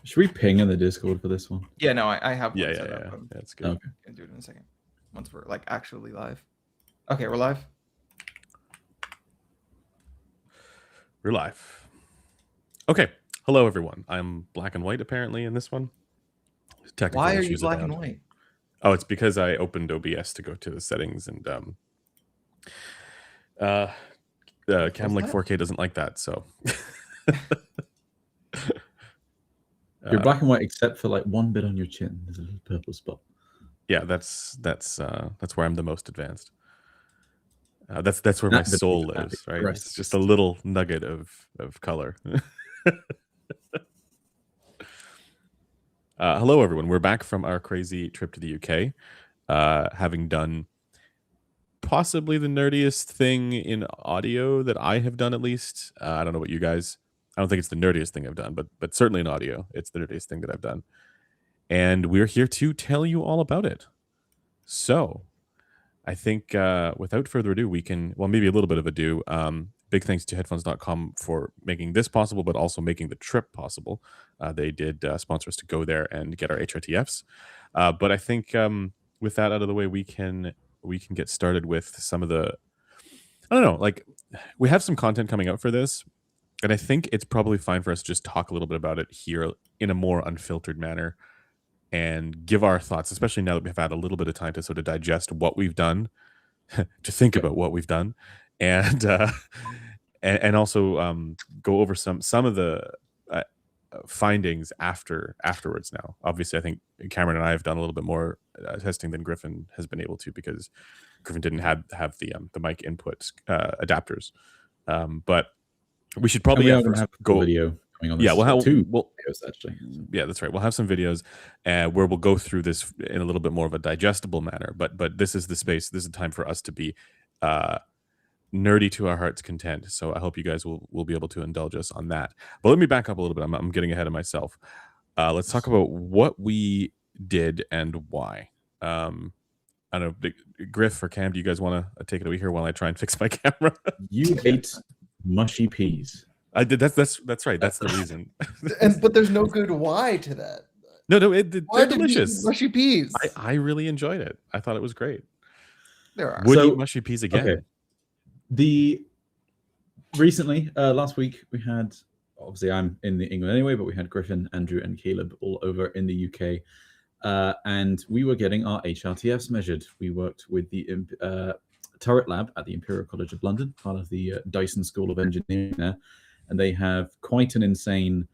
Should we ping in the Discord for this one? Yeah, no, I have one Yeah, set yeah, up. yeah. I'm That's good. Okay. gonna do it in a second. Once we're like actually live. Okay, we're live. We're live. Okay. Hello, everyone. I'm black and white apparently in this one. Technical Why are you issues black abound. and white? Oh, it's because I opened OBS to go to the settings and Cam Link 4K doesn't like that, so You're black and white except for like one bit on your chin. There's a little purple spot. yeah, that's where I'm the most advanced. That's where my soul lives, right? It's just a little nugget of color. Hello, everyone. We're back from our crazy trip to the UK, having done possibly the nerdiest thing in audio that I have done, at least. I don't know what you guys. I don't think it's the nerdiest thing I've done, but certainly in audio, it's the nerdiest thing that I've done. And we're here to tell you all about it. So, I think without further ado, we can, well, maybe a little bit of ado. Big thanks to headphones.com for making this possible, but also making the trip possible. They did sponsor us to go there and get our HRTFs. But I think with that out of the way, we can get started with some of the, I don't know, like we have some content coming out for this. And I think it's probably fine for us to just talk a little bit about it here in a more unfiltered manner and give our thoughts, especially now that we've had a little bit of time to sort of digest what we've done, to think about what we've done, and also go over some of the findings afterwards. Now, obviously, I think Cameron and I have done a little bit more testing than Griffin has been able to, because Griffin didn't have the mic input adapters. But we should probably have go video. On this. Yeah, we'll have two videos actually. Yeah, that's right. We'll have some videos where we'll go through this in a little bit more of a digestible manner. But this is the space. This is the time for us to be nerdy to our heart's content. So I hope you guys will be able to indulge us on that. But let me back up a little bit. I'm getting ahead of myself. Let's talk about what we did and why. I don't know, Griff or Cam, do you guys want to take it away here while I try and fix my camera? You ate mushy peas. I did. That's right. That's the reason. But there's no good why to that. No, they're delicious. Mushy peas. I really enjoyed it. I thought it was great. There are. Would eat mushy peas again. Okay. Recently, last week we had, obviously I'm in England anyway, but we had Griffin, Andrew, and Caleb all over in the UK, and we were getting our HRTFs measured. We worked with the Turret Lab at the Imperial College of London, part of the Dyson School of Engineering there. And they have quite an insane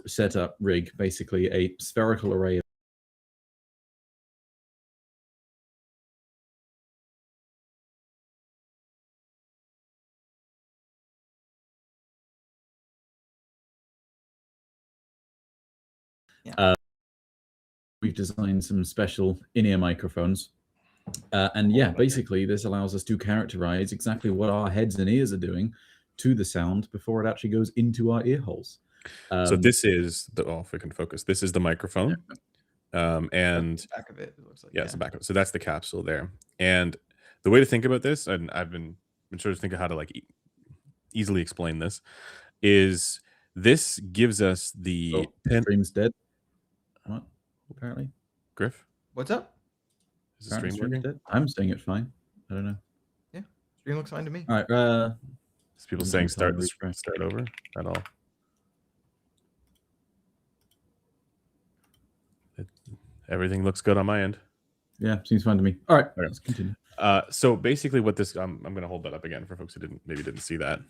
setup rig, basically a spherical array of we've designed some special in-ear microphones. And yeah, basically this allows us to characterize exactly what our heads and ears are doing to the sound before it actually goes into our ear holes. So this is if we can focus, this is the microphone. And the back of it looks like, it's the back of it. So that's the capsule there. And the way to think about this, and I've been sort of thinking how to like easily explain this, is this gives us the stream's dead. What? Apparently. Griff? What's up? Is the stream working? Dead? I'm saying it fine. I don't know. Yeah, stream looks fine to me. All right. Is people saying start over at all? Everything looks good on my end. Yeah, seems fine to me. All right, let's continue. So basically what this, I'm going to hold that up again for folks who maybe didn't see that.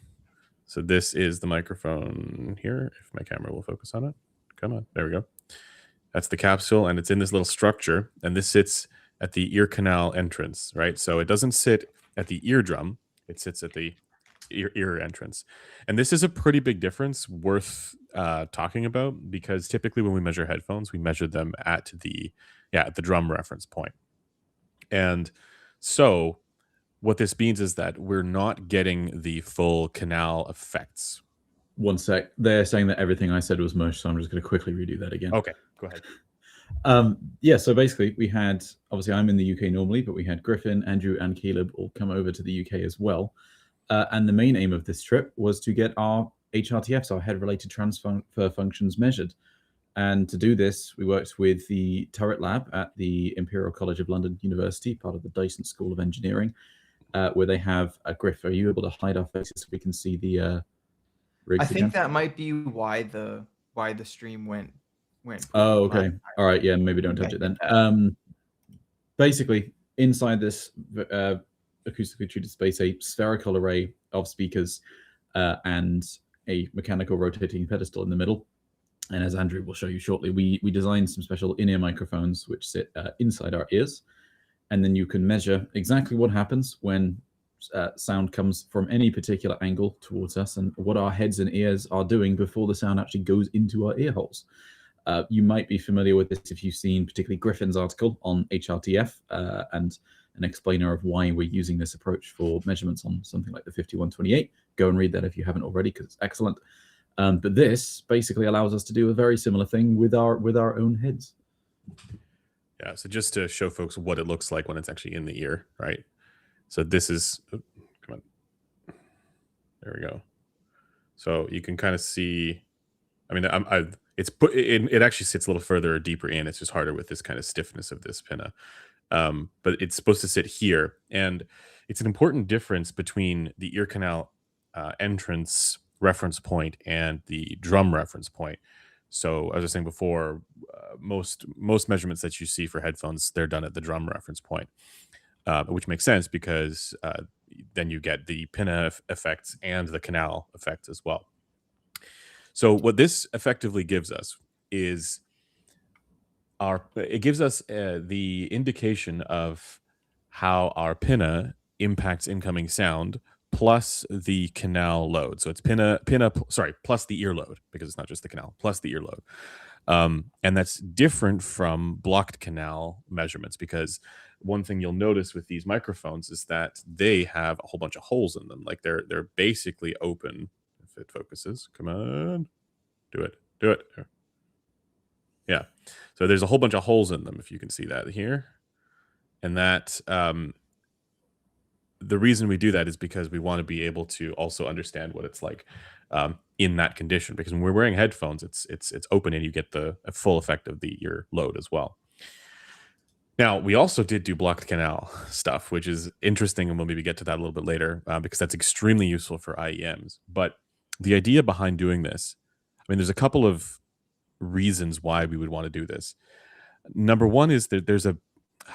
So this is the microphone here. If my camera will focus on it. Come on, there we go. That's the capsule, and it's in this little structure, and this sits at the ear canal entrance, right? So it doesn't sit at the eardrum, it sits at the ear entrance. And this is a pretty big difference worth talking about, because typically when we measure headphones, we measure them at the drum reference point. And so what this means is that we're not getting the full canal effects. One sec. They're saying that everything I said was mush, so I'm just going to quickly redo that again. Okay, go ahead. Yeah, so basically we had, obviously I'm in the UK normally, but we had Griffin, Andrew, and Caleb all come over to the UK as well. And the main aim of this trip was to get our HRTFs, our head-related transfer functions, measured. And to do this, we worked with the Turret Lab at the Imperial College of London University, part of the Dyson School of Engineering, where they have a Griff. Are you able to hide our faces so we can see the rigs I think again? that might be why the stream went. Oh, black. okay. All right. Yeah, maybe don't touch it then. Basically, inside this acoustically treated space, a spherical array of speakers and a mechanical rotating pedestal in the middle. And as Andrew will show you shortly, we designed some special in-ear microphones which sit inside our ears. And then you can measure exactly what happens when sound comes from any particular angle towards us and what our heads and ears are doing before the sound actually goes into our ear holes. You might be familiar with this if you've seen particularly Griffin's article on HRTF and an explainer of why we're using this approach for measurements on something like the 5128. Go and read that if you haven't already, because it's excellent. But this basically allows us to do a very similar thing with our own heads. Yeah, so just to show folks what it looks like when it's actually in the ear, right? So this is, oh, come on, there we go. So you can kind of see, I mean, it actually sits a little further or deeper in. It's just harder with this kind of stiffness of this pinna. But it's supposed to sit here, and it's an important difference between the ear canal entrance reference point and the drum reference point. So as I was saying before, most measurements that you see for headphones, they're done at the drum reference point, which makes sense because then you get the pinna effects and the canal effects as well. So what this effectively gives us is it gives us the indication of how our pinna impacts incoming sound plus the canal load. So it's plus the ear load, because it's not just the canal, plus the ear load. And that's different from blocked canal measurements, because one thing you'll notice with these microphones is that they have a whole bunch of holes in them. Like they're basically open. If it focuses, come on, do it. Yeah. So there's a whole bunch of holes in them, if you can see that here. And that the reason we do that is because we want to be able to also understand what it's like in that condition. Because when we're wearing headphones, it's open and you get the full effect of the ear load as well. Now, we also did do blocked canal stuff, which is interesting, and we'll maybe get to that a little bit later because that's extremely useful for IEMs. But the idea behind doing this, I mean, there's a couple of reasons why we would want to do this. Number one is that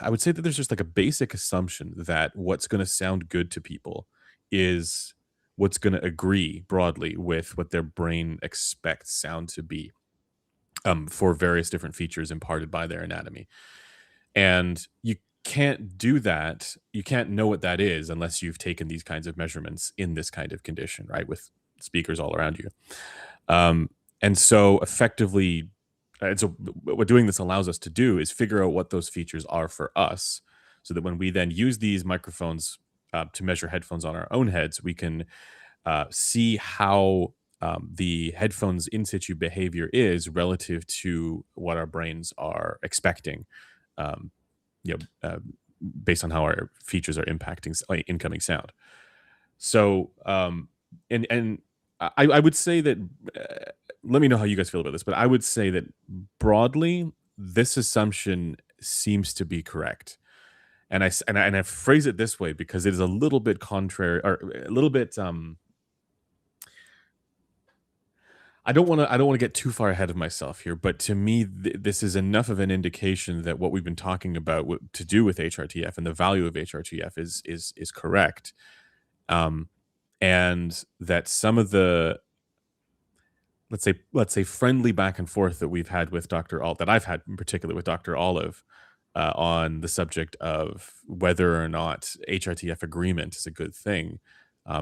I would say that there's just like a basic assumption that what's going to sound good to people is what's going to agree broadly with what their brain expects sound to be for various different features imparted by their anatomy. And you can't do that. You can't know what that is unless you've taken these kinds of measurements in this kind of condition, right? With speakers all around you. And so effectively, and so what doing this allows us to do is figure out what those features are for us, so that when we then use these microphones to measure headphones on our own heads, we can see how the headphones in situ behavior is relative to what our brains are expecting, based on how our features are impacting incoming sound. So, and I would say that, let me know how you guys feel about this, but I would say that broadly, this assumption seems to be correct. And I phrase it this way because it is a little bit contrary, or a little bit, I don't want to get too far ahead of myself here, but to me, this is enough of an indication that what we've been talking about to do with HRTF and the value of HRTF is correct. And that some of the, let's say friendly back and forth that we've had with Dr. Alt, that I've had in particular with Dr. Olive on the subject of whether or not HRTF agreement is a good thing,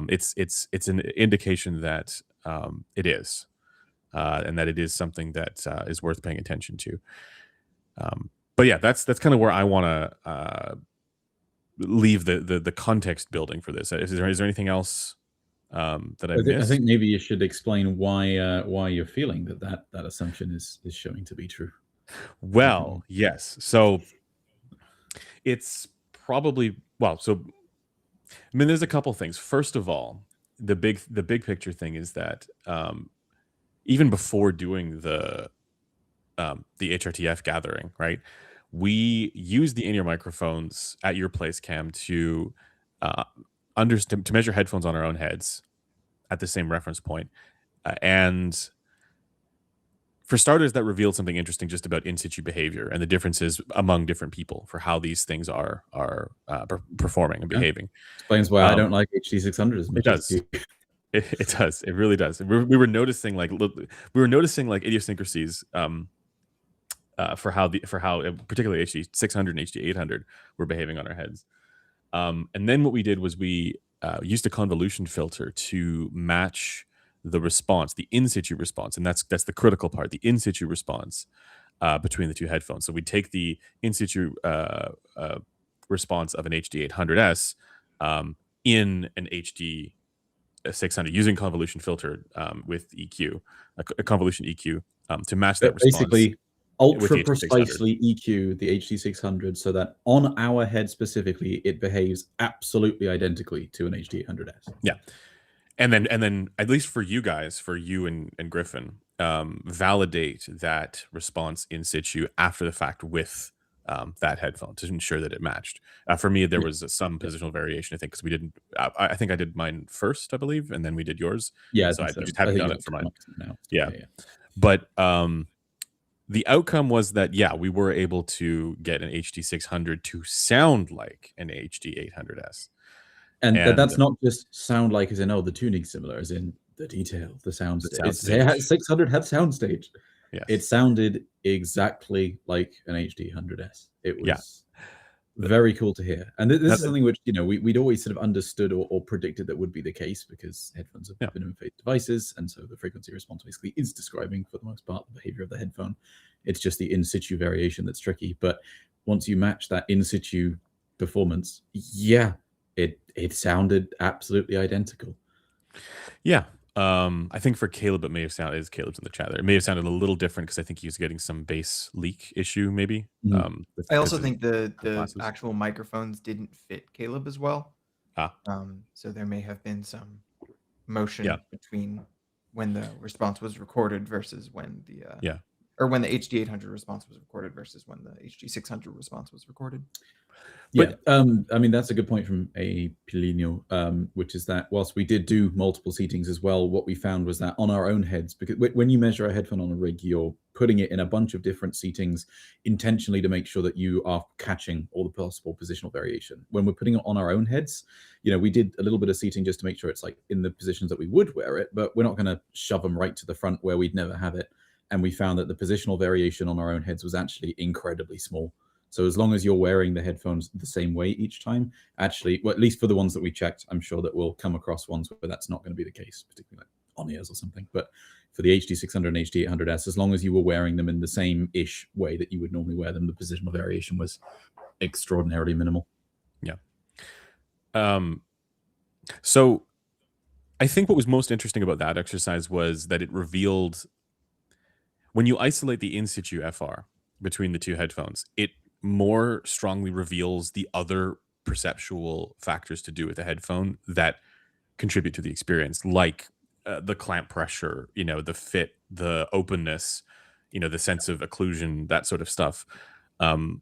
it's an indication that it is, and that it is something that is worth paying attention to. But yeah, that's kind of where I want to leave the context building for this. Is there anything else that I missed? I think maybe you should explain why you're feeling that assumption is showing to be true. Well, yes. So it's probably, well, so I mean, there's a couple things. First of all, the big picture thing is that even before doing the HRTF gathering, right, we use the in-ear microphones at your place, Cam, to understand, to measure headphones on our own heads at the same reference point. And for starters, that revealed something interesting just about in situ behavior and the differences among different people for how these things are performing and behaving. Explains why I don't like HD600 as much. It does. It does. It really does. We were noticing like idiosyncrasies for how particularly HD600 and HD800 were behaving on our heads. And then what we did was we used a convolution filter to match the response, the in situ response, and that's the critical part, the in situ response between the two headphones. So we take the in situ response of an HD800S in an HD600 using convolution filter with EQ, a convolution EQ to match that response. Basically, ultra precisely EQ the HD600 so that on our head specifically, it behaves absolutely identically to an HD800S. Yeah. And then at least for you guys, for you and Griffin, validate that response in situ after the fact with that headphone to ensure that it matched. For me, there was some positional variation, I think, because we didn't. I think I did mine first, I believe, and then we did yours. Yeah, so I just haven't done it for mine. Now. Yeah. But the outcome was that we were able to get an HD600 to sound like an HD800S. And that's not just sound like as in, the tuning's similar, as in the detail, the sound stage. 600 had soundstage. Yes. It sounded exactly like an HD100S. It was very cool to hear. And this is something which, we'd always sort of understood or predicted that would be the case because headphones have minimum phase devices. And so the frequency response basically is describing, for the most part, the behavior of the headphone. It's just the in situ variation that's tricky. But once you match that in situ performance, it sounded absolutely identical. Yeah. I think for Caleb, it may have sounded, as Caleb's in the chat there, it may have sounded a little different because I think he was getting some bass leak issue, maybe. Mm-hmm. I also think the actual microphones didn't fit Caleb as well. So there may have been some motion between when the response was recorded versus when the or when the HD800 response was recorded versus when the HD600 response was recorded. But I mean, that's a good point from a Pilino, which is that whilst we did do multiple seatings as well, what we found was that on our own heads, because when you measure a headphone on a rig, you're putting it in a bunch of different seatings intentionally to make sure that you are catching all the possible positional variation. When we're putting it on our own heads, we did a little bit of seating just to make sure it's like in the positions that we would wear it, but we're not going to shove them right to the front where we'd never have it. And we found that the positional variation on our own heads was actually incredibly small. So as long as you're wearing the headphones the same way each time, actually, well, at least for the ones that we checked, I'm sure that we'll come across ones where that's not going to be the case, particularly like on-ears or something. But for the HD600 and HD800S, as long as you were wearing them in the same-ish way that you would normally wear them, the positional variation was extraordinarily minimal. Yeah. So I think what was most interesting about that exercise was that it revealed, when you isolate the in situ FR between the two headphones, it more strongly reveals the other perceptual factors to do with the headphone that contribute to the experience, like the clamp pressure, the fit, the openness, the sense of occlusion, that sort of stuff. And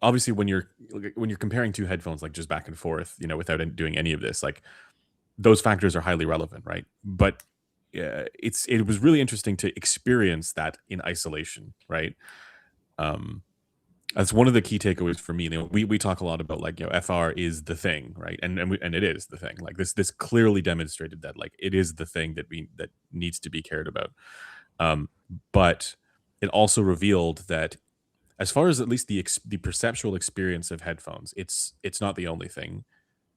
obviously when you're comparing two headphones, like just back and forth, without doing any of this, like those factors are highly relevant, right? But it was really interesting to experience that in isolation, right? That's one of the key takeaways for me. We talk a lot about like, FR is the thing, right? And it is the thing. Like this clearly demonstrated that like it is the thing that needs to be cared about. But it also revealed that as far as at least the perceptual experience of headphones, it's not the only thing,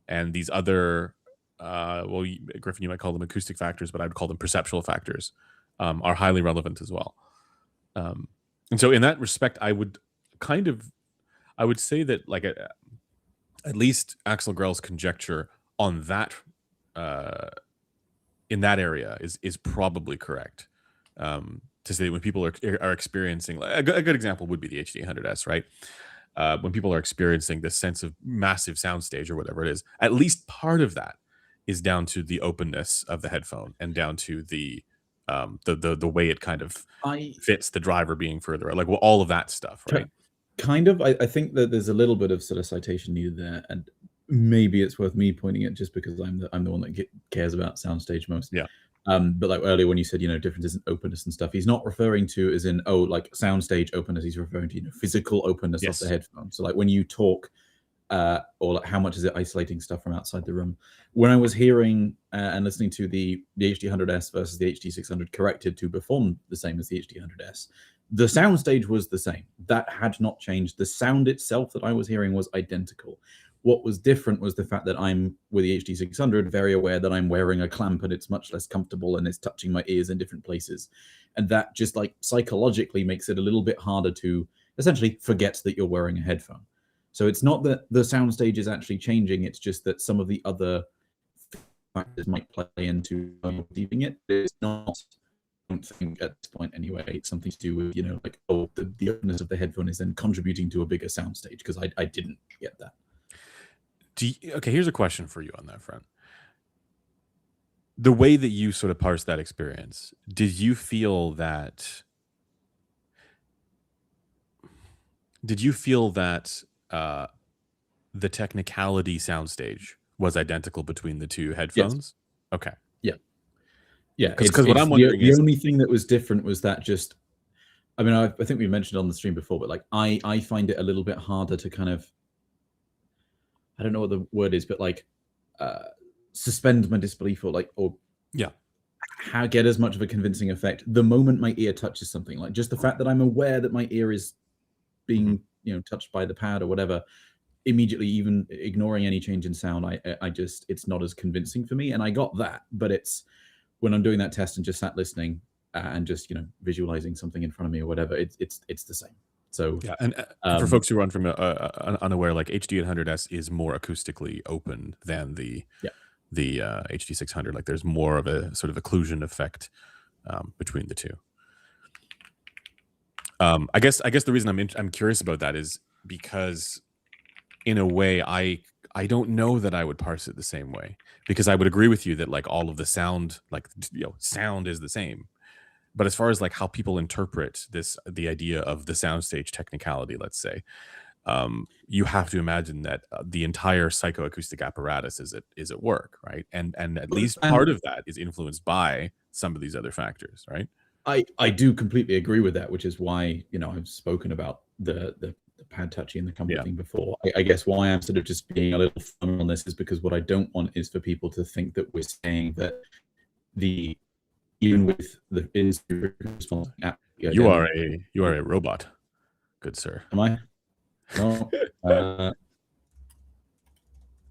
and these other Griffin, you might call them acoustic factors, but I would call them perceptual factors, are highly relevant as well. And so in that respect, I would say that like at least Axel Grell's conjecture on that in that area is probably correct. To say that when people are experiencing, a good example would be the HD800S, right? When people are experiencing this sense of massive soundstage or whatever it is, at least part of that is down to the openness of the headphone and down to the way it kind of fits the driver being further, like all of that stuff, right? Kind of. I think that there's a little bit of sort of citation needed there, and maybe it's worth me pointing it just because I'm the one that cares about soundstage most. Yeah. But like earlier when you said, differences in openness and stuff, he's not referring to as in, like soundstage openness. He's referring to, physical openness of the headphone. So like when you talk, or like how much is it isolating stuff from outside the room? When I was hearing and listening to the HD100S versus the HD600 corrected to perform the same as the HD100S, the soundstage was the same. That had not changed. The sound itself that I was hearing was identical. What was different was the fact that I'm, with the HD600, very aware that I'm wearing a clamp and it's much less comfortable and it's touching my ears in different places. And that just like psychologically makes it a little bit harder to essentially forget that you're wearing a headphone. So it's not that the soundstage is actually changing. It's just that some of the other factors might play into receiving it. It's not, I don't think at this point anyway, it's something to do with, like, the openness of the headphone is then contributing to a bigger soundstage, because I didn't get that. Okay, here's a question for you on that front. The way that you sort of parse that experience, did you feel that the technicality soundstage was identical between the two headphones? Yes. Okay. Yeah. Because what I'm wondering is the only thing that was different was that just, I mean, I think we mentioned on the stream before, but like I find it a little bit harder to kind of, I don't know what the word is, but like suspend my disbelief or get as much of a convincing effect the moment my ear touches something. Like just the fact that I'm aware that my ear is being touched by the pad or whatever, immediately, even ignoring any change in sound, I just, it's not as convincing for me. And I got that, but it's when I'm doing that test and just sat listening and just visualizing something in front of me or whatever, it's the same. So yeah, and for folks who are unaware, like HD800S is more acoustically open than the HD600. Like there's more of a sort of occlusion effect between the two. I guess the reason I'm curious about that is because in a way I don't know that I would parse it the same way, because I would agree with you that like all of the sound, like sound is the same. But as far as like how people interpret the idea of the soundstage technicality, let's say, you have to imagine that the entire psychoacoustic apparatus is at work, right? And at least part of that is influenced by some of these other factors, right? I do completely agree with that, which is why I've spoken about the pad touchy and the comfort thing before. I guess why I'm sort of just being a little firm on this is because what I don't want is for people to think that we're saying that even with the response app, you are a robot, good sir. Am I? No.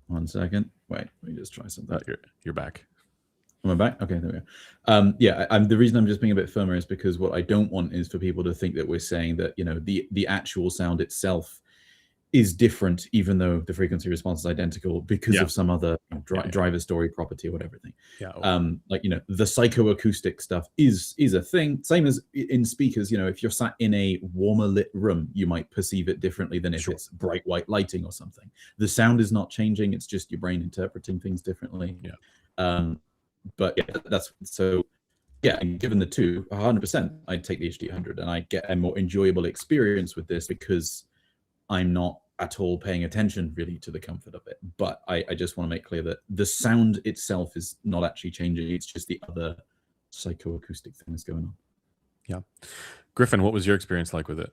1 second. Wait, let me just try something. You're back. Am I back? Okay, there we go. The reason I'm just being a bit firmer is because what I don't want is for people to think that we're saying that the actual sound itself is different, even though the frequency response is identical because of some other driver story property or whatever thing. The psychoacoustic stuff is a thing. Same as in speakers. If you're sat in a warmer lit room, you might perceive it differently than if it's bright white lighting or something. The sound is not changing. It's just your brain interpreting things differently. But that's so. Yeah, and given the two, 100%, I'd take the HD100, and I get a more enjoyable experience with this because I'm not at all paying attention really to the comfort of it. But I just want to make clear that the sound itself is not actually changing. It's just the other psychoacoustic thing that's going on. Yeah. Griffin, what was your experience like with it?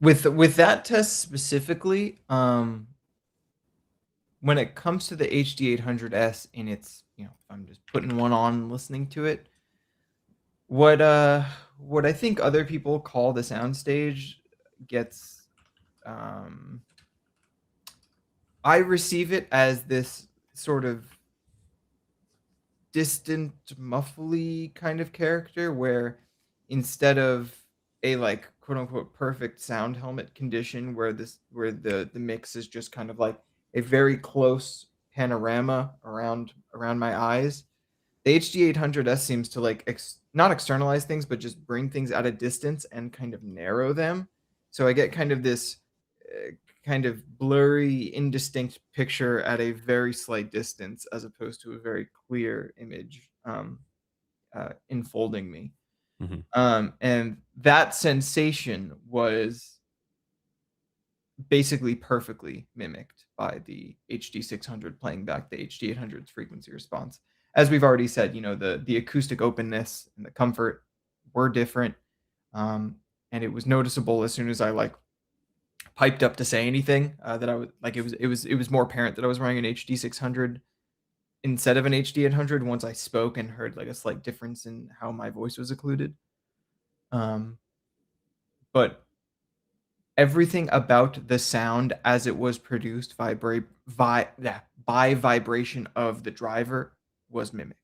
With that test specifically, when it comes to the HD800S in its, if I'm just putting one on and listening to it, what I think other people call the soundstage gets, I receive it as this sort of distant, muffly kind of character where instead of a like quote unquote perfect sound helmet condition where the mix is just kind of like a very close panorama around my eyes, the HD800S seems to like not externalize things, but just bring things at a distance and kind of narrow them. So I get kind of this kind of blurry, indistinct picture at a very slight distance, as opposed to a very clear image enfolding me. And that sensation was basically perfectly mimicked by the HD600 playing back the HD800's frequency response. As we've already said, you know, the acoustic openness and the comfort were different, and it was noticeable as soon as I like piped up to say anything that I was like, it was more apparent that I was wearing an HD600 instead of an HD800 once I spoke and heard like a slight difference in how my voice was occluded. But everything about the sound as it was produced by vibration of the driver was mimicked.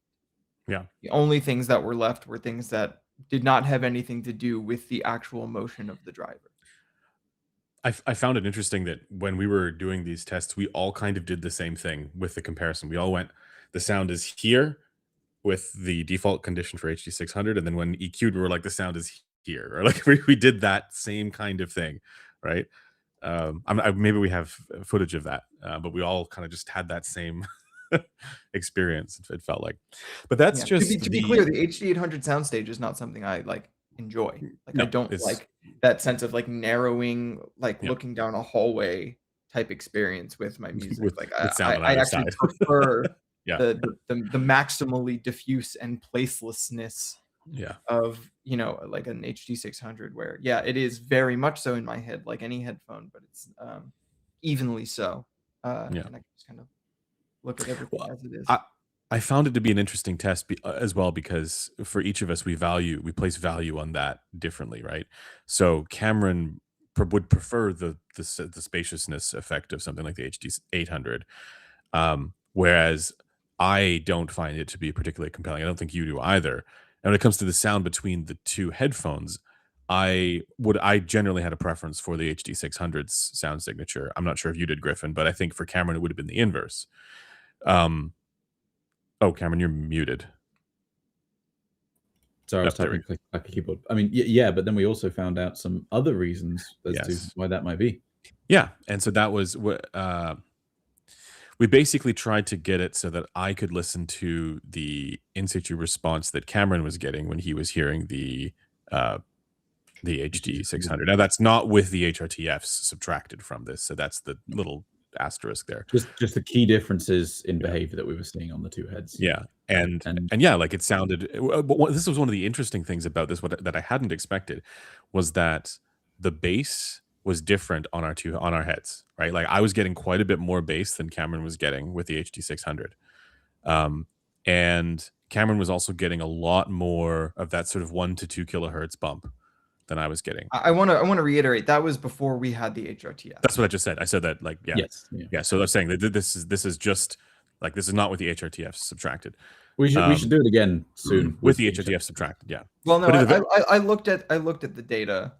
Yeah. The only things that were left were things that did not have anything to do with the actual motion of the driver. I found it interesting that when we were doing these tests, we all kind of did the same thing with the comparison. We all went, the sound is here with the default condition for HD600, and then when EQ'd, we were like, the sound is here, or like we did that same kind of thing, right? Maybe we have footage of that, but we all kind of just had that same experience. It felt like, but that's just to be clear, the HD800 soundstage is not something I like enjoy. Like no, I don't like that sense of like narrowing, like looking down a hallway type experience with my music. Like I actually prefer the maximally diffuse and placelessness of, you know, like an HD600, where it is very much so in my head like any headphone, but it's evenly so. And I can just kind of look at everything as it is. I found it to be an interesting test as well, because for each of us, we place value on that differently, right? So Cameron would prefer the spaciousness effect of something like the HD800, whereas I don't find it to be particularly compelling. I don't think you do either. And when it comes to the sound between the two headphones, I generally had a preference for the HD600's sound signature. I'm not sure if you did, Griffin, but I think for Cameron it would have been the inverse. Oh, Cameron, you're muted. Sorry, I was typing like a keyboard. I mean, yeah, but then we also found out some other reasons as to why that might be. Yeah, and so that was what we basically tried to get it so that I could listen to the in situ response that Cameron was getting when he was hearing the HD600. Now that's not with the HRTFs subtracted from this, so that's the little asterisk there. Just the key differences in behavior that we were seeing on the two heads. Yeah, and yeah, like it sounded. This was one of the interesting things about this. That I hadn't expected was that the bass was different on our heads, right? Like I was getting quite a bit more bass than Cameron was getting with the HD600, and Cameron was also getting a lot more of that sort of 1 to 2 kilohertz bump than I was getting. I want to reiterate that was before we had the HRTF. That's what I just said. I said that like So I was saying that this is just like, this is not with the HRTFs subtracted. We should do it again soon with the HRTF subtracted. Yeah. Well, no, I looked at the data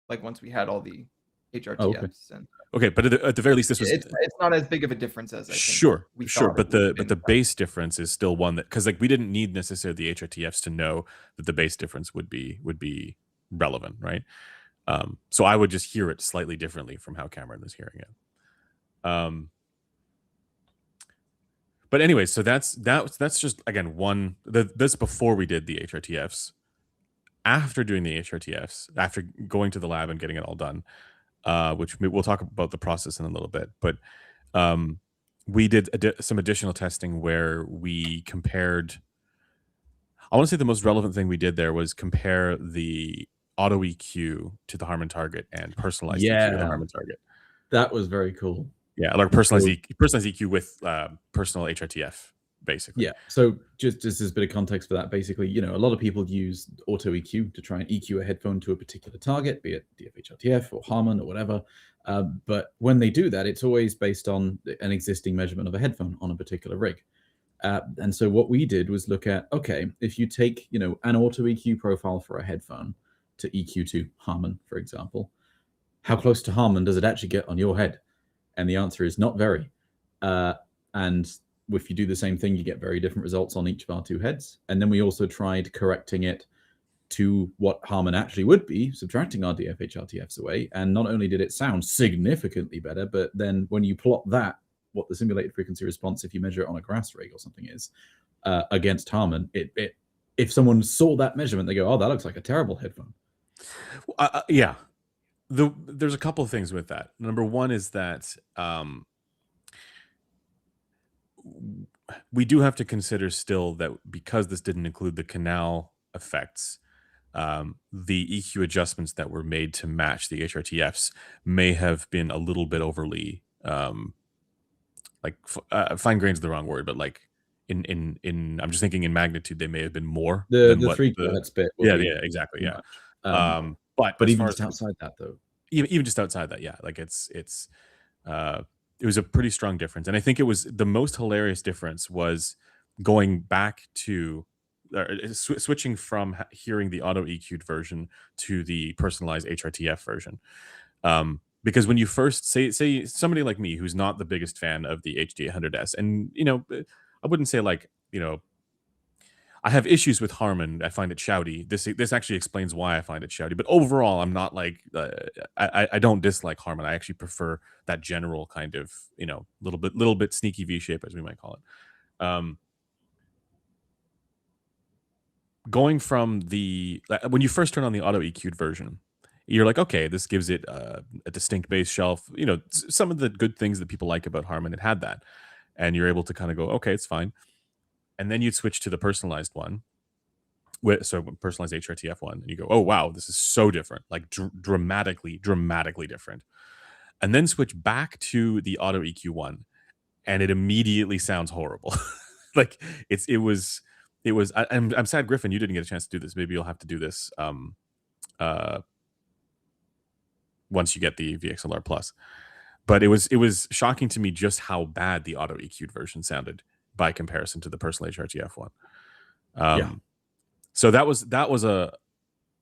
like once we had all the HRTFs. Okay, but at the very least, this was it's not as big of a difference as I think sure, but the base difference is still one that, because like we didn't need necessarily the HRTFs to know that the base difference would be relevant, right? So I would just hear it slightly differently from how Cameron was hearing it. But anyway, so that's just again that's before we did the HRTFs. After doing the HRTFs, after going to the lab and getting it all done, which we'll talk about the process in a little bit, but we did some additional testing where we compared. I want to say the most relevant thing we did there was compare the auto EQ to the Harman target and personalized EQ to the Harman target. That was very cool. Yeah, like personalized EQ with personal HRTF, basically. Yeah. So just as a bit of context for that, basically, you know, a lot of people use auto EQ to try and EQ a headphone to a particular target, be it HRTF or Harman or whatever. But when they do that, it's always based on an existing measurement of a headphone on a particular rig. And so what we did was look at, okay, if you take, you know, an auto EQ profile for a headphone to EQ to Harman, for example, how close to Harman does it actually get on your head? And the answer is not very. And if you do the same thing, you get very different results on each of our two heads. And then we also tried correcting it to what Harman actually would be, subtracting our DF HRTFs away. And not only did it sound significantly better, but then when you plot that, what the simulated frequency response, if you measure it on a grass rig or something is, against Harman, if someone saw that measurement, they go, oh, that looks like a terrible headphone. Yeah. There's a couple of things with that. Number one is that we do have to consider still that because this didn't include the canal effects, the EQ adjustments that were made to match the HRTFs may have been a little bit overly fine grained is the wrong word, but like in I'm just thinking in magnitude they may have been more than the 3 kilohertz bit. Yeah, exactly. Yeah. But even just outside that though. Even just outside that, yeah, like it was a pretty strong difference. And I think it was the most hilarious difference was going back to switching from hearing the auto EQ'd version to the personalized HRTF version. Because when you first say somebody like me who's not the biggest fan of the HD800S, and I wouldn't say like I have issues with Harman. I find it shouty. This actually explains why I find it shouty. But overall, I'm not like I don't dislike Harman. I actually prefer that general kind of little bit sneaky V shape, as we might call it. Going from when you first turn on the auto EQ'd version, you're like, okay, this gives it a distinct bass shelf. Some of the good things that people like about Harman, it had that, and you're able to kind of go, okay, it's fine. And then you'd switch to the personalized one, so personalized HRTF one, and you go, oh wow, this is so different, like dramatically different. And then switch back to the auto EQ one, and it immediately sounds horrible. Like it was. I'm sad, Griffin, you didn't get a chance to do this. Maybe you'll have to do this once you get the VXLR Plus. But it was shocking to me just how bad the auto EQ'd version sounded by comparison to the personal HRTF one. Yeah. So that was a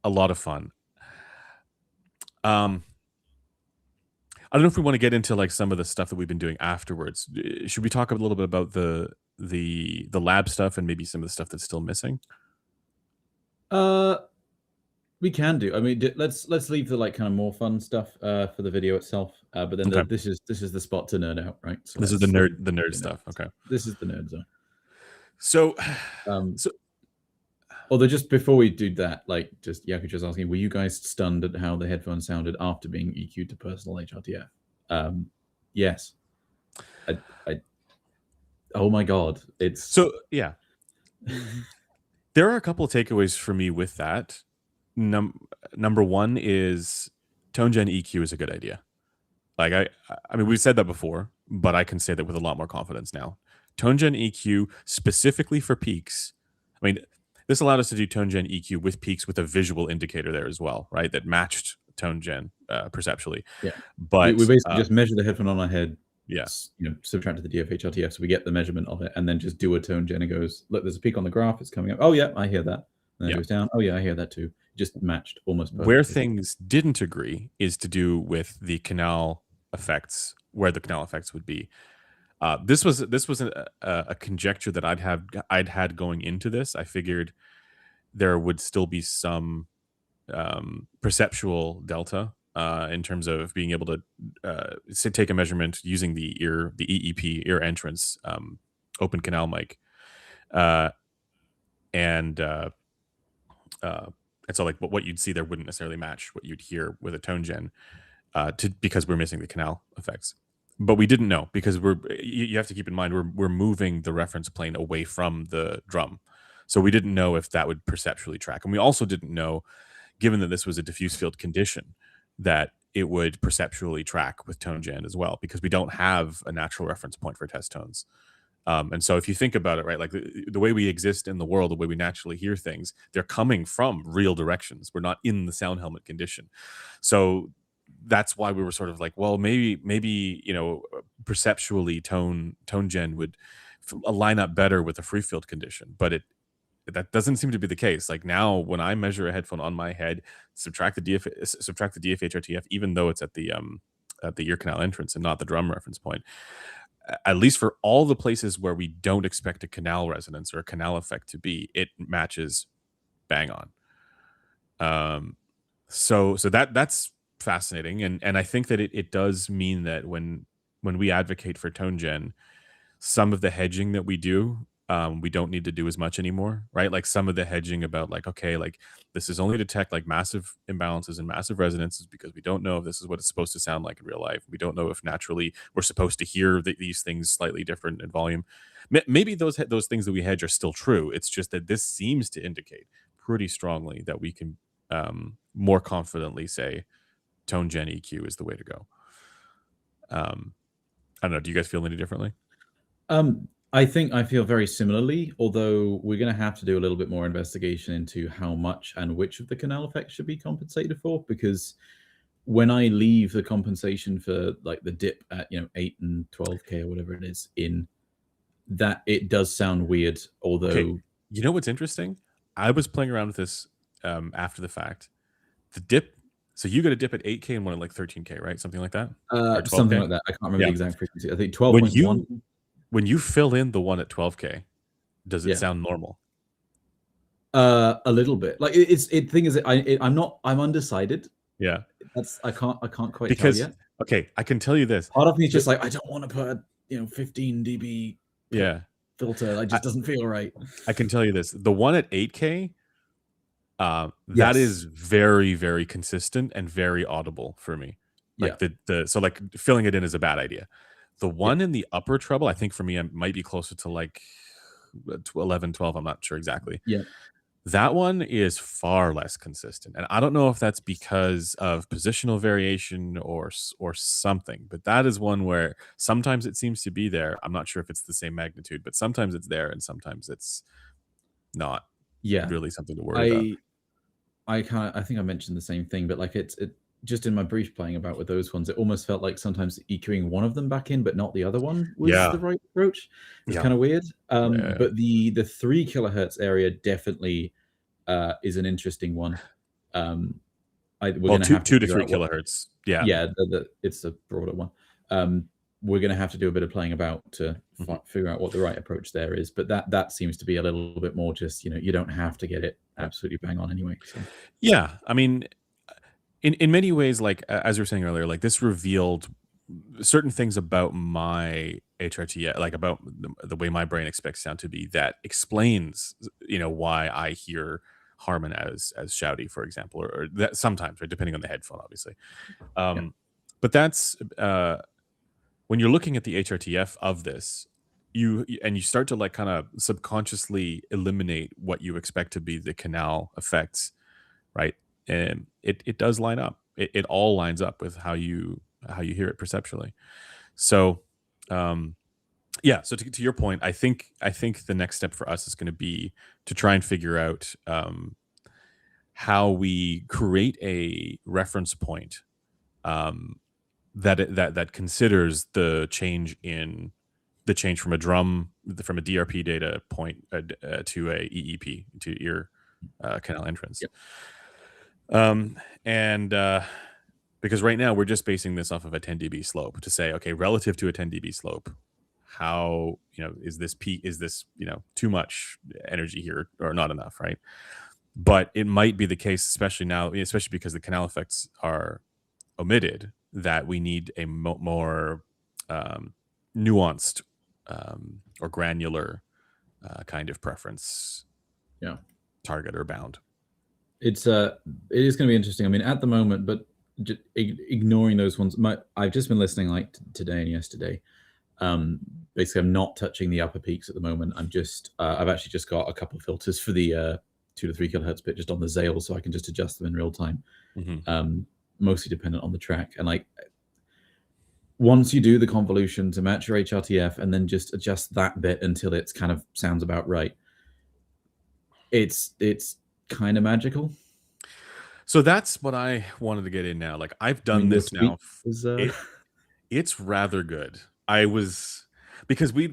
lot of fun. I don't know if we want to get into like some of the stuff that we've been doing afterwards. Should we talk a little bit about the lab stuff and maybe some of the stuff that's still missing? We can do. I mean, let's leave the like kind of more fun stuff for the video itself. But then Okay. this is the spot to nerd out, right? So this is the nerd stuff. Okay. This is the nerd zone. So, although just before we do that, like just Yaku just asking, were you guys stunned at how the headphones sounded after being EQ'd to personal HRTF? Yes. Oh my god, it's so yeah. There are a couple of takeaways for me with that. Number one is tone gen EQ is a good idea. Like I mean, we've said that before, but I can say that with a lot more confidence now. Tone gen EQ specifically for peaks. I mean, this allowed us to do tone gen EQ with peaks with a visual indicator there as well, right? That matched tone gen perceptually. Yeah, but we basically just measure the headphone on our head. Yes, subtract the DF HRTF, so we get the measurement of it, and then just do a tone gen. It goes, look, there's a peak on the graph. It's coming up. Oh yeah, I hear that. And then it goes down. Oh yeah, I hear that too. Just matched almost perfectly. Where things didn't agree is to do with the canal effects, where the canal effects would be. This was a conjecture that I'd had going into this. I figured there would still be some perceptual delta in terms of being able to take a measurement using the EEP ear entrance open canal mic, and so like what you'd see there wouldn't necessarily match what you'd hear with a tone gen, because we're missing the canal effects. But we didn't know, because you have to keep in mind we're moving the reference plane away from the drum, so we didn't know if that would perceptually track, and we also didn't know, given that this was a diffuse field condition, that it would perceptually track with tone gen as well, because we don't have a natural reference point for test tones. And so if you think about it, right, like the way we exist in the world, the way we naturally hear things, they're coming from real directions. We're not in the sound helmet condition. So that's why we were sort of like, well, maybe perceptually tone gen would line up better with a free field condition, but that doesn't seem to be the case. Like now, when I measure a headphone on my head, subtract the DF HRTF, even though it's at the ear canal entrance and not the drum reference point, at least for all the places where we don't expect a canal resonance or a canal effect to be, it matches bang on. So that's fascinating, and I think that it does mean that when we advocate for tone gen, some of the hedging that we do, we don't need to do as much anymore, right? Like some of the hedging about like, okay, like this is only detect like massive imbalances and massive resonances because we don't know if this is what it's supposed to sound like in real life. We don't know if naturally we're supposed to hear these things slightly different in volume. Maybe those things that we hedge are still true. It's just that this seems to indicate pretty strongly that we can more confidently say tone gen EQ is the way to go. I don't know. Do you guys feel any differently? I think I feel very similarly, although we're going to have to do a little bit more investigation into how much and which of the canal effects should be compensated for, because when I leave the compensation for like the dip at 8 and 12K or whatever it is in that, it does sound weird. Although, okay. You know what's interesting? I was playing around with this after the fact. The dip, so you got a dip at 8K and one at like 13K, right? Something like that? Something like that. I can't remember the exact frequency. I think 12.1. When you fill in the one at 12K, does it sound normal? A little bit. Like thing is, I'm undecided. Yeah. I can't quite tell yet. Okay, I can tell you this. Part of me is just like, I don't want to put a 15 dB filter. It just doesn't feel right. I can tell you this. The one at 8K, that is very, very consistent and very audible for me. Like so like filling it in is a bad idea. The one in the upper treble, I think for me, it might be closer to like 11, 12. I'm not sure exactly. Yeah. That one is far less consistent. And I don't know if that's because of positional variation or something, but that is one where sometimes it seems to be there. I'm not sure if it's the same magnitude, but sometimes it's there and sometimes it's not really something to worry about. I think I mentioned the same thing, but like it just in my brief playing about with those ones, it almost felt like sometimes EQing one of them back in, but not the other one was the right approach. It's kind of weird. But the 3 kilohertz area definitely is an interesting one. We're going to have 2 to 3 kilohertz. It's a broader one. We're going to have to do a bit of playing about to figure out what the right approach there is. But that seems to be a little bit more just, you don't have to get it absolutely bang on anyway. So. Yeah. I mean, in many ways, like as you were saying earlier, like this revealed certain things about my HRTF, like about the way my brain expects sound to be, that explains, why I hear Harman as shouty, for example, or that sometimes, right, depending on the headphone, obviously. But that's when you're looking at the HRTF of this, you start to like kind of subconsciously eliminate what you expect to be the canal effects, right? And it does line up. It all lines up with how you hear it perceptually. So, so to your point, I think the next step for us is going to be to try and figure out how we create a reference point that considers the change from a DRP data point to a EEP, to ear canal entrance. Because right now we're just basing this off of a 10 dB slope to say, okay, relative to a 10 dB slope, how, is this too much energy here or not enough, right? But it might be the case, especially now, especially because the canal effects are omitted, that we need a more nuanced or granular kind of preference target or bound. It is going to be interesting. I mean, at the moment, but just ignoring those ones, I've just been listening like today and yesterday. Basically, I'm not touching the upper peaks at the moment. I've actually just got a couple of filters for the 2 to 3 kilohertz bit just on the Zale, so I can just adjust them in real time. Mostly dependent on the track. And like once you do the convolution to match your HRTF and then just adjust that bit until it's kind of sounds about right, it's kind of magical. So that's what I wanted to get in now. Like I've done this now. It's rather good. Because we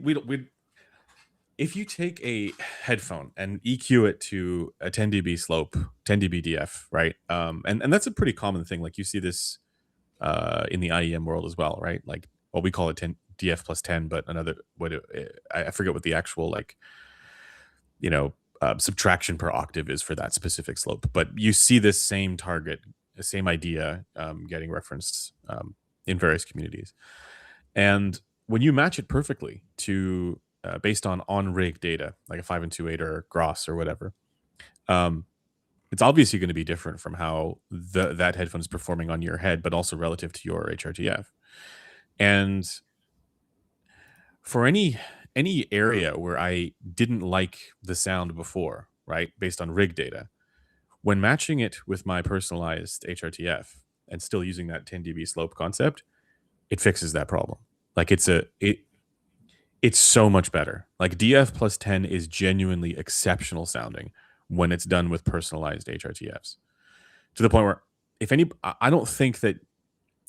if you take a headphone and EQ it to a 10 dB slope, 10 dB DF, right? And that's a pretty common thing. Like you see this in the IEM world as well, right? Like what we call it 10 DF plus 10, but I forget what the actual subtraction per octave is for that specific slope. But you see this same target, the same idea getting referenced in various communities. And when you match it perfectly to based on rig data, like a 5 and 2/8 or Gross or whatever, it's obviously going to be different from how that headphone is performing on your head, but also relative to your HRTF. And for any area where I didn't like the sound before, right, based on rig data, when matching it with my personalized HRTF and still using that 10 dB slope concept, it fixes that problem. Like it's so much better. Like DF plus 10 is genuinely exceptional sounding when it's done with personalized HRTFs, to the point where I don't think that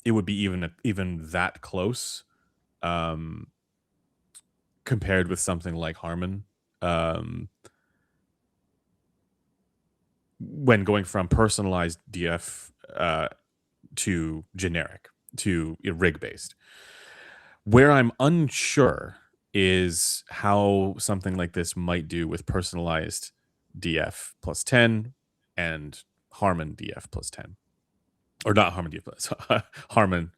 it would be even that close compared with something like Harman when going from personalized DF to generic to rig based. Where I'm unsure is how something like this might do with personalized DF plus 10 and Harman DF plus 10, or not Harman DF plus Harman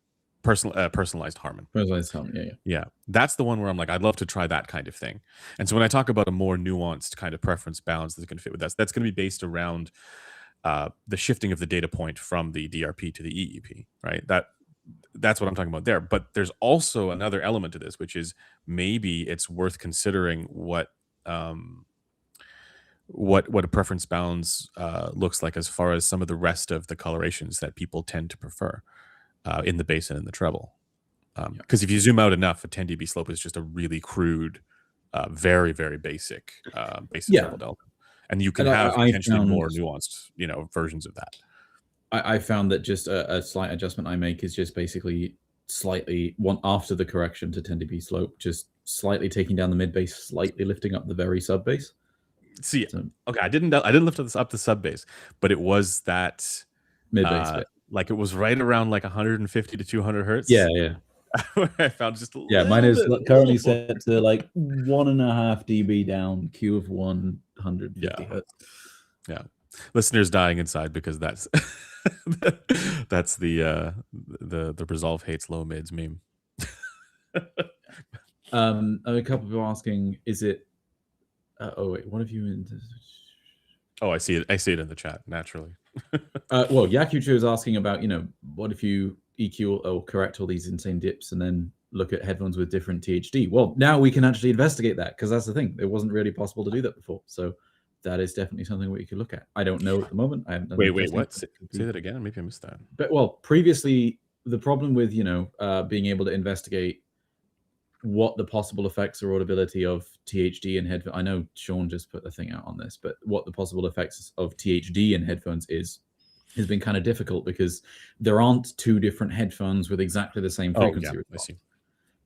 personalized Harman. Personalized Harman, yeah. That's the one where I'm like, I'd love to try that kind of thing. And so when I talk about a more nuanced kind of preference balance that's going to fit with us, that's going to be based around the shifting of the data point from the DRP to the EEP, right? That's what I'm talking about there. But there's also another element to this, which is maybe it's worth considering what a preference balance looks like as far as some of the rest of the colorations that people tend to prefer in the bass and in the treble. Because if you zoom out enough, a 10 dB slope is just a really crude, very, very basic treble delta. And you can have potentially more nuanced, versions of that. I found that just a slight adjustment I make is just basically slightly after the correction to 10 dB slope, just slightly taking down the mid bass, slightly lifting up the very sub bass. See, okay, I didn't lift up the sub bass, but it was that mid bass bit. Like it was right around like 150 to 200 hertz. Yeah. I found just mine is currently set to like 1.5 dB down, Q of 150 hertz. Yeah, listeners dying inside because that's that's the Resolve hates low mids meme. A couple of people asking, is it? Oh wait, what have you? Oh, I see it. I see it in the chat naturally. Well, Yakucho is asking about, what if you EQ or correct all these insane dips and then look at headphones with different THD? Well, now we can actually investigate that, because that's the thing. It wasn't really possible to do that before. So that is definitely something we could look at. I don't know at the moment. I haven't done Wait, what? Say that again. Maybe I missed that. But well, previously the problem with being able to investigate what the possible effects or audibility of THD in headphones. I know Sean just put the thing out on this, but what the possible effects of THD in headphones has been kind of difficult, because there aren't two different headphones with exactly the same frequency response.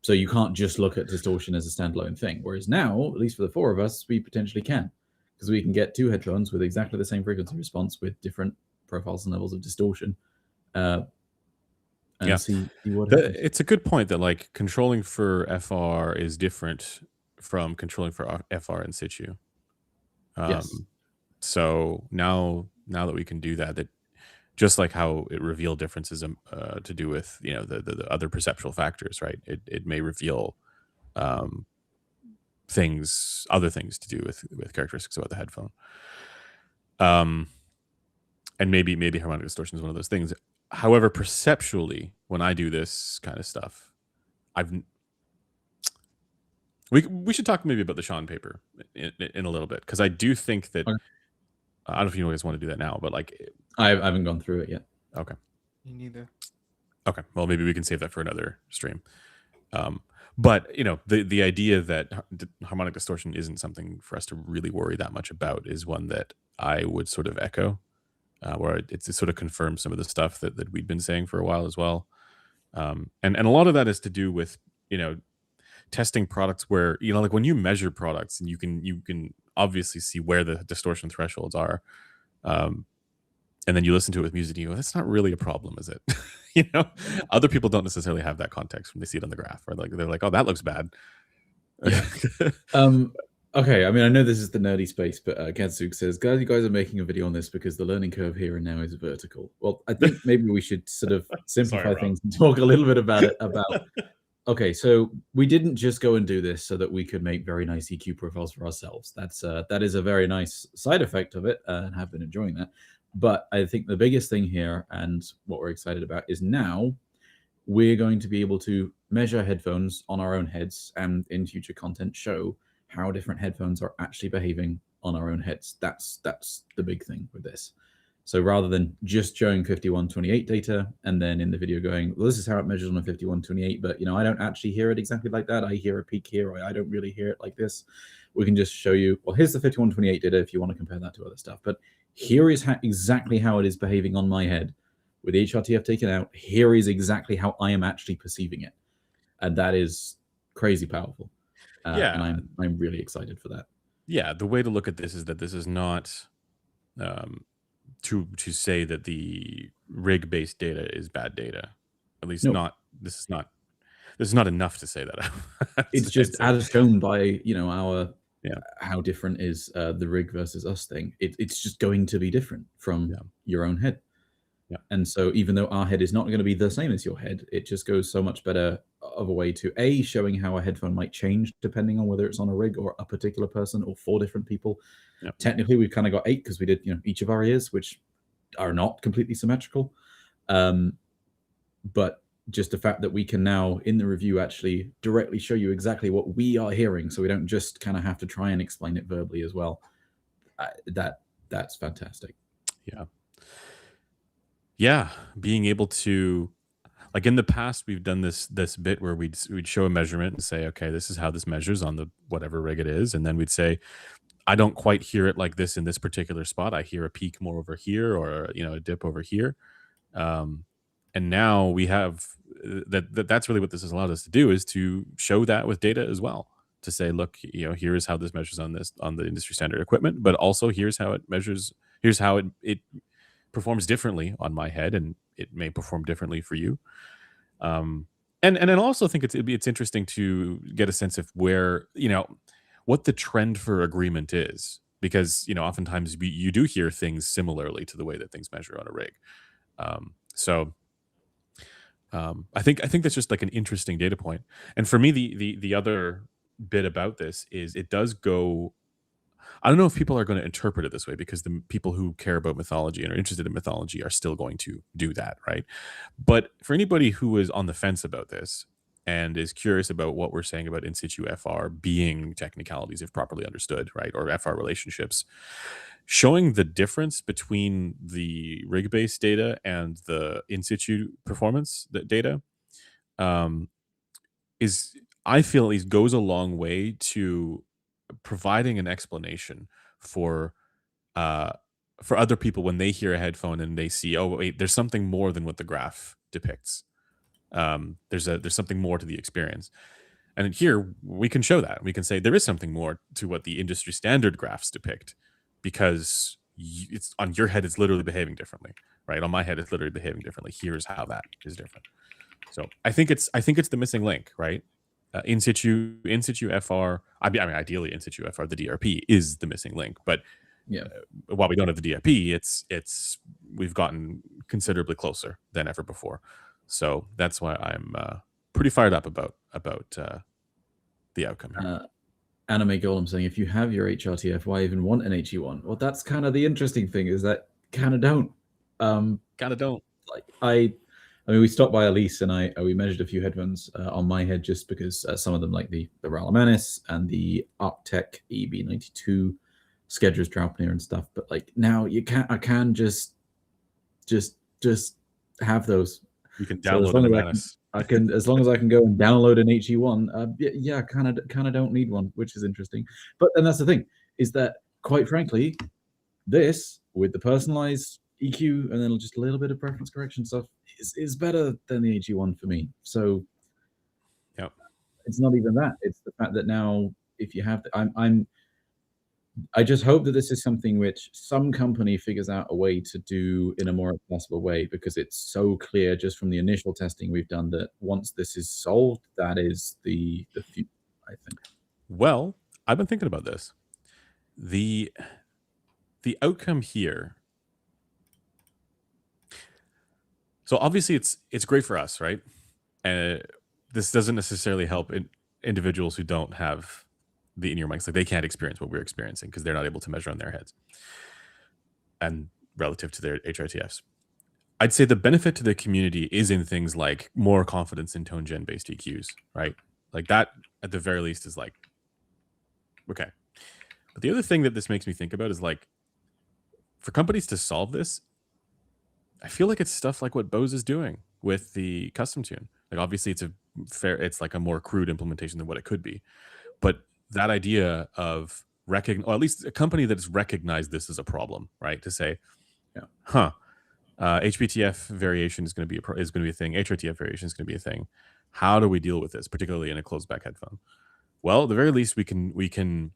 So you can't just look at distortion as a standalone thing. Whereas now, at least for the four of us, we potentially can, because we can get two headphones with exactly the same frequency response with different profiles and levels of distortion. See what it's a good point that like controlling for FR is different from controlling for FR in situ. Yes. So now that we can do that just like how it revealed differences to do with the other perceptual factors, right? It may reveal other things to do with characteristics about the headphone. And maybe harmonic distortion is one of those things. However, perceptually, when I do this kind of stuff, we should talk maybe about the Sean paper in a little bit, because I do think that I don't know if you guys want to do that now, but like I haven't gone through it yet. Okay. Me neither. Okay. Well, maybe we can save that for another stream. But the idea that harmonic distortion isn't something for us to really worry that much about is one that I would sort of echo. Where it sort of confirms some of the stuff that we'd been saying for a while as well. And a lot of that is to do with, testing products where, like when you measure products and you can obviously see where the distortion thresholds are. And then you listen to it with music and you go, that's not really a problem, is it? Other people don't necessarily have that context when they see it on the graph, or like, they're like, oh, that looks bad. Yeah. Okay, I mean, I know this is the nerdy space, but Gadsuk says, "Guys, you guys are making a video on this because the learning curve here and now is vertical." Well, I think maybe we should sort of simplify things and talk a little bit about it. Okay, so we didn't just go and do this so that we could make very nice EQ profiles for ourselves. That is a very nice side effect of it, and have been enjoying that. But I think the biggest thing here, and what we're excited about, is now we're going to be able to measure headphones on our own heads, and in future content show how different headphones are actually behaving on our own heads. That's the big thing with this. So rather than just showing 5128 data and then in the video going, well, this is how it measures on a 5128, but I don't actually hear it exactly like that. I hear a peak here, or I don't really hear it like this. We can just show you, well, here's the 5128 data if you want to compare that to other stuff. But here is exactly how it is behaving on my head. With the HRTF taken out, here is exactly how I am actually perceiving it. And that is crazy powerful. And I'm really excited for that. Yeah, the way to look at this is that this is not to say that the rig-based data is bad data. At least not. This is not enough to say that. It's just as shown by our how different is the rig versus us thing. It's just going to be different from your own head. Yeah. And so even though our head is not going to be the same as your head, it just goes so much better of a way to showing how a headphone might change depending on whether it's on a rig or a particular person or 4 different people. Yep. Technically, we've kind of got 8 because we did each of our ears, which are not completely symmetrical. But just the fact that we can now in the review actually directly show you exactly what we are hearing, so we don't just kind of have to try and explain it verbally as well. That's fantastic. Yeah, being able to, like in the past, we've done this bit where we'd show a measurement and say, okay, this is how this measures on the whatever rig it is, and then we'd say, I don't quite hear it like this in this particular spot. I hear a peak more over here, or a dip over here. And now we have that's really what this has allowed us to do, is to show that with data as well, to say, look, here is how this measures on the industry standard equipment, but also here's how it measures. Here's how it performs differently on my head, and it may perform differently for you. And I also think it's interesting to get a sense of where what the trend for agreement is, because oftentimes you do hear things similarly to the way that things measure on a rig. I think that's just like an interesting data point. And for me, the other bit about this is it does go. I don't know if people are going to interpret it this way, because the people who care about mythology and are interested in mythology are still going to do that, right? But for anybody who is on the fence about this and is curious about what we're saying about in situ FR being technicalities if properly understood, right, or FR relationships, showing the difference between the rig-based data and the in situ performance data is, I feel, at least goes a long way to providing an explanation for other people when they hear a headphone and they see, oh wait, there's something more than what the graph depicts. There's something more to the experience, and here we can show that. We can say there is something more to what the industry standard graphs depict, because it's on your head, it's literally behaving differently, right? On my head, it's literally behaving differently. Here's how that is different. So I think it's the missing link, right? In situ FR. I mean, ideally, in situ FR, the DRP is the missing link. But while we don't have the DRP, we've gotten considerably closer than ever before. So that's why I'm pretty fired up about the outcome here. Anime Golem saying, if you have your HRTF, why even want an HE1? Well, that's kind of the interesting thing, is that kind of don't. Like I mean, we stopped by Elise and we measured a few headphones on my head, just because some of them, like the Ralamanis and the Arctech EB92 Skedras Draupnir and stuff. But like now I can just have those. You can download Ralamanis. I can, as long as I can go and download an HE1. Kind of don't need one, which is interesting. But then that's the thing, is that quite frankly, this with the personalized EQ and then just a little bit of preference correction stuff is better than the HE1 for me. So it's not even that. It's the fact that now, if you have I just hope that this is something which some company figures out a way to do in a more accessible way, because it's so clear just from the initial testing we've done that once this is solved, that is the future, I think. Well, I've been thinking about this. The outcome here. So obviously it's great for us, right? And this doesn't necessarily help individuals who don't have the in-ear mics. Like they can't experience what we're experiencing because they're not able to measure on their heads and relative to their HRTFs. I'd say the benefit to the community is in things like more confidence in tone gen based EQs, right? Like that at the very least is like, okay. But the other thing that this makes me think about is like, for companies to solve this, I feel like it's stuff like what Bose is doing with the custom tune. Like obviously it's like a more crude implementation than what it could be. But that idea of or at least a company that has recognized this as a problem, right? To say, HPTF variation is going to be a thing. HRTF variation is going to be a thing. How do we deal with this, particularly in a closed back headphone? Well, at the very least, we can we can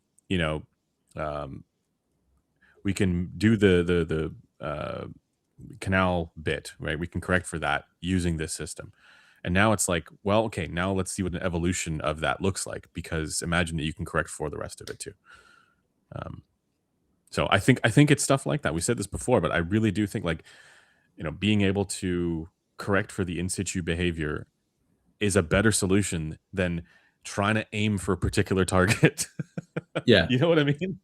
do the canal bit, right? We can correct for that using this system. And now it's like, well, okay, now let's see what an evolution of that looks like, because imagine that you can correct for the rest of it too. So I think it's stuff like that. We said this before, but I really do think like, being able to correct for the in situ behavior is a better solution than trying to aim for a particular target. Yeah. You know what I mean?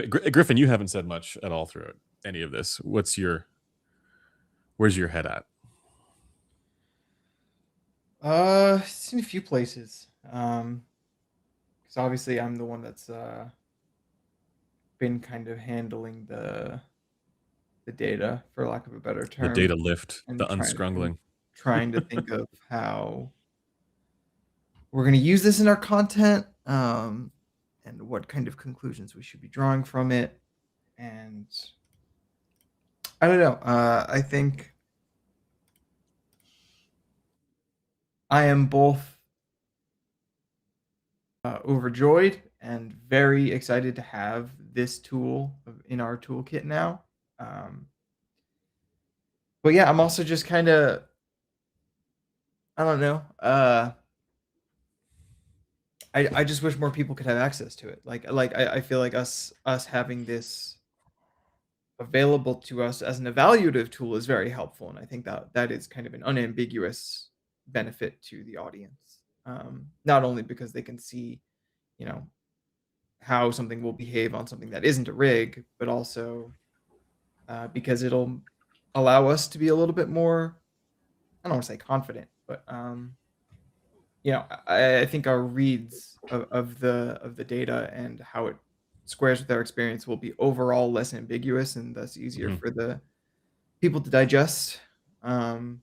Griffin, you haven't said much at all through any of this. Where's your head at? It's in a few places. Because obviously I'm the one that's been kind of handling the data, for lack of a better term. The data lift, the unscrungling. Trying to think of how we're going to use this in our content, and what kind of conclusions we should be drawing from it. And I don't know. I think I am both overjoyed and very excited to have this tool in our toolkit now. But yeah, I'm also just kind of, I don't know. I just wish more people could have access to it. I feel like us having this available to us as an evaluative tool is very helpful, and I think that is kind of an unambiguous benefit to the audience. Not only because they can see, how something will behave on something that isn't a rig, but also because it'll allow us to be a little bit more, I don't want to say confident, but I think our reads of the data and how it squares with our experience will be overall less ambiguous and thus easier for the people to digest. But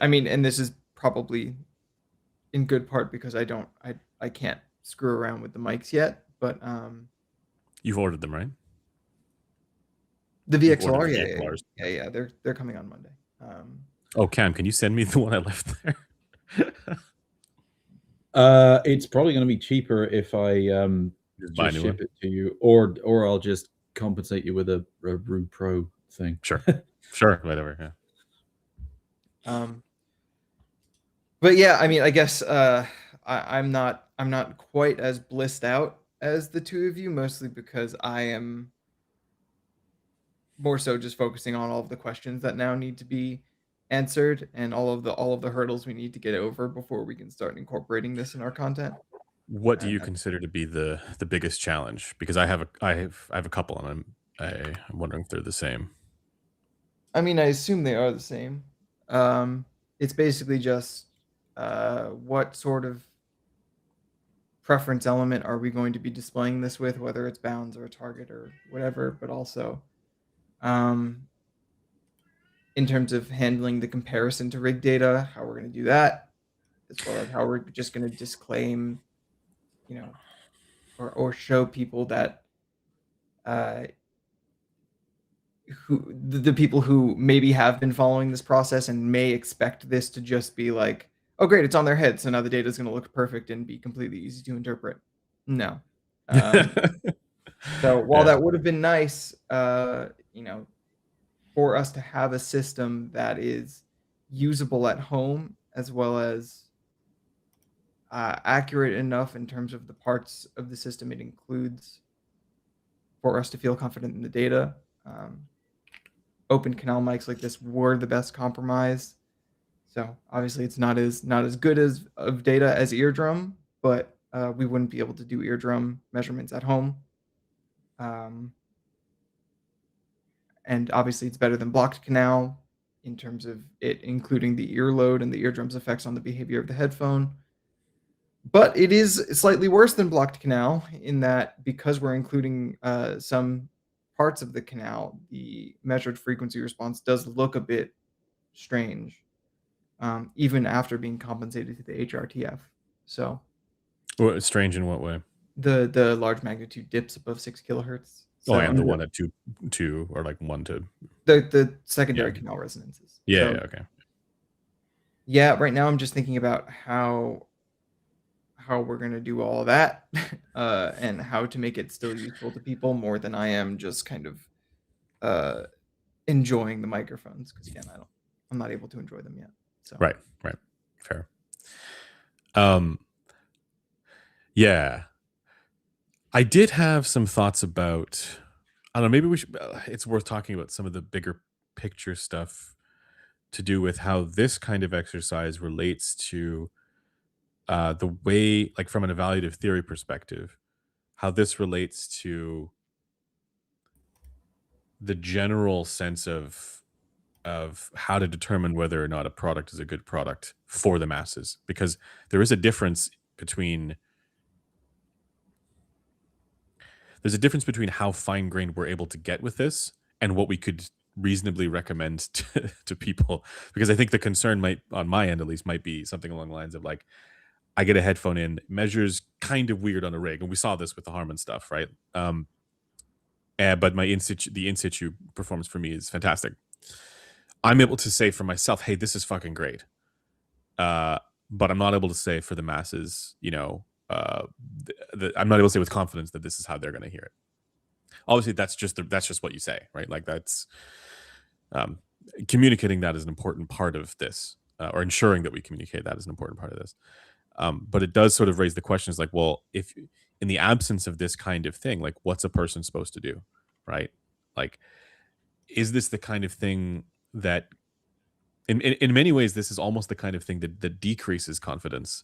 I mean, and this is probably in good part because I can't screw around with the mics yet, but you've ordered them, right? The VXLR, yeah, they're coming on Monday. Oh, Cam, can you send me the one I left there? It's probably going to be cheaper if I just ship it to you, or I'll just compensate you with a Rue Pro thing. Sure, whatever. Yeah. But yeah, I mean, I guess I'm not quite as blissed out as the two of you, mostly because I am more so just focusing on all of the questions that now need to be answered and all of the hurdles we need to get over before we can start incorporating this in our content. What do you consider to be the biggest challenge? Because I have a couple, and I'm wondering if they're the same. I mean, I assume they are the same. It's basically just what sort of preference element are we going to be displaying this with, whether it's bounds or a target or whatever, but also in terms of handling the comparison to rig data, how we're going to do that, as well as how we're just going to disclaim, or show people that the people who maybe have been following this process and may expect this to just be like, oh great, it's on their head, so now the data is going to look perfect and be completely easy to interpret. No. So while that would have been nice, for us to have a system that is usable at home as well as accurate enough in terms of the parts of the system it includes for us to feel confident in the data. Open canal mics like this were the best compromise. So obviously it's not as good as of data as eardrum, but we wouldn't be able to do eardrum measurements at home. And obviously it's better than blocked canal in terms of it including the ear load and the eardrum's effects on the behavior of the headphone. But it is slightly worse than blocked canal in that because we're including some parts of the canal, the measured frequency response does look a bit strange, even after being compensated to the HRTF. So, well, strange in what way? The large magnitude dips above 6 kilohertz. So, and the one at two or like 1 to the secondary canal resonances. Yeah, so, okay. Yeah, right now I'm just thinking about how we're going to do all of that and how to make it still useful to people more than I am just kind of enjoying the microphones, because again, I'm not able to enjoy them yet. So right, fair. Yeah, I did have some thoughts about, I don't know, maybe we should, it's worth talking about some of the bigger picture stuff to do with how this kind of exercise relates to the way, like from an evaluative theory perspective, how this relates to the general sense of how to determine whether or not a product is a good product for the masses, because there is a difference between how fine-grained we're able to get with this and what we could reasonably recommend to people. Because I think the concern might, on my end at least, might be something along the lines of like, I get a headphone in, measures kind of weird on a rig, and we saw this with the Harman stuff, right? But the in situ performance for me is fantastic. I'm able to say for myself, hey, this is fucking great. But I'm not able to say for the masses, you know, I'm not able to say with confidence that this is how they're going to hear it. Obviously, that's just what you say, right? Like that's communicating that is an important part of this, or ensuring that we communicate that is an important part of this. But it does sort of raise the questions like, well, if in the absence of this kind of thing, like what's a person supposed to do, right? Like, is this the kind of thing that in many ways, this is almost the kind of thing that decreases confidence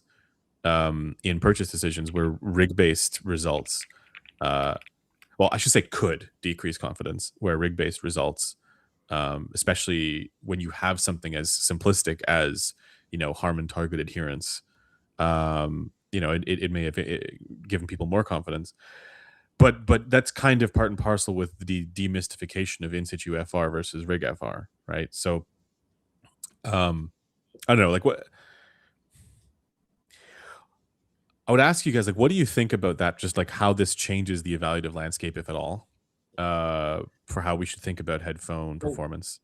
in purchase decisions, where rig-based results, well, I should say could decrease confidence, where rig-based results, especially when you have something as simplistic as, you know, Harman target adherence, you know, it may have given people more confidence. But that's kind of part and parcel with the demystification of in situ FR versus rig FR, right? So, I don't know, like what I would ask you guys, like, what do you think about that? Just like how this changes the evaluative landscape, if at all, for how we should think about headphone performance.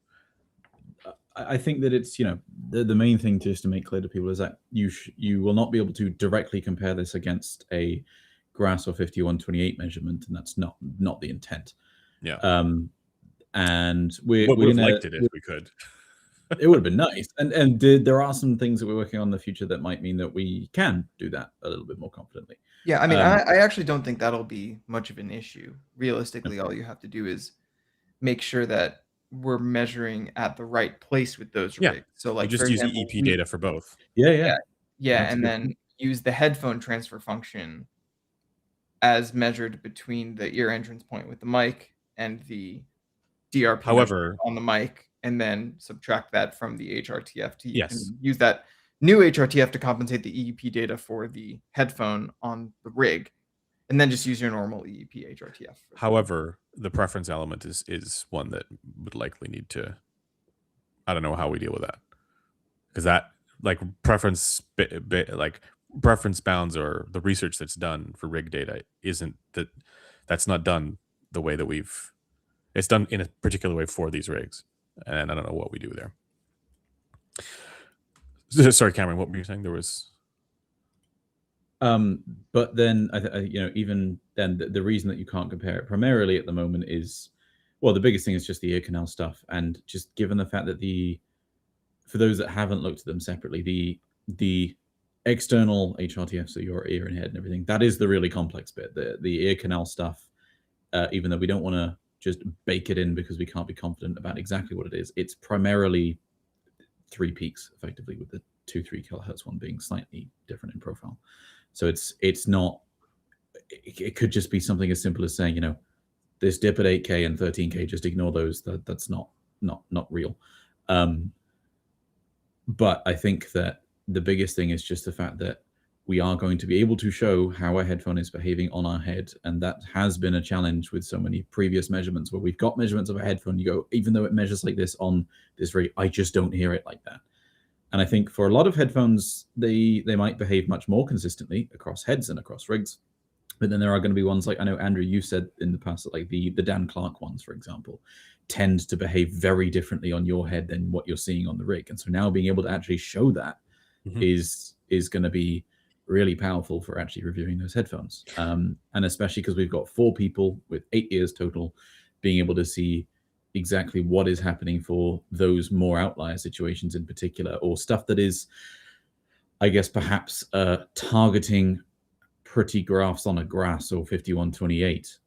I think that it's, you know, the main thing just to make clear to people is that you will not be able to directly compare this against a Grass or 5128 measurement, and that's not the intent. Yeah. And we would have liked it if we could. It would have been nice, and there are some things that we're working on in the future that might mean that we can do that a little bit more confidently. Yeah, I mean, I actually don't think that'll be much of an issue. Realistically, all you have to do is make sure that we're measuring at the right place with those rigs. So, like, you just use the EP data for both. Yeah, and then use the headphone transfer function as measured between the ear entrance point with the mic and the DRP on the mic, and then subtract that from the HRTF to use that new HRTF to compensate the EEP data for the headphone on the rig, and then just use your normal EEP HRTF. However, the preference element is one that would likely need to, I don't know how we deal with that, because that, like, preference bounds, or the research that's done for rig data that's not done the way that it's done in a particular way for these rigs, and I don't know what we do there. Sorry, Cameron, what were you saying? There was, but then you know, even then, the reason that you can't compare it primarily at the moment is, well, the biggest thing is just the ear canal stuff, and just given the fact that for those that haven't looked at them separately, the external HRTFs, so your ear and head and everything, that is the really complex bit. The ear canal stuff, even though we don't want to just bake it in because we can't be confident about exactly what it is, it's primarily 3 peaks, effectively, with the 2-3 kilohertz one being slightly different in profile. So it's not, it could just be something as simple as saying, you know, this dip at 8K and 13K, just ignore those. That's not real. But I think that the biggest thing is just the fact that we are going to be able to show how a headphone is behaving on our head. And that has been a challenge with so many previous measurements where we've got measurements of a headphone. You go, even though it measures like this on this rig, I just don't hear it like that. And I think for a lot of headphones, they might behave much more consistently across heads and across rigs. But then there are going to be ones like, I know, Andrew, you said in the past that like the Dan Clark ones, for example, tend to behave very differently on your head than what you're seeing on the rig. And so now being able to actually show that is going to be really powerful for actually reviewing those headphones. And especially because we've got 4 people with 8 ears total, being able to see exactly what is happening for those more outlier situations in particular, or stuff that is, I guess, perhaps targeting pretty graphs on a grass or 5128.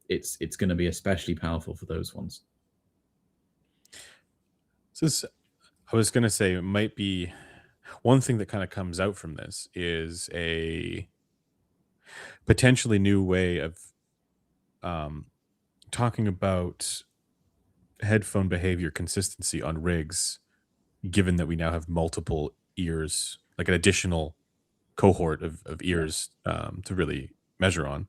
It's going to be especially powerful for those ones. So I was going to say, it might be one thing that kind of comes out from this is a potentially new way of talking about headphone behavior consistency on rigs, given that we now have multiple ears, like an additional cohort of ears to really measure on.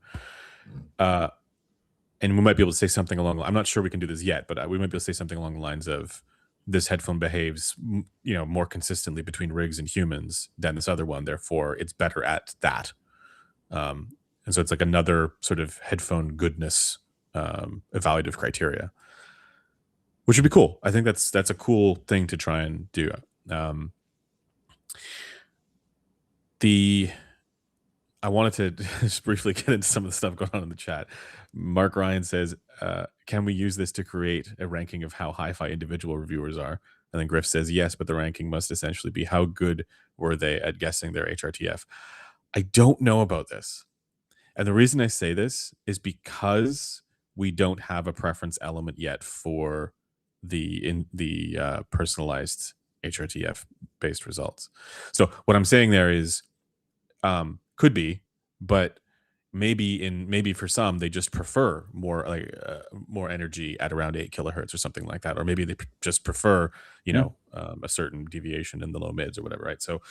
And we might be able to say something along, I'm not sure we can do this yet, but we might be able to say something along the lines of, this headphone behaves, you know, more consistently between rigs and humans than this other one. Therefore, it's better at that. And so it's like another sort of headphone goodness evaluative criteria, which would be cool. I think that's a cool thing to try and do. I wanted to just briefly get into some of the stuff going on in the chat. Mark Ryan says, can we use this to create a ranking of how hi-fi individual reviewers are? And then Griff says, yes, but the ranking must essentially be how good were they at guessing their HRTF. I don't know about this. And the reason I say this is because we don't have a preference element yet for the personalized HRTF based results. So what I'm saying there is, could be, but maybe for some they just prefer more more energy at around 8 kilohertz or something like that, or maybe they just prefer, you know, a certain deviation in the low mids or whatever, right? So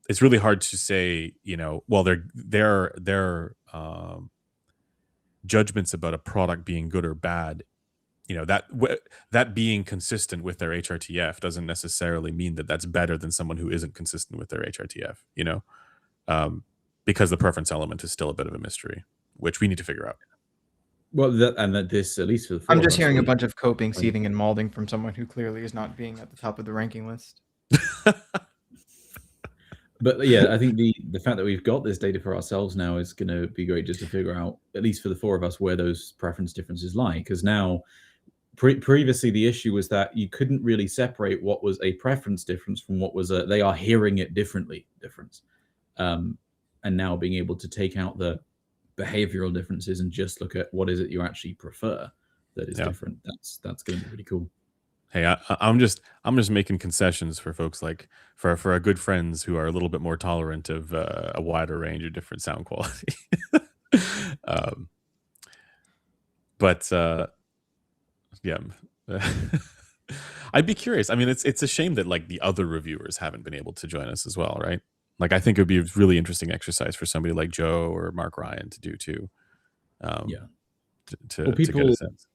it's really hard to say, you know, well, their judgments about a product being good or bad, you know, that being consistent with their HRTF doesn't necessarily mean that that's better than someone who isn't consistent with their HRTF, you know. Because the preference element is still a bit of a mystery, which we need to figure out. Well, this, at least for the I'm just hearing a bunch of coping, sieving, and molding from someone who clearly is not being at the top of the ranking list. But yeah, I think the fact that we've got this data for ourselves now is going to be great, just to figure out, at least for the 4 of us, where those preference differences lie. Because now, previously, the issue was that you couldn't really separate what was a preference difference from what was a they are hearing it differently difference. And now being able to take out the behavioral differences and just look at what is it you actually prefer that is different. That's going to be really cool. Hey, I'm just making concessions for folks, like for our good friends who are a little bit more tolerant of a wider range of different sound quality. But yeah, I'd be curious. I mean, it's a shame that like the other reviewers haven't been able to join us as well, right? Like, I think it would be a really interesting exercise for somebody like Joe or Mark Ryan to do too. To get a sense.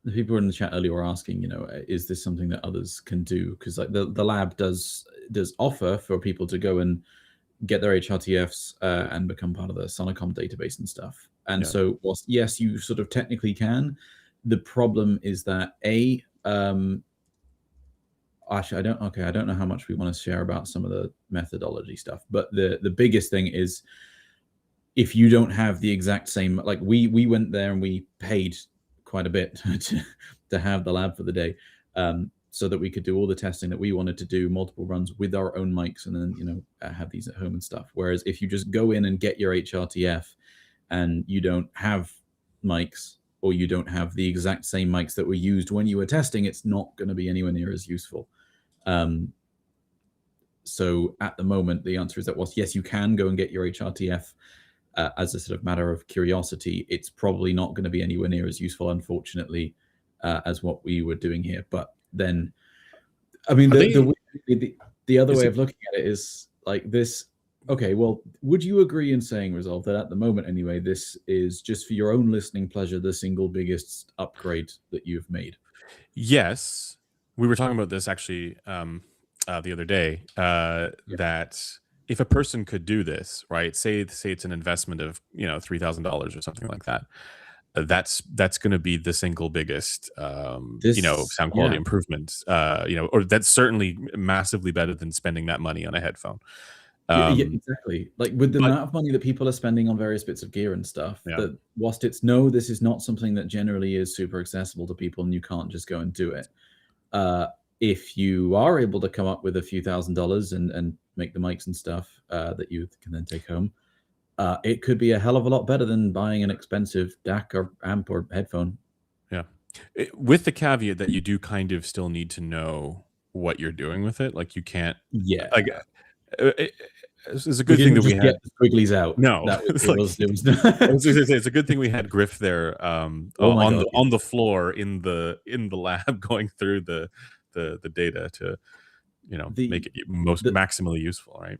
The people in the chat earlier were asking, you know, is this something that others can do? Because like the lab does offer for people to go and get their HRTFs and become part of the Sonicom database and stuff. And so, whilst yes, you sort of technically can, the problem is that actually, I don't know how much we want to share about some of the methodology stuff, but the biggest thing is if you don't have the exact same, like we went there and we paid quite a bit to have the lab for the day. so that we could do all the testing that we wanted to do, multiple runs with our own mics, and then have these at home and stuff. Whereas if you just go in and get your HRTF and you don't have mics, or you don't have the exact same mics that were used when you were testing, it's not going to be anywhere near as useful. So at the moment, the answer is that whilst yes, you can go and get your HRTF as a sort of matter of curiosity, it's probably not going to be anywhere near as useful, unfortunately, as what we were doing here. But then, I mean, the other way of looking at it is like this. Okay, well, would you agree in saying, Resolve, that at the moment anyway, this is just for your own listening pleasure, the single biggest upgrade that you've made? Yes. We were talking about this actually the other day, that if a person could do this, right, say it's an investment of, $3,000 or something like that, that's going to be the single biggest, sound quality improvements, or that's certainly massively better than spending that money on a headphone. Yeah, exactly. Like with the amount of money that people are spending on various bits of gear and stuff, that whilst this is not something that generally is super accessible to people, and you can't just go and do it. If you are able to come up with a few $1,000s and make the mics and stuff that you can then take home, it could be a hell of a lot better than buying an expensive DAC or amp or headphone. Yeah. With the caveat that you do kind of still need to know what you're doing with it. Like you can't. Yeah. Like, it's a good thing that we had get the squigglies out. No, it's a good thing we had Griff there on the floor in the lab going through the data to make it maximally useful, right?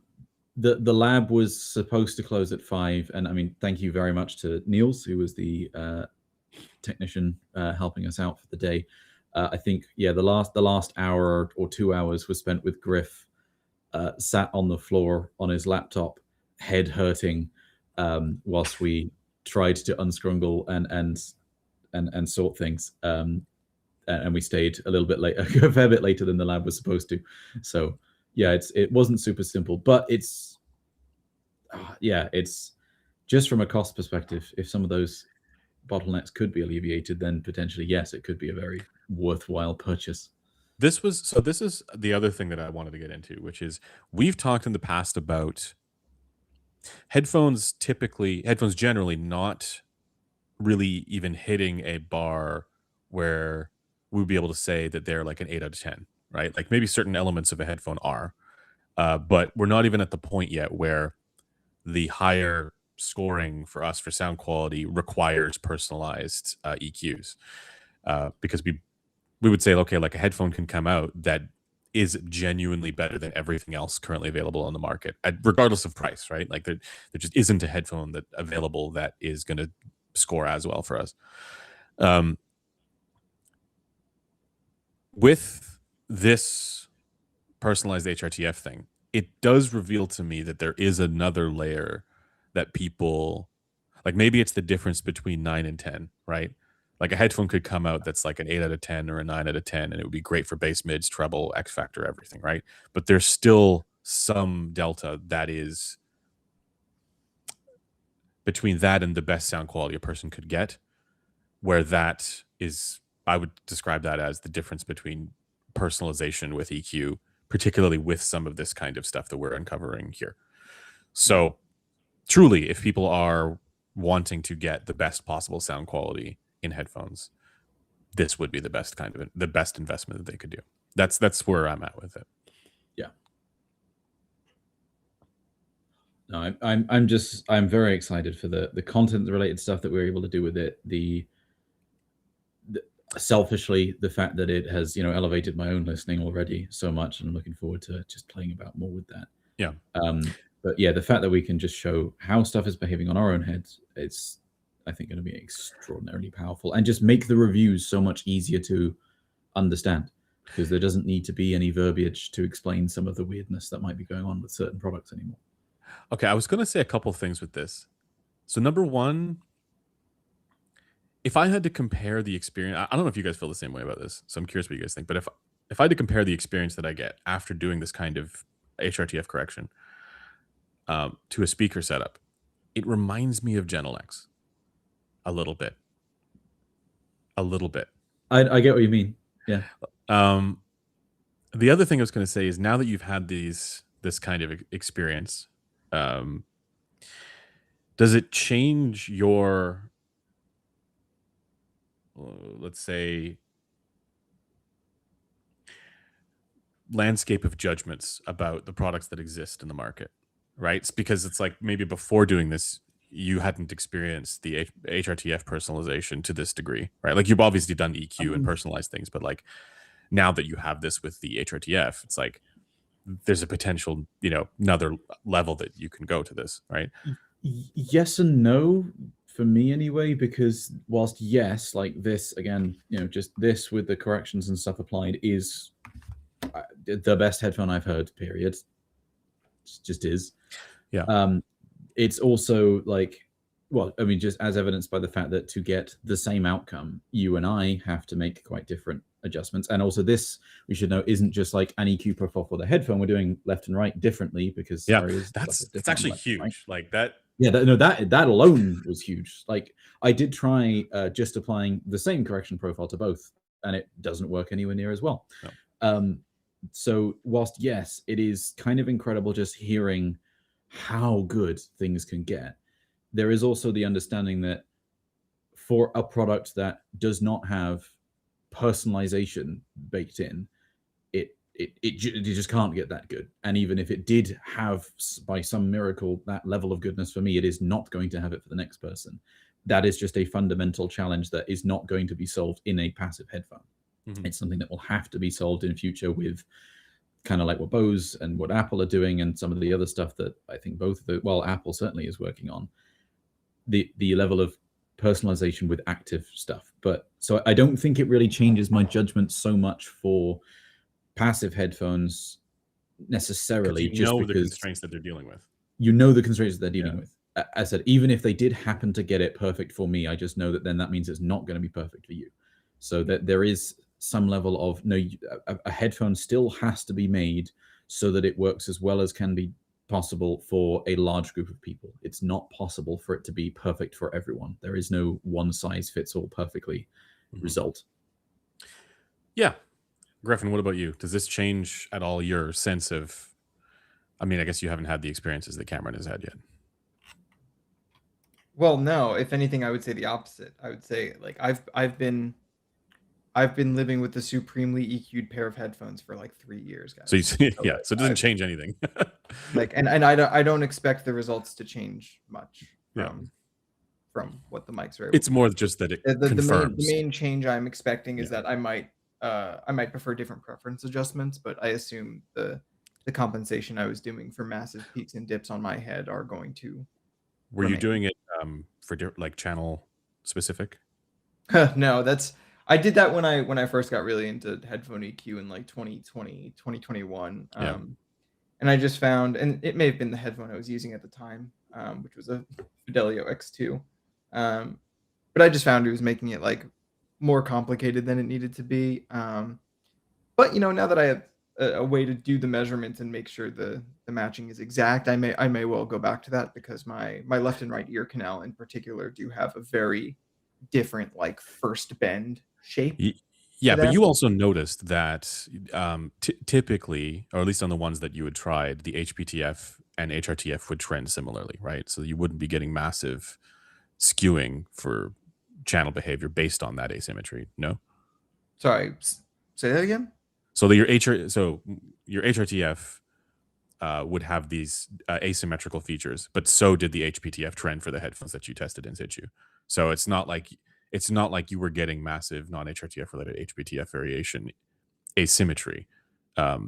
The lab was supposed to close at 5, and I mean, thank you very much to Niels, who was the technician helping us out for the day. I think the last hour or 2 hours was spent with Griff. Sat on the floor on his laptop, head hurting, whilst we tried to unscrungle and sort things. And we stayed a little bit late, a fair bit later than the lab was supposed to. So yeah, it wasn't super simple, but it's just from a cost perspective. If some of those bottlenecks could be alleviated, then potentially yes, it could be a very worthwhile purchase. This is the other thing that I wanted to get into, which is we've talked in the past about headphones generally not really even hitting a bar where we'd be able to say that they're like an 8 out of 10, right? Like maybe certain elements of a headphone are, but we're not even at the point yet where the higher scoring for us for sound quality requires personalized EQs, because we would say, okay, like a headphone can come out that is genuinely better than everything else currently available on the market, regardless of price, right? Like there just isn't a headphone that available that is going to score as well for us. With this personalized HRTF thing, it does reveal to me that there is another layer that people, like maybe it's the difference between 9 and 10, right? Like a headphone could come out that's like an 8 out of 10 or a 9 out of 10, and it would be great for bass, mids, treble, X factor, everything, right? But there's still some delta that is between that and the best sound quality a person could get, where that is, I would describe that as the difference between personalization with EQ, particularly with some of this kind of stuff that we're uncovering here. So truly, if people are wanting to get the best possible sound quality in headphones, this would be the best investment that they could do. That's where I'm at with it. Yeah. No, I'm very excited for the content related stuff that we're able to do with it. Selfishly, the fact that it has elevated my own listening already so much, and I'm looking forward to just playing about more with that. Yeah. But yeah, the fact that we can just show how stuff is behaving on our own heads, it's, I think, going to be extraordinarily powerful, and just make the reviews so much easier to understand, because there doesn't need to be any verbiage to explain some of the weirdness that might be going on with certain products anymore. Okay, I was going to say a couple things with this. So number one, if I had to compare the experience, I don't know if you guys feel the same way about this, so I'm curious what you guys think, but if I had to compare the experience that I get after doing this kind of HRTF correction to a speaker setup, it reminds me of Genelex. A little bit. I get what you mean. Yeah. The other thing I was going to say is, now that you've had this kind of experience, does it change your, let's say, landscape of judgments about the products that exist in the market, right? It's because it's like, maybe before doing this, you hadn't experienced the HRTF personalization to this degree, right? Like, you've obviously done EQ and personalized things, but like, now that you have this with the HRTF, it's like there's a potential, another level that you can go to this, right? Yes and no, for me anyway, because whilst yes, like this again, just this with the corrections and stuff applied is the best headphone I've heard, period. It just is. Yeah. It's also like, well, I mean, just as evidenced by the fact that to get the same outcome, you and I have to make quite different adjustments. And also this, we should know, isn't just like an EQ profile for the headphone. We're doing left and right differently because that's actually huge. Right? Like that. Yeah, that alone was huge. Like, I did try just applying the same correction profile to both, and it doesn't work anywhere near as well. No. So whilst yes, it is kind of incredible just hearing how good things can get, there is also the understanding that for a product that does not have personalization baked in, it just can't get that good. And even if it did have, by some miracle, that level of goodness for me, it is not going to have it for the next person. That is just a fundamental challenge that is not going to be solved in a passive headphone. Mm-hmm. It's something that will have to be solved in future with kind of like what Bose and what Apple are doing, and some of the other stuff that I think Apple certainly is working on. The level of personalization with active stuff. But so I don't think it really changes my judgment so much for passive headphones necessarily, just because the constraints that they're dealing with. The constraints that they're dealing with. As I said, even if they did happen to get it perfect for me, I just know that then that means it's not going to be perfect for you. So that there is some level of a headphone still has to be made so that it works as well as can be possible for a large group of people. It's not possible for it to be perfect for everyone. There is no one size fits all perfectly result. Yeah. Griffin, what about you? Does this change at all your sense of, I mean, I guess you haven't had the experiences that Cameron has had yet. Well, no, if anything, I would say the opposite. I would say, like, I've been living with the supremely EQ'd pair of headphones for like 3 years, guys. So so it doesn't change anything. Like, and I don't expect the results to change much from what the mics are able it's more just that it confirms. The main change I'm expecting is that I might prefer different preference adjustments, but I assume the compensation I was doing for massive peaks and dips on my head are going to remain. You doing it for like channel specific? No, I did that when I first got really into headphone EQ in like 2020, 2021. And I just found, and it may have been the headphone I was using at the time, which was a Fidelio X2. But I just found it was making it like more complicated than it needed to be. But now that I have a way to do the measurements and make sure the matching is exact, I may well go back to that, because my left and right ear canal in particular do have a very different like first bend shape. Yeah, but you also noticed that typically, or at least on the ones that you had tried, the HPTF and HRTF would trend similarly, right? So you wouldn't be getting massive skewing for channel behavior based on that asymmetry. No? Sorry, say that again? So your HRTF would have these asymmetrical features, but so did the HPTF trend for the headphones that you tested in situ. So it's not like you were getting massive non-HRTF related HPTF variation asymmetry. At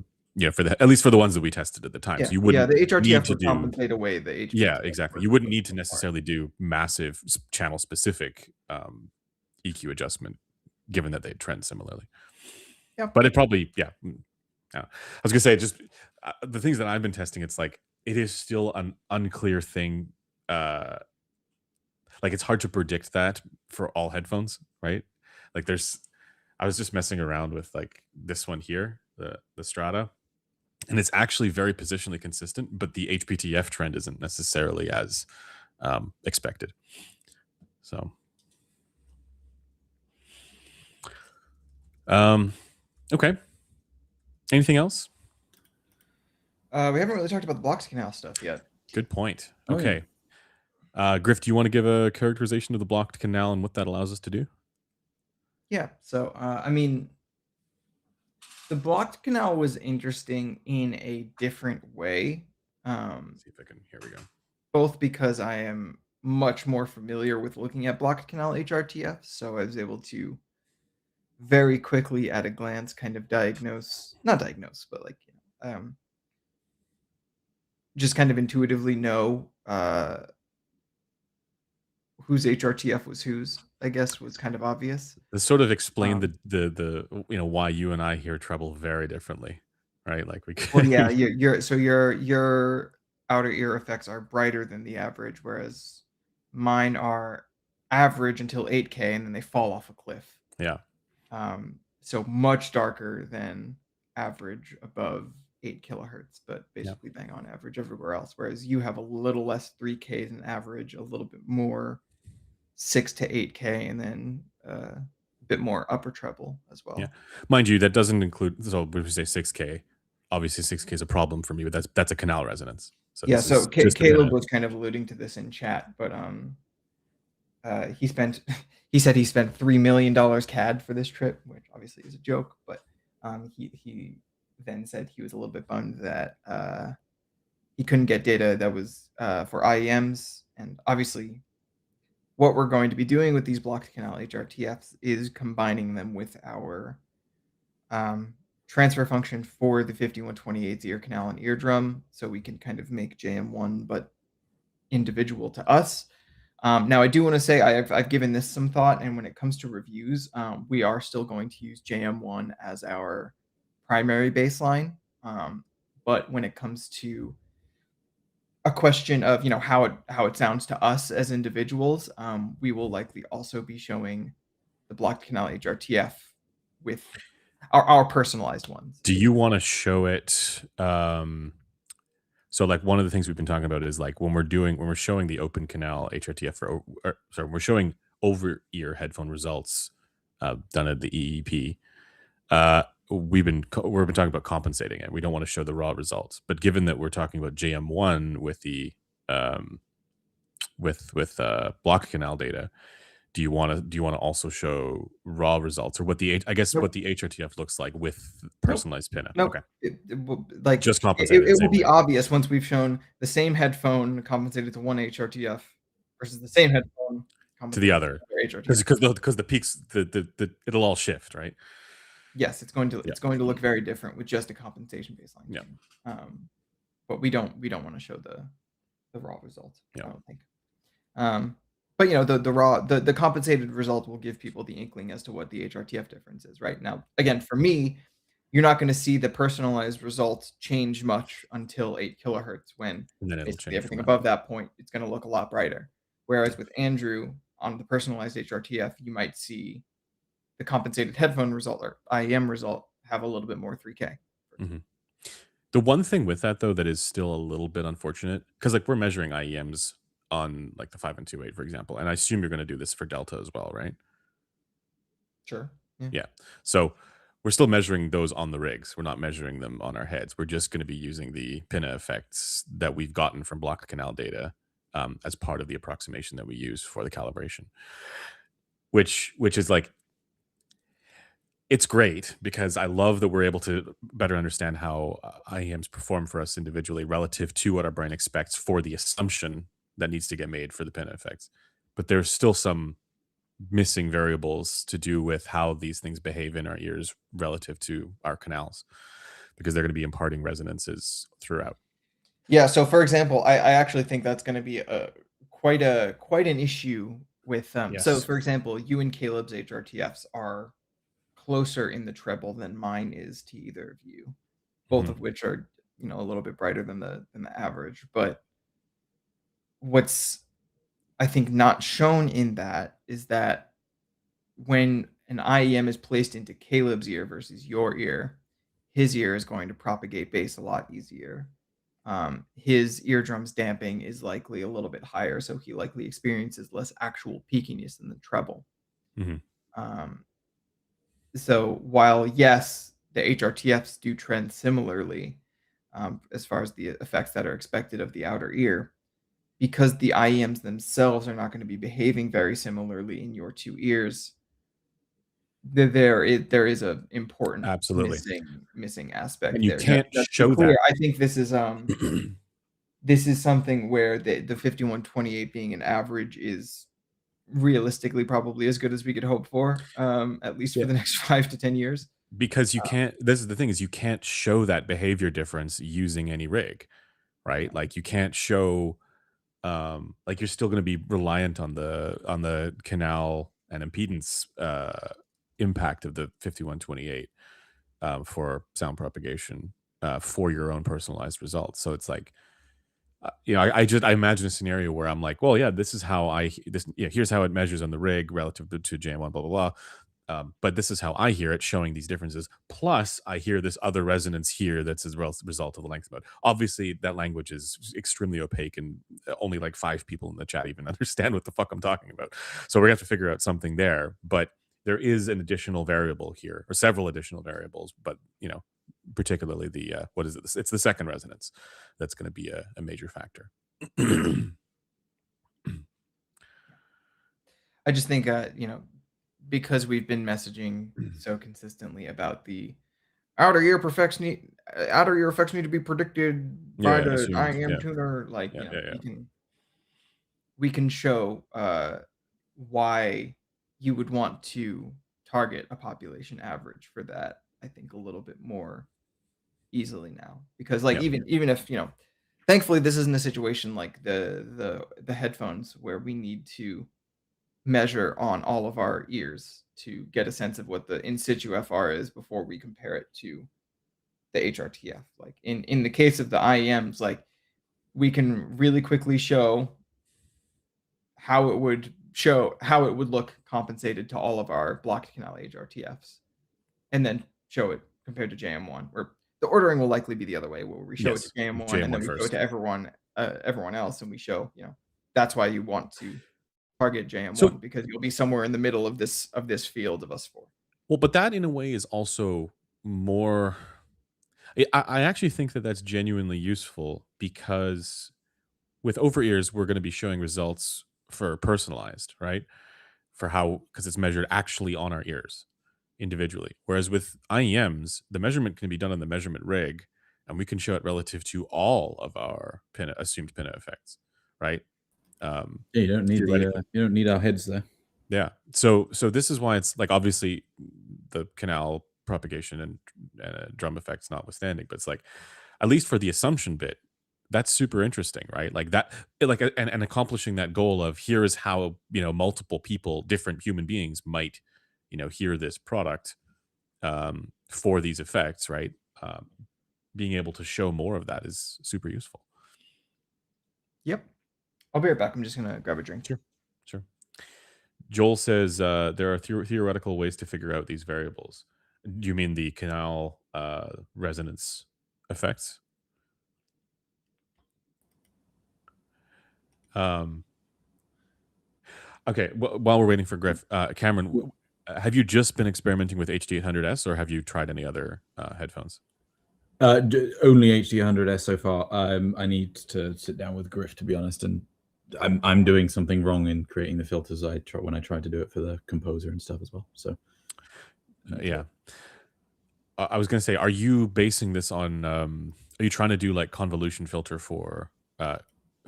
least for the ones that we tested at the time. So you wouldn't the HRTF would compensate away the HPTF. Yeah, exactly. You wouldn't need to necessarily do massive channel specific EQ adjustment, given that they trend similarly. Yeah. But it probably, I was gonna say, just the things that I've been testing, it's like it is still an unclear thing. Like, it's hard to predict that for all headphones, right? Like I was just messing around with like this one here, the Strata, and it's actually very positionally consistent, but the HPTF trend isn't necessarily as expected. So, okay. Anything else? We haven't really talked about the blocked canal stuff yet. Good point. Okay. Griff, do you want to give a characterization of the blocked canal and what that allows us to do? Yeah. So, I mean, the blocked canal was interesting in a different way. See if I can. Here we go. Both because I am much more familiar with looking at blocked canal HRTF, so I was able to very quickly at a glance kind of not diagnose, but like, just kind of intuitively know whose HRTF was whose, I guess, was kind of obvious. This sort of explained the why you and I hear treble very differently, right? Like we Well, yeah, your outer ear effects are brighter than the average, whereas mine are average until 8K and then they fall off a cliff. Yeah. So much darker than average above 8 kilohertz, but basically bang on average everywhere else. Whereas you have a little less 3K than average, a little bit more 6 to 8K, and then a bit more upper treble as well. Yeah, mind you, that doesn't include. So when we say 6K, obviously 6K is a problem for me, but that's a canal resonance. So yeah. So Caleb was kind of alluding to this in chat, but he said he spent $3 million CAD for this trip, which obviously is a joke, but he then said he was a little bit bummed that he couldn't get data that was for IEMs, and obviously what we're going to be doing with these blocked canal HRTFs is combining them with our transfer function for the 5128's ear canal and eardrum, so we can kind of make JM1 but individual to us. Now, I do want to say I've given this some thought, and when it comes to reviews, we are still going to use JM1 as our primary baseline. But when it comes to a question of how it sounds to us as individuals, we will likely also be showing the blocked canal HRTF with our personalized ones. Do you want to show it? So like one of the things we've been talking about is like when we're showing the open canal HRTF we're showing over ear headphone results done at the EEP. We've been talking about compensating it. We don't want to show the raw results, but given that we're talking about JM1 with the blocked canal data, do you want to also show raw results, or what the HRTF looks like with personalized pinna? Nope. Okay, it will, like just compensated. It will be obvious once we've shown the same headphone compensated to one HRTF versus the same headphone to the other, because the peaks, it'll all shift, right? Yes, it's going to look very different with just a compensation baseline. Yeah. But we don't want to show the raw results. Yeah. I don't think. But the compensated result will give people the inkling as to what the HRTF difference is. Right now, again, for me, you're not going to see the personalized results change much until 8 kilohertz, when basically everything above that point, it's going to look a lot brighter. Whereas with Andrew on the personalized HRTF, you might see the compensated headphone result or IEM result have a little bit more 3K. Mm-hmm. The one thing with that, though, that is still a little bit unfortunate, because like we're measuring IEMs on like the 5.28, for example, and I assume you're going to do this for Delta as well, right? Sure. Yeah. So we're still measuring those on the rigs. We're not measuring them on our heads. We're just going to be using the pinna effects that we've gotten from blocked canal data as part of the approximation that we use for the calibration, which is like, it's great because I love that we're able to better understand how IEMs perform for us individually relative to what our brain expects for the assumption that needs to get made for the pinna effects. But there's still some missing variables to do with how these things behave in our ears relative to our canals, because they're going to be imparting resonances throughout. Yeah. So, for example, I actually think that's going to be quite an issue with Yes. So, for example, you and Caleb's HRTFs are closer in the treble than mine is to either of you, both of which are a little bit brighter than the average. But what's, I think, not shown in that is that when an IEM is placed into Caleb's ear versus your ear, his ear is going to propagate bass a lot easier. His eardrum's damping is likely a little bit higher, so he likely experiences less actual peakiness in the treble. So while, yes, the HRTFs do trend similarly as far as the effects that are expected of the outer ear, because the IEMs themselves are not going to be behaving very similarly in your two ears. There is a important Absolutely. missing aspect And you there. can't Now, to be show clear, that. I think this is something where the 5128 being an average is realistically probably as good as we could hope for, at least for the next 5 to 10 years. Because you can't, this is the thing, is you can't show that behavior difference using any rig, right? Like you can't show, like you're still going to be reliant on the canal and impedance impact of the 5128 for sound propagation for your own personalized results. So it's like, you know, I imagine a scenario where I'm like, well, yeah, this is how here's how it measures on the rig relative to JM1, blah blah blah. But this is how I hear it, showing these differences. Plus, I hear this other resonance here that's as a result of the length mode. Obviously, that language is extremely opaque, and only like 5 people in the chat even understand what the fuck I'm talking about. So we're gonna have to figure out something there. But there is an additional variable here, or several additional variables. But you know, particularly the what is it? It's the second resonance that's going to be a major factor. I just think you know, because we've been messaging so consistently about the outer ear effects need to be predicted by the IEM tuner. Like, you know, we can show why you would want to target a population average for that, I think, a little bit more easily now. Because like even if, you know, thankfully this isn't a situation like the headphones where we need to measure on all of our ears to get a sense of what the in situ FR is before we compare it to the HRTF. Like in the case of the IEMs, like we can really quickly show how it would look compensated to all of our blocked canal HRTFs, and then show it compared to JM1. Or the ordering will likely be the other way, where we show it to JM1 and then we show it to everyone else, and we show, you know, that's why you want to target JM1, because you'll be somewhere in the middle of this field of us 4. Well, but that in a way is also more. I actually think that that's genuinely useful, because with over ears we're going to be showing results for personalized, right? For how, because it's measured actually on our ears individually. Whereas with IEMs, the measurement can be done on the measurement rig, and we can show it relative to all of our assumed pinna effects, right? You don't need our heads there. Yeah. So this is why it's like, obviously the canal propagation and drum effects notwithstanding, but it's like, at least for the assumption bit, that's super interesting, right? Like that, like, and accomplishing that goal of, here is how, you know, multiple people, different human beings might, you know, hear this product for these effects, right? Being able to show more of that is super useful. Yep. I'll be right back. I'm just gonna grab a drink. Sure. Joel says there are theoretical ways to figure out these variables. Do you mean the canal resonance effects? Okay. While we're waiting for Griff, Cameron, have you just been experimenting with HD800S, or have you tried any other headphones? Only HD800S so far. I need to sit down with Griff, to be honest, and I'm doing something wrong in creating the filters when I tried to do it for the composer and stuff as well. So yeah, I was gonna say, are you basing this on? Are you trying to do like convolution filter for the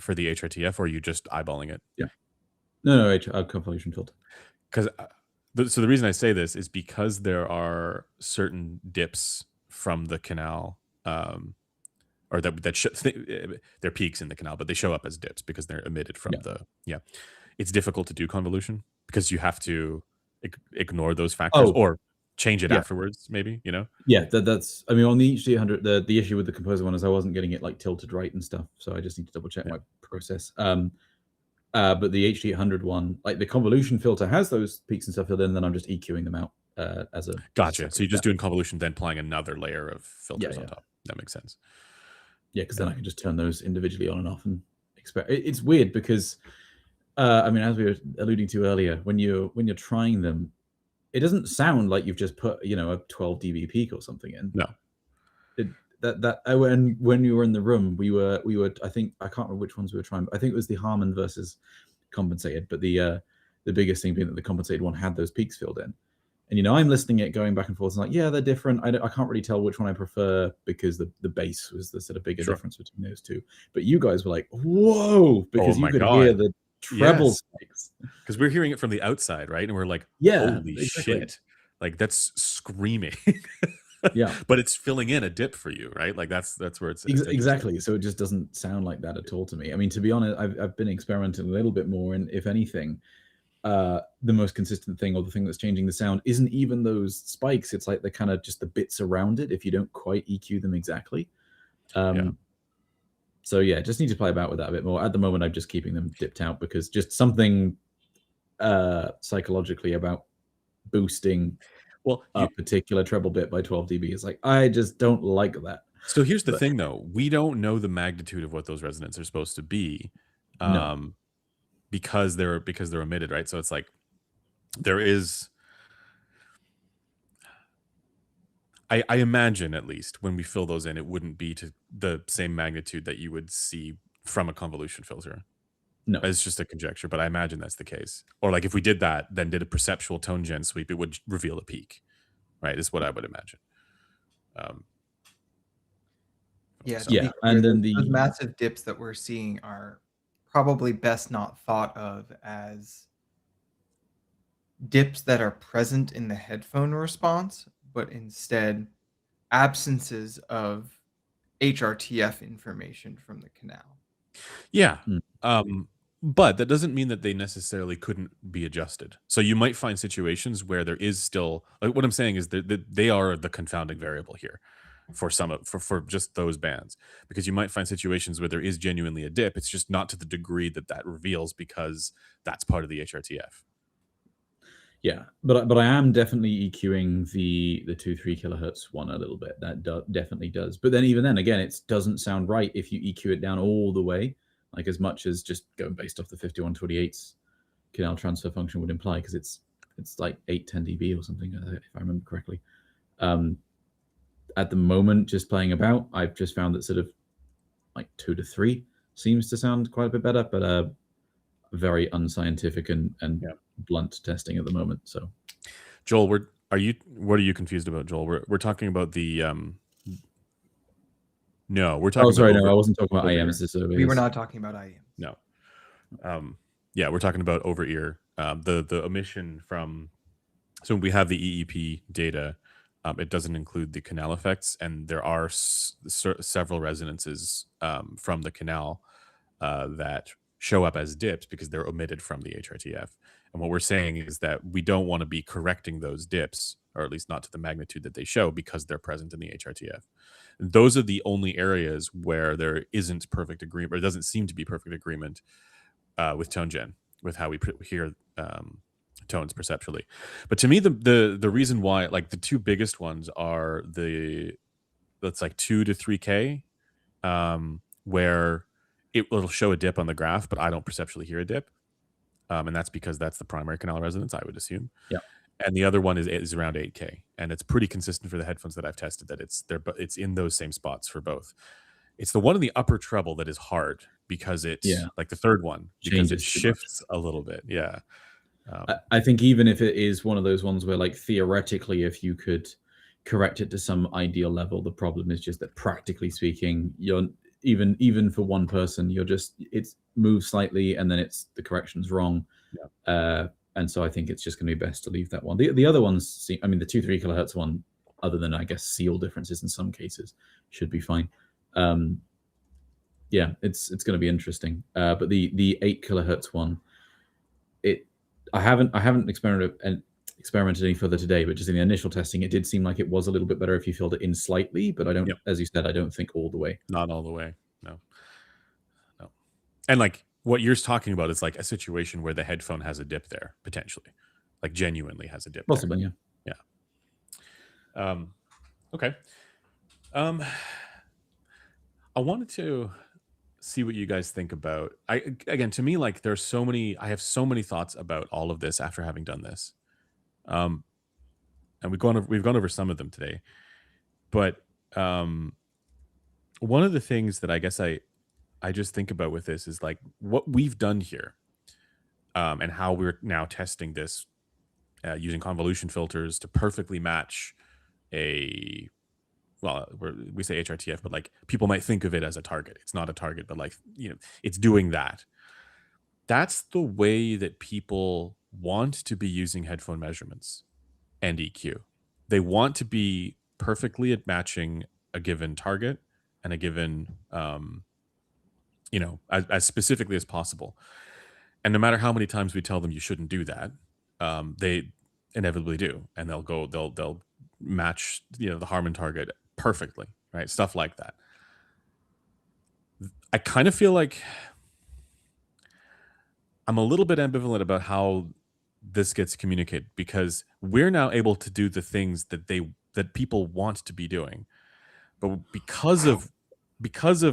HRTF, or are you just eyeballing it? Yeah, no, convolution filter. Because so the reason I say this is because there are certain dips from the canal, or they're peaks in the canal, but they show up as dips because they're emitted from it's difficult to do convolution because you have to ignore those factors or change it afterwards, maybe, you know? Yeah, that's, I mean, on the HD800, the issue with the composer one is I wasn't getting it like tilted right and stuff, so I just need to double check my process. But the HD800 one, like the convolution filter has those peaks and stuff filled in, and then I'm just EQing them out as a gotcha. So you're just doing convolution, then applying another layer of filters on top. That makes sense. Yeah, because then I can just turn those individually on and off and expect. It's weird because, I mean, as we were alluding to earlier, when you're trying them, it doesn't sound like you've just put, you know, a 12 dB peak or something in. No. When we were in the room, we were I think, I can't remember which ones we were trying, but I think it was the Harman versus compensated, but the biggest thing being that the compensated one had those peaks filled in. And, you know, I'm listening it going back and forth, and like, yeah, they're different. I can't really tell which one I prefer because the bass was the sort of bigger difference between those two. But you guys were like, whoa, because you could hear the treble spikes. Because we're hearing it from the outside, right? And we're like, yeah, holy shit. Like, that's screaming. Yeah. But it's filling in a dip for you, right? Like, that's where it's exactly. So it just doesn't sound like that at all to me. I mean, to be honest, I've been experimenting a little bit more, and if anything, the most consistent thing, or the thing that's changing the sound, isn't even those spikes. It's like the kind of just the bits around it if you don't quite EQ them exactly. So yeah, just need to play about with that a bit more. At the moment, I'm just keeping them dipped out because just something psychologically about boosting a particular treble bit by 12 dB is like, I just don't like that. So here's the thing, though. We don't know the magnitude of what those resonances are supposed to be. Because they're omitted, right? So it's like there is, I imagine, at least when we fill those in, it wouldn't be to the same magnitude that you would see from a convolution filter. No, it's just a conjecture, but I imagine that's the case. Or like if we did that, then did a perceptual tone gen sweep, it would reveal a peak, right? Is what I would imagine. And then those massive dips that we're seeing are probably best not thought of as dips that are present in the headphone response, but instead absences of HRTF information from the canal. Yeah. But that doesn't mean that they necessarily couldn't be adjusted. So you might find situations where there is still, like what I'm saying is that they are the confounding variable here for for just those bands, because you might find situations where there is genuinely a dip. It's just not to the degree that reveals, because that's part of the HRTF. Yeah, but I am definitely EQing the 2-3 kilohertz one a little bit. That definitely does. But then even then, again, it doesn't sound right if you EQ it down all the way, like as much as just going based off the 5128's canal transfer function would imply, because it's like 8-10 dB or something, if I remember correctly. At the moment, just playing about, I've just found that sort of like 2 to 3 seems to sound quite a bit better, but very unscientific and blunt testing at the moment. So, Joel, what are you confused about, Joel? We're talking about the no, we're talking. Oh, sorry, no, I wasn't talking about IEMs. We were not talking about IEMs. No. Yeah, we're talking about over ear. The omission from, so we have the EEP data. It doesn't include the canal effects, and there are several resonances from the canal that show up as dips because they're omitted from the HRTF. And what we're saying is that we don't want to be correcting those dips, or at least not to the magnitude that they show, because they're present in the HRTF. And those are the only areas where there isn't perfect agreement, or it doesn't seem to be perfect agreement with tone gen, with how we hear tones perceptually. But to me, the reason why, like, the two biggest ones are that's like 2 to 3K, where it will show a dip on the graph, but I don't perceptually hear a dip. And that's because that's the primary canal resonance, I would assume. Yeah. And the other one is around 8K, and it's pretty consistent for the headphones that I've tested, that it's there, but it's in those same spots for both. It's the one in the upper treble that is hard, because it's like the third one, because it shifts a little bit. Yeah. I think even if it is one of those ones where, like, theoretically, if you could correct it to some ideal level, the problem is just that practically speaking, you're even for one person, it's moved slightly and then the correction's wrong. Yeah. And so I think it's just going to be best to leave that one. The other ones, I mean, the 2-3 kilohertz one, other than, I guess, seal differences in some cases, should be fine. Yeah, it's going to be interesting. But the 8 kilohertz one, I haven't experimented any further today, but just in the initial testing, it did seem like it was a little bit better if you filled it in slightly, but I don't, as you said, I don't think all the way. Not all the way. No. And like what you're talking about is like a situation where the headphone has a dip there, potentially, like genuinely has a dip. Possibly, there. Yeah. Okay. I wanted to see what you guys think about. Again, to me, like, I have so many thoughts about all of this after having done this. and we've gone over some of them today. But one of the things that I guess I just think about with this is like what we've done here, and how we're now testing this using convolution filters to perfectly match a, well, we say HRTF, but like people might think of it as a target. It's not a target, but like, it's doing that. That's the way that people want to be using headphone measurements and EQ. They want to be perfectly at matching a given target and a given, as specifically as possible. And no matter how many times we tell them you shouldn't do that, they inevitably do, and they'll match the Harman target perfectly, right? Stuff like that. I kind of feel like I'm a little bit ambivalent about how this gets communicated, because we're now able to do the things that people want to be doing, but because of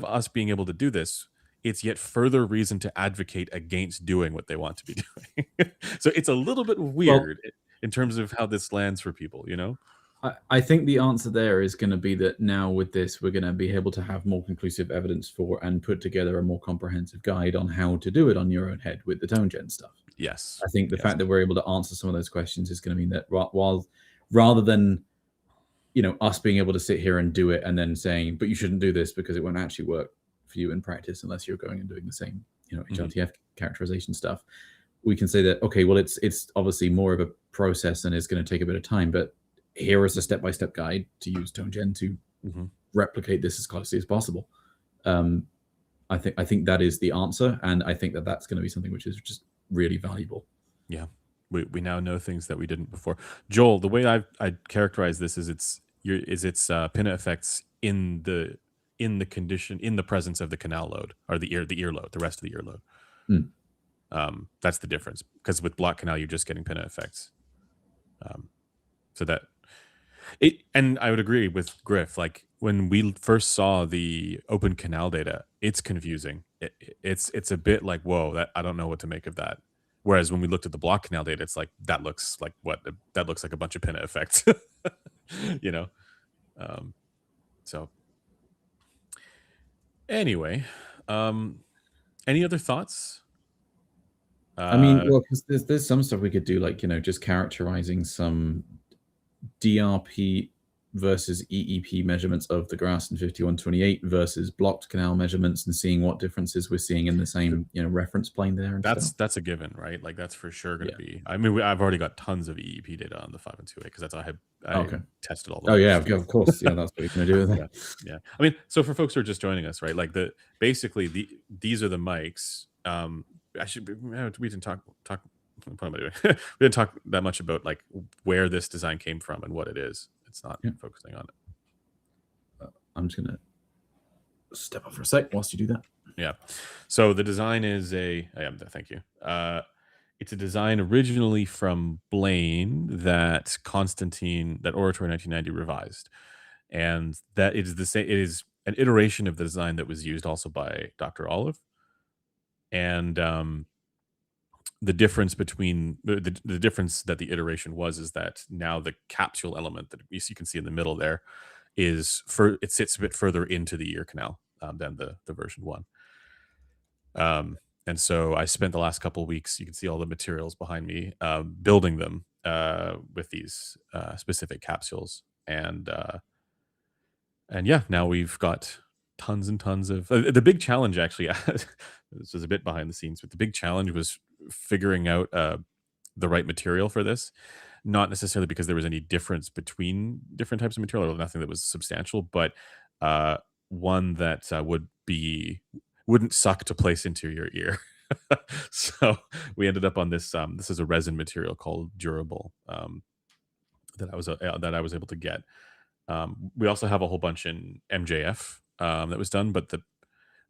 us being able to do this, it's yet further reason to advocate against doing what they want to be doing. So it's a little bit weird in terms of how this lands for people, I think the answer there is going to be that now with this, we're going to be able to have more conclusive evidence for and put together a more comprehensive guide on how to do it on your own head with the tone gen stuff. Yes. I think the fact that we're able to answer some of those questions is going to mean that while rather than, us being able to sit here and do it and then saying, but you shouldn't do this because it won't actually work for you in practice unless you're going and doing the same, HRTF characterization stuff. We can say that, okay, well, it's obviously more of a process and it's going to take a bit of time, but here is a step-by-step guide to use tone gen to replicate this as closely as possible. I think that is the answer, and I think that that's going to be something which is just really valuable. Yeah, we now know things that we didn't before. Joel, the way I characterize this is it's pinna effects in the condition, in the presence of the canal load, or the ear load, the rest of the ear load. That's the difference, because with block canal you're just getting pinna effects. So that and I would agree with Griff, like when we first saw the open canal data, it's confusing. It's a bit like, whoa, that I don't know what to make of that. Whereas when we looked at the block canal data, it's like, that looks like that looks like a bunch of pinna effects. So anyway, any other thoughts? I mean, well, because there's some stuff we could do, like, just characterizing some DRP versus EEP measurements of the grass in 5128 versus blocked canal measurements, and seeing what differences we're seeing in the same reference plane there. And that's a given, right? Like that's for sure going to be. I mean, I've already got tons of EEP data on the 5128 because that's I tested all. Oh yeah, of course. Yeah, that's what you're going to do with it. Yeah. I mean, so for folks who are just joining us, right? Like these are the mics. We didn't talk. What am I doing? We didn't talk that much about like where this design came from and what it is. It's not focusing on it. I'm just gonna step up for a sec whilst you do that. Yeah. So the design is thank you. It's a design originally from Blaine that Oratory 1990 revised, and that it is the same. It is an iteration of the design that was used also by Dr. Olive, and the difference between the difference that the iteration is that now the capsule element that you can see in the middle there it sits a bit further into the ear canal than the version 1. And so I spent the last couple of weeks, you can see all the materials behind me, building them with these specific capsules, and yeah, now we've got tons and tons of the big challenge actually. This is a bit behind the scenes, but the big challenge was figuring out the right material for this. Not necessarily because there was any difference between different types of material, or nothing that was substantial, but one that wouldn't suck to place into your ear. So we ended up on this. This is a resin material called Durable that I was able to get. We also have a whole bunch in MJF that was done, but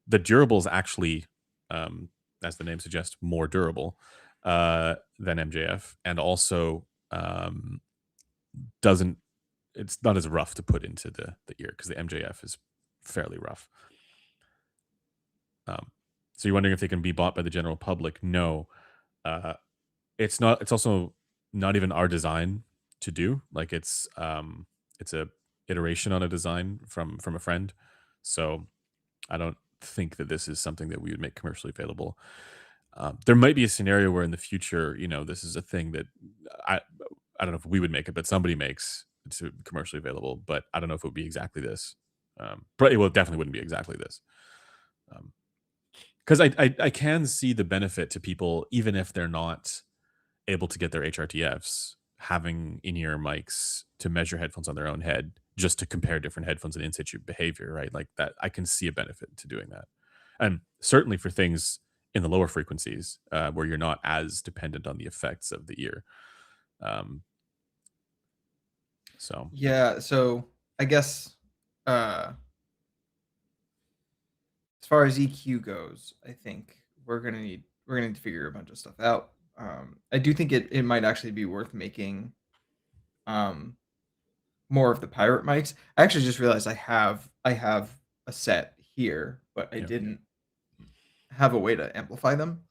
the Durable is actually, as the name suggests, more durable than MJF, and also it's not as rough to put into the ear, because the MJF is fairly rough. So you're wondering if they can be bought by the general public? No, it's not. It's also not even our design. to do. Like it's a iteration on a design from a friend. So I don't think that this is something that we would make commercially available. There might be a scenario where in the future, this is a thing that I don't know if we would make it, but somebody makes it's commercially available. But I don't know if it would be exactly this. But it definitely wouldn't be exactly this. Because I can see the benefit to people, even if they're not able to get their HRTFs, having in-ear mics to measure headphones on their own head, just to compare different headphones and in situ behavior, right? Like that, I can see a benefit to doing that. And certainly for things in the lower frequencies, where you're not as dependent on the effects of the ear. So yeah, so I guess as far as EQ goes, I think we're gonna need to figure a bunch of stuff out. I do think it might actually be worth making more of the pirate mics. I actually just realized I have a set here, but I didn't have a way to amplify them.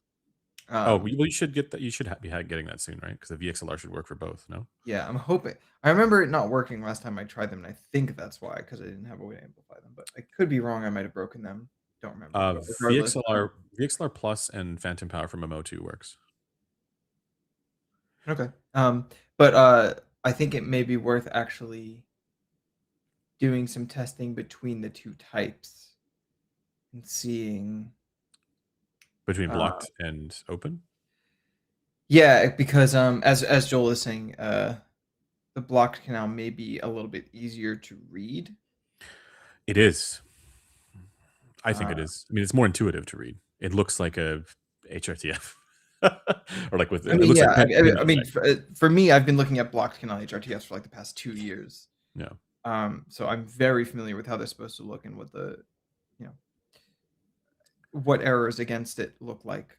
well, you should get that. You should be getting that soon, right? Because the VXLR should work for both. No. Yeah, I'm hoping. I remember it not working last time I tried them, and I think that's why, because I didn't have a way to amplify them. But I could be wrong. I might have broken them. Don't remember. But regardless, VXLR Plus and Phantom Power from MO2 works. Okay. But I think it may be worth actually doing some testing between the two types and seeing between blocked and open. Yeah, because as Joel is saying, the blocked canal may be a little bit easier to read. It is. I think it is. I mean, it's more intuitive to read. It looks like a HRTF. Or like with. I mean, yeah. I mean, for me, I've been looking at blocked canal HRTFs for like the past 2 years. Yeah. So I'm very familiar with how they're supposed to look and what the, what errors against it look like.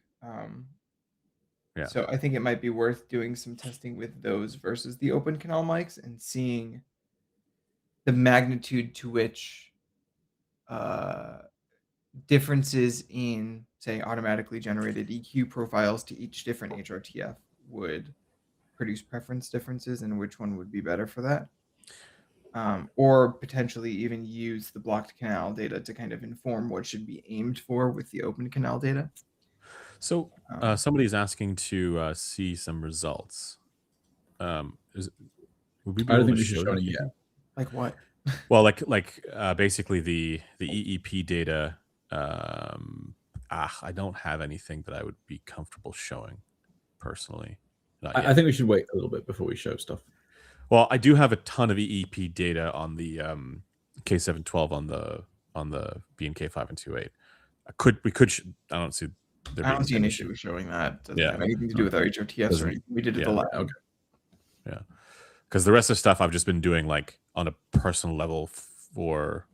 Yeah. So I think it might be worth doing some testing with those versus the open canal mics and seeing the magnitude to which differences in, say, automatically generated EQ profiles to each different HRTF would produce preference differences and which one would be better for that. Or potentially even use the blocked canal data to kind of inform what should be aimed for with the open canal data. So somebody's asking to see some results. Would we be I able don't think to we should show it yet. Like what? Well, like basically the EEP data. I don't have anything that I would be comfortable showing personally. I think we should wait a little bit before we show stuff. Well, I do have a ton of EEP data on the K712 on the BNK 5 and 2.8. I don't see. I don't see an issue with showing that. Doesn't have anything to do with our HRTFs or anything. We did it the lab. Okay. Yeah, because the rest of the stuff I've just been doing like on a personal level for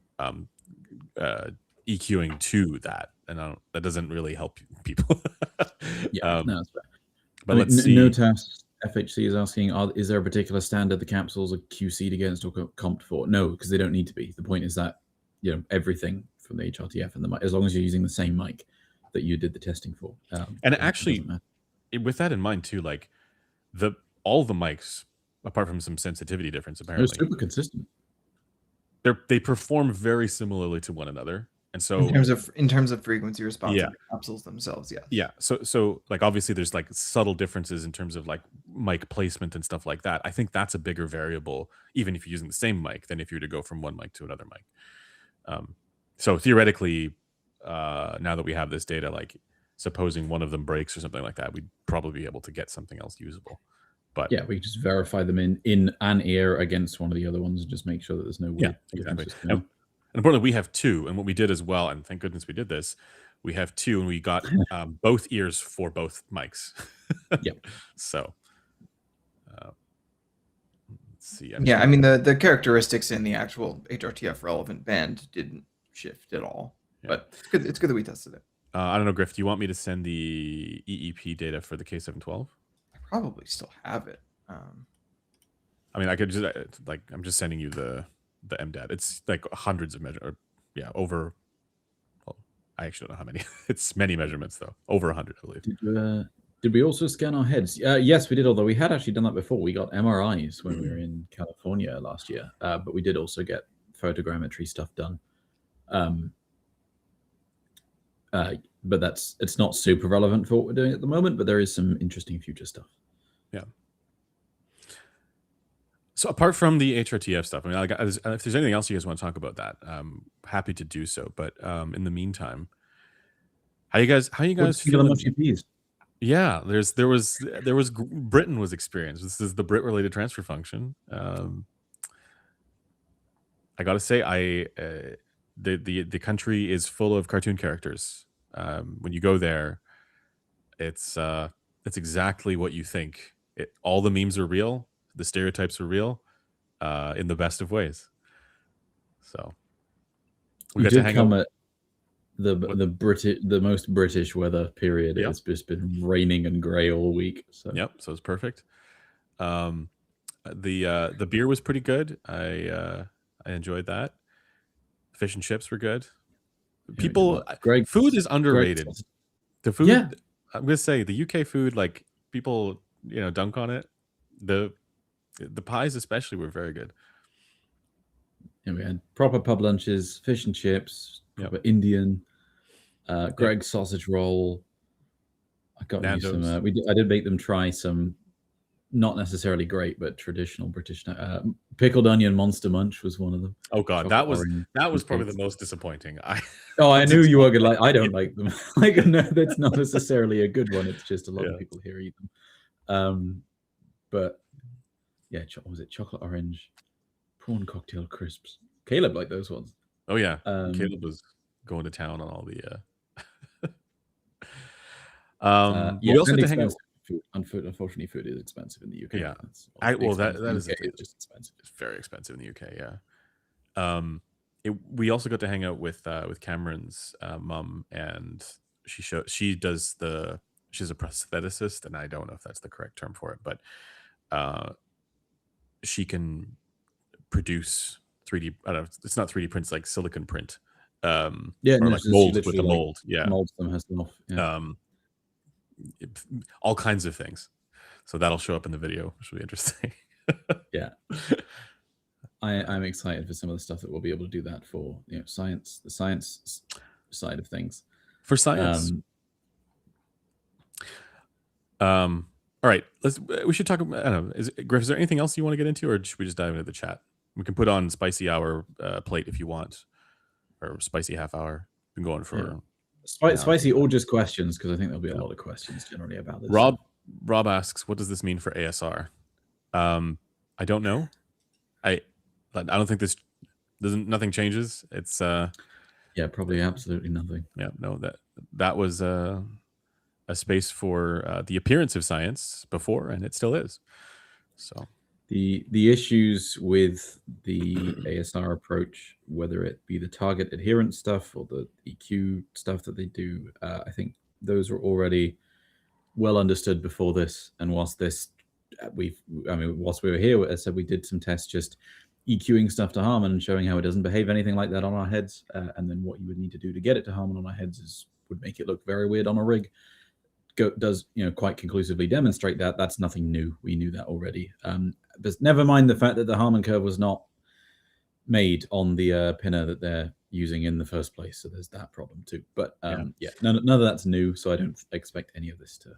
EQing to that, and that doesn't really help people. Yeah, no, that's fair. But let's see. No test. FHC is asking, is there a particular standard the capsules are QC'd against or comped for? No, because they don't need to be. The point is that everything from the HRTF and the mic, as long as you're using the same mic that you did the testing for. And actually, with that in mind too, like all the mics, apart from some sensitivity difference, apparently they're super consistent. They perform very similarly to one another. And so in terms of frequency response of the capsules themselves, yeah. So like obviously there's like subtle differences in terms of like mic placement and stuff like that. I think that's a bigger variable, even if you're using the same mic, than if you were to go from one mic to another mic. So theoretically, now that we have this data, like supposing one of them breaks or something like that, we'd probably be able to get something else usable. But yeah, we just verify them in an ear against one of the other ones and just make sure that there's no weird exactly. And importantly, we have two, and what we did as well, and thank goodness we did this, we have two, and we got both ears for both mics. Yeah. So, let's see. Yeah, I mean, the characteristics in the actual HRTF relevant band didn't shift at all, but it's good that we tested it. I don't know, Griff, do you want me to send the EEP data for the K712? I probably still have it. I mean, I could just, I'm just sending you the MDAT. It's like hundreds of over. Well, I actually don't know how many. It's many measurements though. Over 100, I believe. Did Did we also scan our heads? Yes, we did, although we had actually done that before. We got MRIs when we were in California last year, but we did also get photogrammetry stuff done. But it's not super relevant for what we're doing at the moment, but there is some interesting future stuff. Yeah. So apart from the HRTF stuff, I mean, if there's anything else you guys want to talk about that, I'm happy to do so. But in the meantime, how you guys feeling? Yeah, there was Britain was experienced. This is the Brit related transfer function. I gotta say, the country is full of cartoon characters. When you go there, it's exactly what you think. All the memes are real. The stereotypes are real, in the best of ways. So we got to hang out at the most British weather period. Yep. It's just been raining and grey all week. So so it's perfect. The beer was pretty good. I enjoyed that. Fish and chips were good. Food is underrated. The food, I'm gonna say, the UK food, like, people, dunk on it. The pies especially were very good. Yeah, we had proper pub lunches, fish and chips, proper Indian, Greg's sausage roll. I got you some. I did make them try some, not necessarily great, but traditional British. Pickled onion Monster Munch was one of them. Oh God, that was probably the most disappointing. I knew you were gonna like. I don't like them. Like, no, that's not necessarily a good one. It's just a lot of people here eat them. But yeah, what was it? Chocolate orange, prawn cocktail crisps. Caleb liked those ones. Oh yeah, Caleb was going to town on all the. We also had to hang out. Food. Unfortunately, food is expensive in the UK. Yeah, that is just expensive. It's very expensive in the UK. We also got to hang out with Cameron's mum, and she's a prostheticist, and I don't know if that's the correct term for it, but she can produce 3D. I don't know, it's not 3D prints, like silicon print. Like mold with the mold. Molds them herself. All kinds of things, so that'll show up in the video, which will be interesting. I'm excited for some of the stuff that we'll be able to do that for, the science side of things. For science, all right, we should talk about, I don't know, Griff, is there anything else you want to get into, or should we just dive into the chat? We can put on spicy hour plate if you want, or spicy half hour. Been going for spicy or just questions, because I think there'll be a lot of questions generally about this. Rob asks, what does this mean for ASR? I don't know. I don't think nothing changes. It's probably absolutely nothing. That was a space for the appearance of science before, and it still is. So the issues with the ASR approach, whether it be the target adherence stuff or the EQ stuff that they do, I think those were already well understood before this. And whilst we were here, as I said, we did some tests just EQing stuff to Harman and showing how it doesn't behave anything like that on our heads. And then what you would need to do to get it to Harman on our heads would make it look very weird on a rig. Does quite conclusively demonstrate that. That's nothing new. We knew that already. But never mind the fact that the Harman curve was not made on the pinner that they're using in the first place. So there's that problem too. But none of that's new. So I don't expect any of this to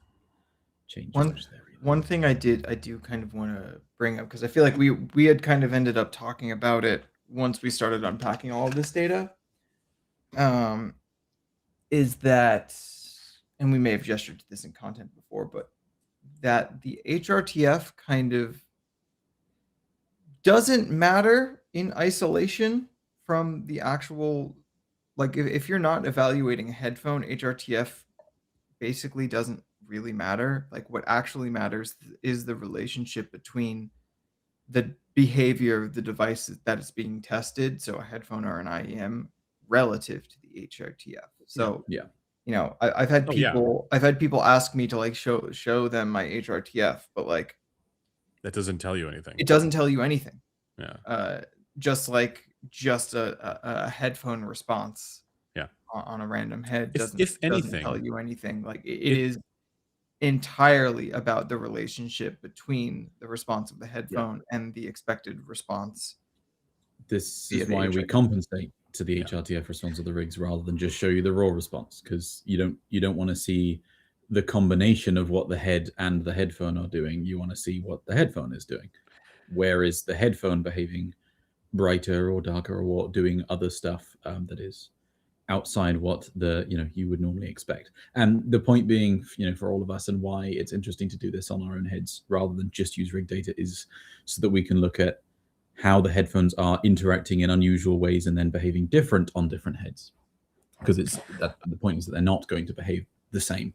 change much there. One thing I do kind of want to bring up, because I feel like we had kind of ended up talking about it once we started unpacking all of this data, is that, and we may have gestured to this in content before, but that the HRTF kind of doesn't matter in isolation from the actual, like, if you're not evaluating a headphone, HRTF basically doesn't really matter. Like, what actually matters is the relationship between the behavior of the device that is being tested, so a headphone or an IEM, relative to the HRTF. So I've had people ask me to, like, show them my HRTF, but, like, that doesn't tell you anything. It doesn't tell you anything. Yeah. Just a headphone response on a random head doesn't tell you anything. Like, it is entirely about the relationship between the response of the headphone and the expected response. This is why we compensate to the HRTF response of the rigs rather than just show you the raw response, because you don't want to see the combination of what the head and the headphone are doing. You want to see what the headphone is doing. Where is the headphone behaving brighter or darker or doing other stuff that is outside what you would normally expect. And the point being, for all of us, and why it's interesting to do this on our own heads rather than just use rig data, is so that we can look at how the headphones are interacting in unusual ways and then behaving different on different heads, because the point is that they're not going to behave the same.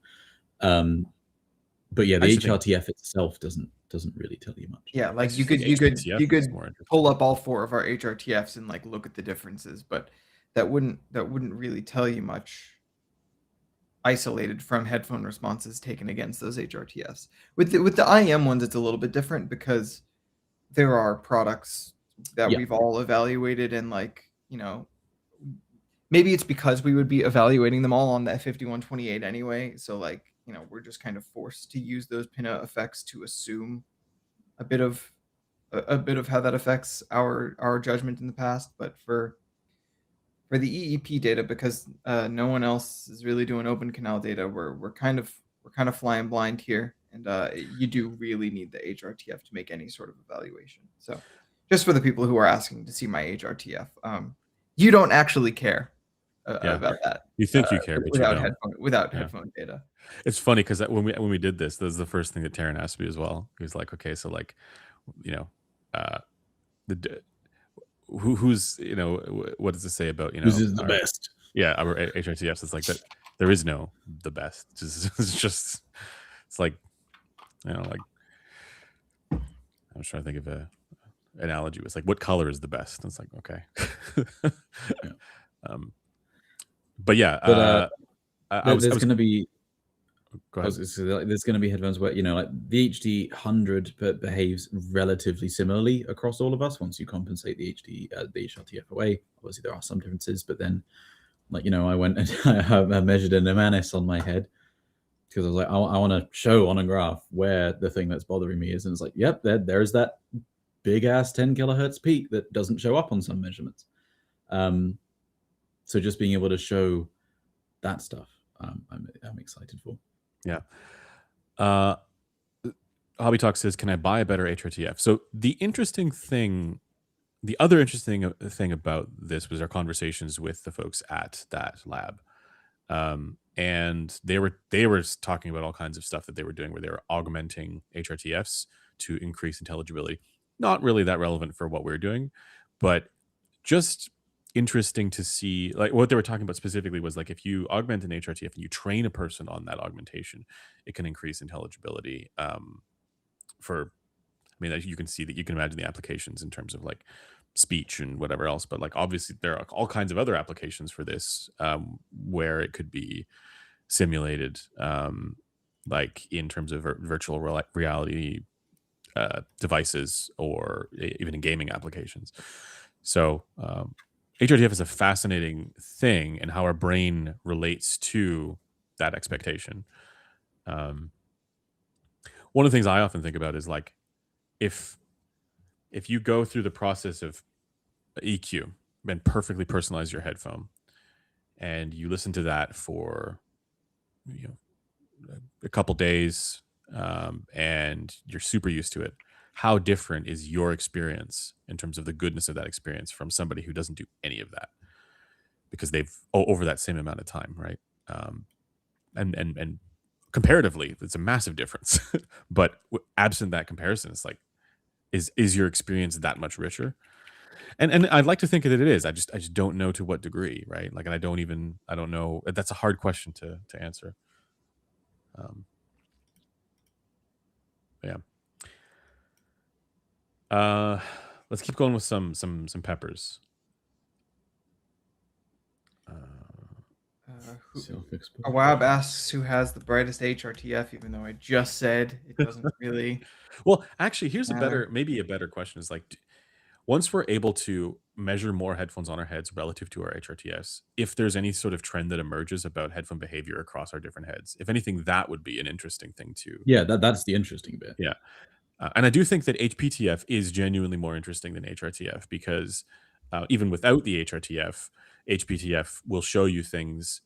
But yeah, the HRTF itself doesn't really tell you much. Yeah, like you could pull up all 4 of our HRTFs and like look at the differences, but that wouldn't really tell you much isolated from headphone responses taken against those HRTFs. With the IEM ones, it's a little bit different because there are products that we've all evaluated, and like, maybe it's because we would be evaluating them all on the F5128 anyway. So like, we're just kind of forced to use those pinout effects to assume a bit of how that affects our judgment in the past. But for the EEP data, because no one else is really doing open canal data, we're kind of flying blind here, and you do really need the HRTF to make any sort of evaluation. So just for the people who are asking to see my HRTF, you don't actually care about that. You think you care, but without headphone data. It's funny because when we did this was the first thing that Taryn asked me as well. He was like, okay, so like, who's what does it say about who's is the best? Yeah, our HRTFs. It's like that. There is no the best. It's like, like I'm trying to think of a analogy. It's like, what color is the best? And it's like, okay. But yeah, there's going to be. There's going to be headphones where like the HD 100 behaves relatively similarly across all of us once you compensate the HRTF away. Obviously, there are some differences, but then, like, I went and I measured an Imanis on my head because I was like, I want to show on a graph where the thing that's bothering me is, and it's like, yep, there's that big ass 10 kilohertz peak that doesn't show up on some measurements. So just being able to show that stuff, I'm excited for. Yeah. Hobby Talk says, can I buy a better HRTF? So the other interesting thing about this was our conversations with the folks at that lab. And they were talking about all kinds of stuff that they were doing where they were augmenting HRTFs to increase intelligibility. Not really that relevant for what we're doing, but just interesting to see. Like, what they were talking about specifically was like, if you augment an HRTF and you train a person on that augmentation, it can increase intelligibility. You can see that, you can imagine the applications in terms of like speech and whatever else, but like obviously there are all kinds of other applications for this, where it could be simulated, like in terms of virtual reality devices, or even in gaming applications. So HRTF is a fascinating thing, and how our brain relates to that expectation. One of the things I often think about is like, if you go through the process of EQ and perfectly personalize your headphone, and you listen to that for a couple days, and you're super used to it, how different is your experience in terms of the goodness of that experience from somebody who doesn't do any of that, because they've over that same amount of time, right? And comparatively, it's a massive difference. But absent that comparison, it's like, is your experience that much richer? And I'd like to think that it is. I just don't know to what degree, right? Like, and I don't know. That's a hard question to answer. Yeah. Let's keep going with some peppers. Awab asks who has the brightest HRTF, even though I just said it doesn't really. Well, actually, here's maybe a better question is like, once we're able to measure more headphones on our heads relative to our HRTFs, if there's any sort of trend that emerges about headphone behavior across our different heads, if anything, that would be an interesting thing too. Yeah, that's the interesting bit. Yeah. And I do think that HPTF is genuinely more interesting than HRTF because even without the HRTF, HPTF will show you things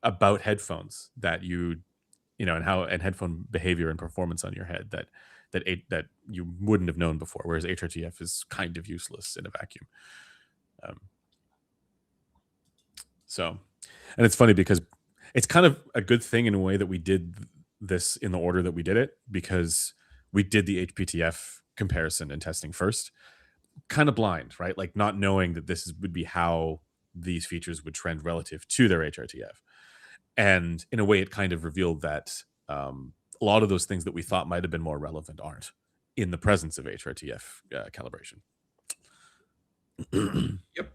about headphones that you know, and headphone behavior and performance on your head that you wouldn't have known before. Whereas HRTF is kind of useless in a vacuum. So, and it's funny because it's kind of a good thing in a way that we did this in the order that we did it, because we did the HPTF comparison and testing first, kind of blind, right? Like not knowing that would be how these features would trend relative to their HRTF. And in a way, it kind of revealed that a lot of those things that we thought might have been more relevant aren't in the presence of HRTF calibration. Yep.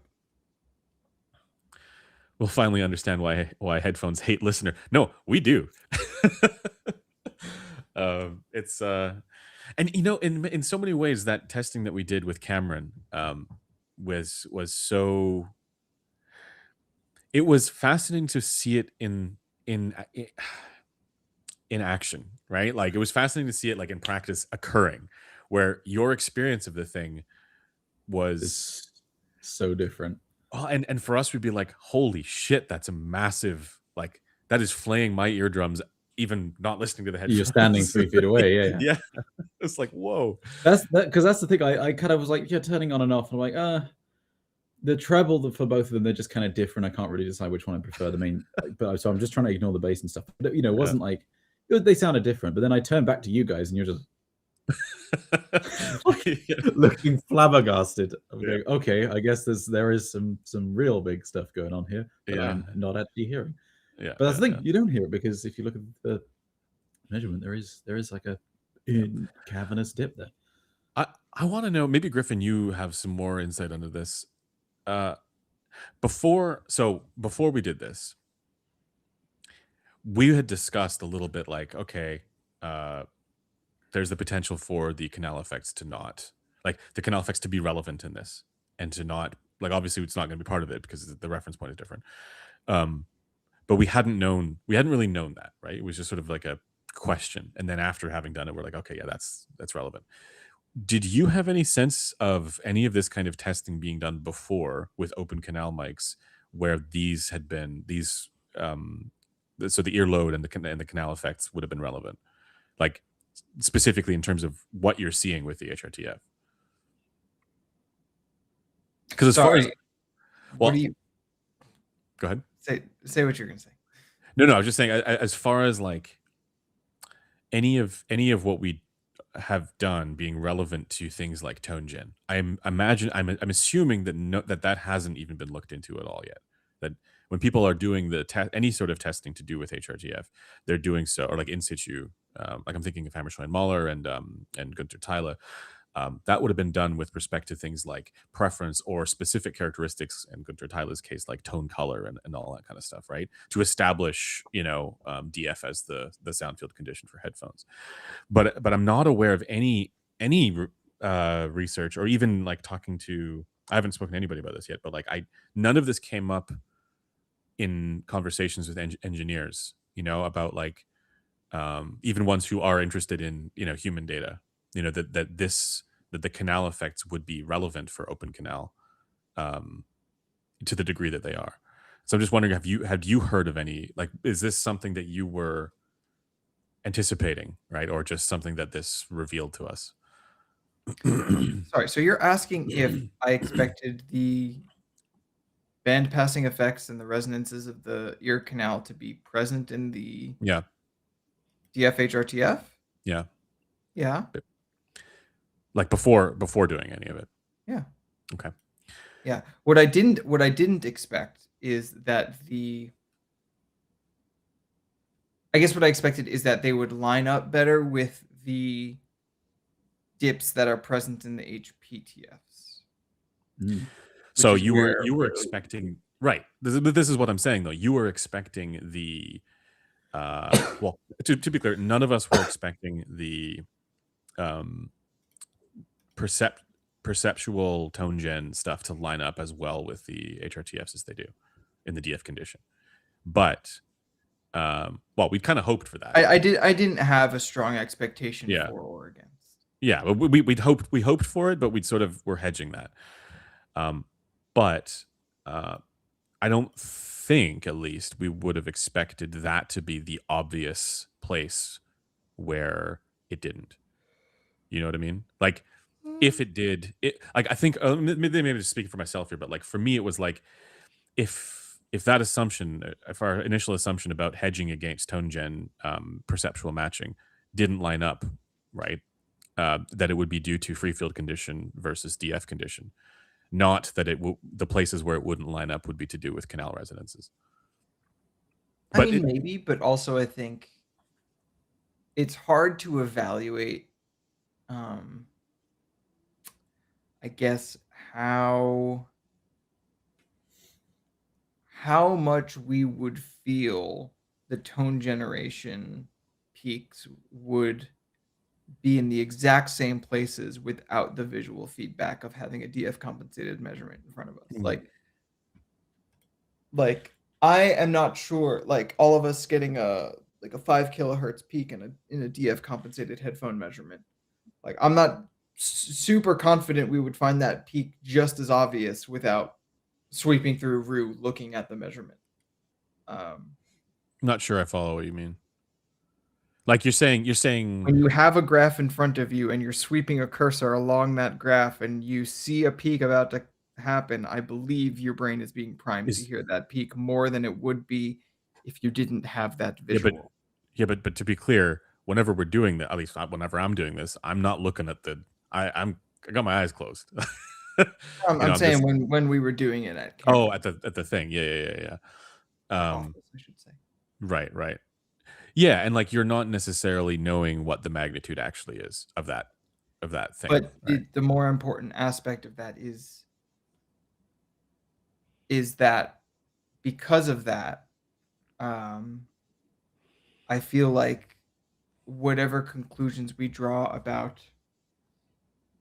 We'll finally understand why headphones hate listener. No, we do. It's and you know, in so many ways, that testing that we did with Cameron was so. It was fascinating to see it in action, right? Like it was fascinating to see it like in practice occurring, where your experience of the thing was so different. Oh, and for us, we'd be like, holy shit, that's a massive, like, that is flaying my eardrums, even not listening to the headphones. You're standing 3 feet away, yeah. It's like, whoa. Because that's the thing. I kind of was like, turning on and off. And I'm like, the treble for both of them, they're just kind of different. I can't really decide which one I prefer. So I'm just trying to ignore the bass and stuff. But, it wasn't like, they sounded different. But then I turned back to you guys and you're just looking flabbergasted. Going, okay, I guess there is some real big stuff going on here that I'm not actually hearing. Yeah, but that's the thing, you don't hear it because if you look at the measurement, there is like a cavernous dip there. I want to know, maybe Griffin, you have some more insight into this. Before we did this, we had discussed a little bit like, okay, there's the potential for the canal effects to be relevant in this, and to not, like, obviously it's not going to be part of it because the reference point is different. But we hadn't really known that, right? It was just sort of like a question. And then after having done it, we're like, okay, yeah, that's relevant. Did you have any sense of any of this kind of testing being done before with open canal mics, where these had been so the ear load and the canal effects would have been relevant, like specifically in terms of what you're seeing with the HRTF? Because as far as, well, what do you go ahead. Say what you're gonna say. No, I was just saying, as far as like any of what we have done being relevant to things like tone gen, I'm assuming that hasn't even been looked into at all yet. That when people are doing any sort of testing to do with HRTF, they're doing so, or like in situ, like I'm thinking of Hammershøi and Mahler and Günther Theile. That would have been done with respect to things like preference or specific characteristics, in Günther Theile's case, like tone color and all that kind of stuff, right? To establish, DF as the sound field condition for headphones. But I'm not aware of any research, or even like I haven't spoken to anybody about this yet, but like none of this came up in conversations with engineers, about like even ones who are interested in, human data, that the canal effects would be relevant for open canal to the degree that they are. So I'm just wondering, have you heard of any, like, is this something that you were anticipating, right? Or just something that this revealed to us? Sorry, so you're asking if I expected the band passing effects and the resonances of the ear canal to be present in the DF HRTF? Yeah. Yeah. Like before doing any of it. Yeah. Okay. Yeah. What I didn't expect is that I guess what I expected is that they would line up better with the dips that are present in the HPTFs. So you were expecting, right? This is what I'm saying though. You were expecting the well, to be clear, none of us were expecting the perceptual tone gen stuff to line up as well with the HRTFs as they do in the DF condition. But well, we kind of hoped for that. I didn't have a strong expectation for or against. Yeah, we hoped for it, but we sort of were hedging that. But I don't think, at least, we would have expected that to be the obvious place where it didn't. You know what I mean? Like, if it did, like, I think maybe just speaking for myself here, but like for me, it was like if that assumption, if our initial assumption about hedging against tone gen perceptual matching didn't line up, right? That it would be due to free field condition versus DF condition, not that the places where it wouldn't line up would be to do with canal resonances. But I mean, maybe, but also I think it's hard to evaluate, I guess, how much we would feel the tone generation peaks would be in the exact same places without the visual feedback of having a DF compensated measurement in front of us. Like I am not sure, like all of us getting a 5 kilohertz peak in a DF compensated headphone measurement. Like I'm not super confident we would find that peak just as obvious without sweeping through Rue looking at the measurement. Not sure I follow what you mean. Like you're saying when you have a graph in front of you and you're sweeping a cursor along that graph and you see a peak about to happen, I believe your brain is being primed to hear that peak more than it would be if you didn't have that visual. But to be clear, whenever we're doing that, at least whenever I'm doing this, I'm not looking at I got my eyes closed. I'm saying when we were doing it at camera. At the thing. Yeah. Office, I should say. Right. Yeah, and like you're not necessarily knowing what the magnitude actually is of that thing. But the more important aspect of that is that because of that, I feel like whatever conclusions we draw about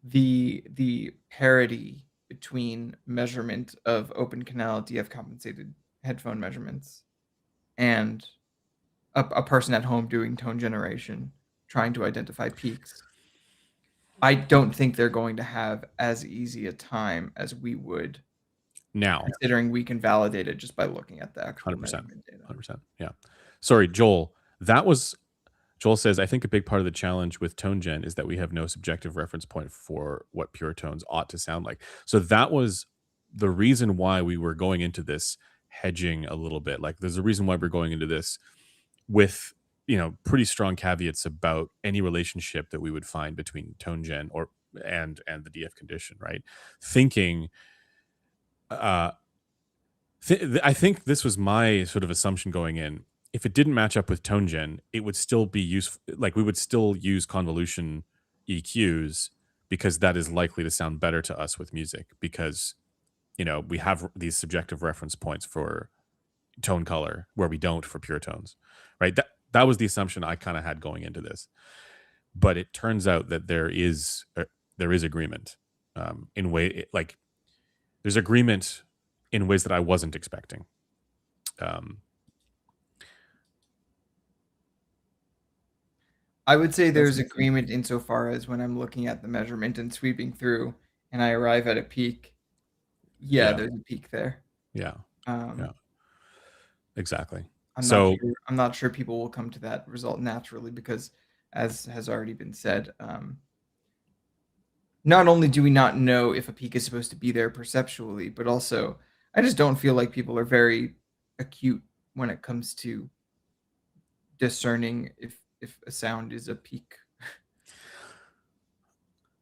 the parity between measurement of open canal DF compensated headphone measurements and a person at home doing tone generation, trying to identify peaks, I don't think they're going to have as easy a time as we would now, considering we can validate it just by looking at the actual 100%, data. 100%. Yeah. Sorry, Joel. Joel says, I think a big part of the challenge with tone gen is that we have no subjective reference point for what pure tones ought to sound like. So that was the reason why we were going into this hedging a little bit. Like there's a reason why we're going into this with, pretty strong caveats about any relationship that we would find between tone gen and the DF condition, right? Thinking, I think this was my sort of assumption going in. If it didn't match up with tone gen, it would still be useful. Like we would still use convolution EQs because that is likely to sound better to us with music because, we have these subjective reference points for tone color where we don't for pure tones, right? That was the assumption I kind of had going into this, but it turns out that there is agreement there's agreement in ways that I wasn't expecting. I would say there's agreement insofar as when I'm looking at the measurement and sweeping through and I arrive at a peak. Yeah. There's a peak there. Yeah. Exactly. I'm not sure people will come to that result naturally because, as has already been said, not only do we not know if a peak is supposed to be there perceptually, but also I just don't feel like people are very acute when it comes to discerning if a sound is a peak.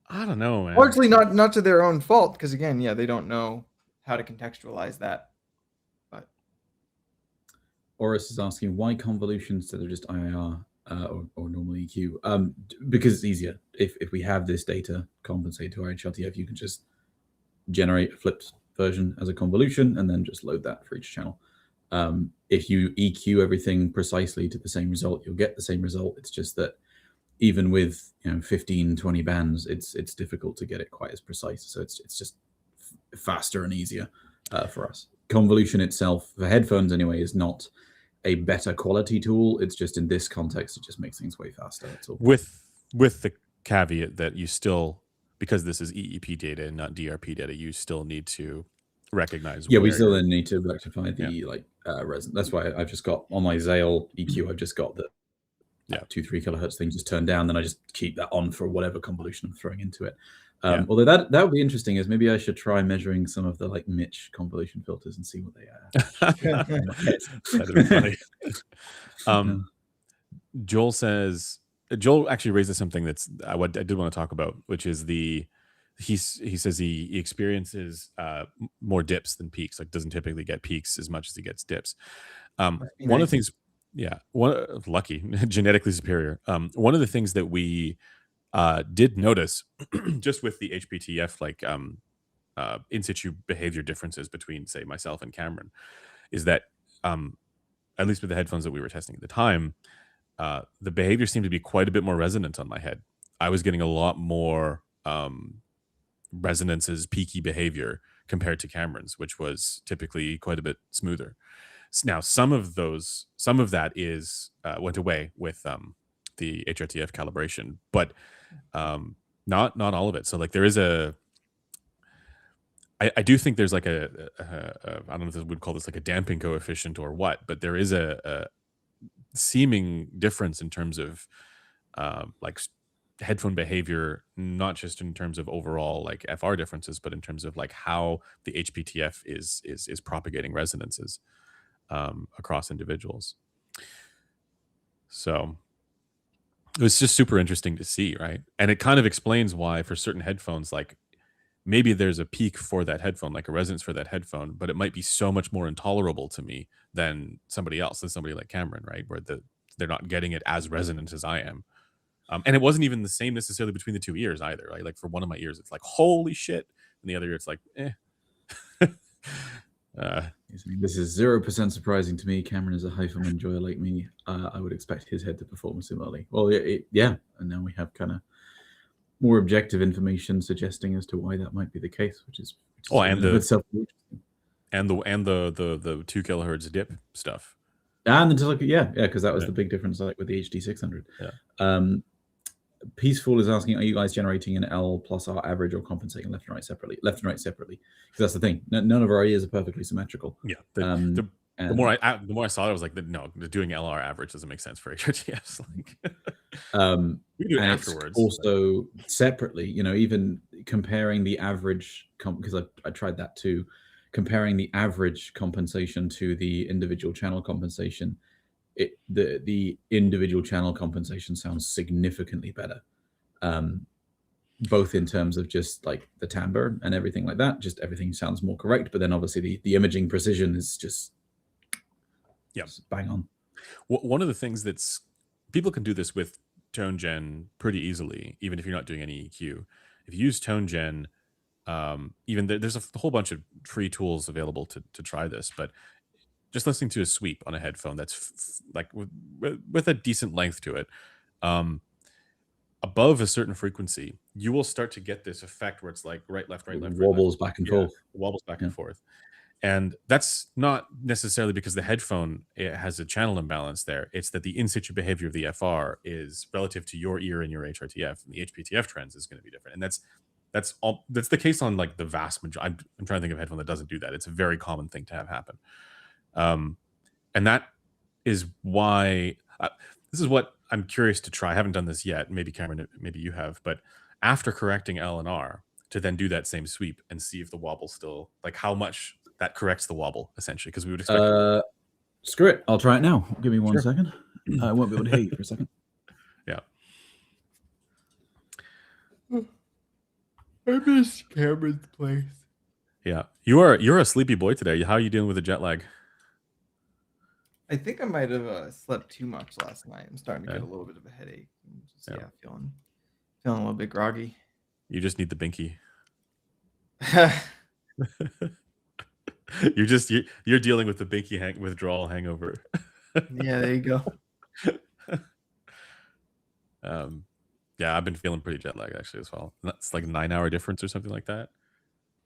I don't know, man. Largely not to their own fault, because again, they don't know how to contextualize that. But Oris is asking why convolution instead of just IIR or normal EQ? Because it's easier. If we have this data compensated to our HRTF, you can just generate a flipped version as a convolution and then just load that for each channel. If you EQ everything precisely to the same result, you'll get the same result. It's just that even with 15, 20 bands, it's difficult to get it quite as precise. So it's just faster and easier for us. Convolution itself, for headphones anyway, is not a better quality tool. It's just in this context, it just makes things way faster. That's all. With the caveat that you still, because this is EEP data and not DRP data, you still need to recognize. Yeah, we still then need to rectify the resonance. That's why I've just got on my Zale EQ. I've just got the 2-3 kilohertz thing just turned down. Then I just keep that on for whatever convolution I'm throwing into it. Although that would be interesting, is maybe I should try measuring some of the like Mitch convolution filters and see what they are. That'd be funny. Joel actually raises something that's I did want to talk about, which is he says he experiences more dips than peaks, like doesn't typically get peaks as much as he gets dips. One of the things, lucky, genetically superior. One of the things that we did notice just with the HRTF, like in situ behavior differences between, say, myself and Cameron, is that at least with the headphones that we were testing at the time, the behavior seemed to be quite a bit more resonant on my head. I was getting a lot more resonances, peaky behavior compared to Cameron's, which was typically quite a bit smoother. Now, some of that is went away with the HRTF calibration, but not all of it. So like there is I do think there's like I don't know if we would call this like a damping coefficient or what, but there is a seeming difference in terms of like headphone behavior, not just in terms of overall like FR differences, but in terms of like how the HRTF is propagating resonances across individuals. So it was just super interesting to see, right? And it kind of explains why for certain headphones, like maybe there's a peak for that headphone, like a resonance for that headphone, but it might be so much more intolerable to me than somebody else, than somebody like Cameron, right? Where they're not getting it as resonant as I am. And it wasn't even the same necessarily between the two ears either, right? Like for one of my ears, it's like, holy shit. And the other ear, it's like, eh. This is 0% surprising to me. Cameron is a hyphen enjoyer like me. I would expect his head to perform similarly. Well, and now we have kind of more objective information suggesting as to why that might be the case, which is and the 2 kilohertz dip stuff, and because that was the big difference, like with the HD 600. Peaceful is asking, are you guys generating an L plus R average or compensating left and right separately? Left and right separately, because that's the thing. None of our ears are perfectly symmetrical. The more I saw it, I was like, no, doing LR average doesn't make sense for HRTFs. Like, we do it afterwards. Also, separately, even comparing the average, because I tried that too, comparing the average compensation to the individual channel compensation. The individual channel compensation sounds significantly better, both in terms of just like the timbre and everything like that. Just everything sounds more correct, but then obviously the imaging precision is just bang on. One of the things that's people can do this with tone gen pretty easily, even if you're not doing any EQ. If you use tone gen, even there's a whole bunch of free tools available to try this, but just listening to a sweep on a headphone that's like with a decent length to it, above a certain frequency, you will start to get this effect where it's like right, left, wobbles back and forth. Wobbles back and forth. And that's not necessarily because the headphone has a channel imbalance there. It's that the in situ behavior of the FR is relative to your ear and your HRTF, and the HRTF trends is going to be different. And that's the case on like the vast majority. I'm trying to think of a headphone that doesn't do that. It's a very common thing to have happen. And that is why this is what I'm curious to try. I haven't done this yet. Maybe Cameron, maybe you have, but after correcting L and R, to then do that same sweep and see if the wobble still, like how much that corrects the wobble, essentially, because we would expect. Screw it. I'll try it now. Give me 1 second. I won't be able to hear you for a second. Yeah. I miss Cameron's place. Yeah. You're a sleepy boy today. How are you dealing with the jet lag? I think I might have slept too much last night. I'm starting to get a little bit of a headache. Feeling a little bit groggy. You just need the binky. You're dealing with the binky withdrawal hangover. Yeah, there you go. Yeah, I've been feeling pretty jet lagged actually as well. That's like 9-hour difference or something like that.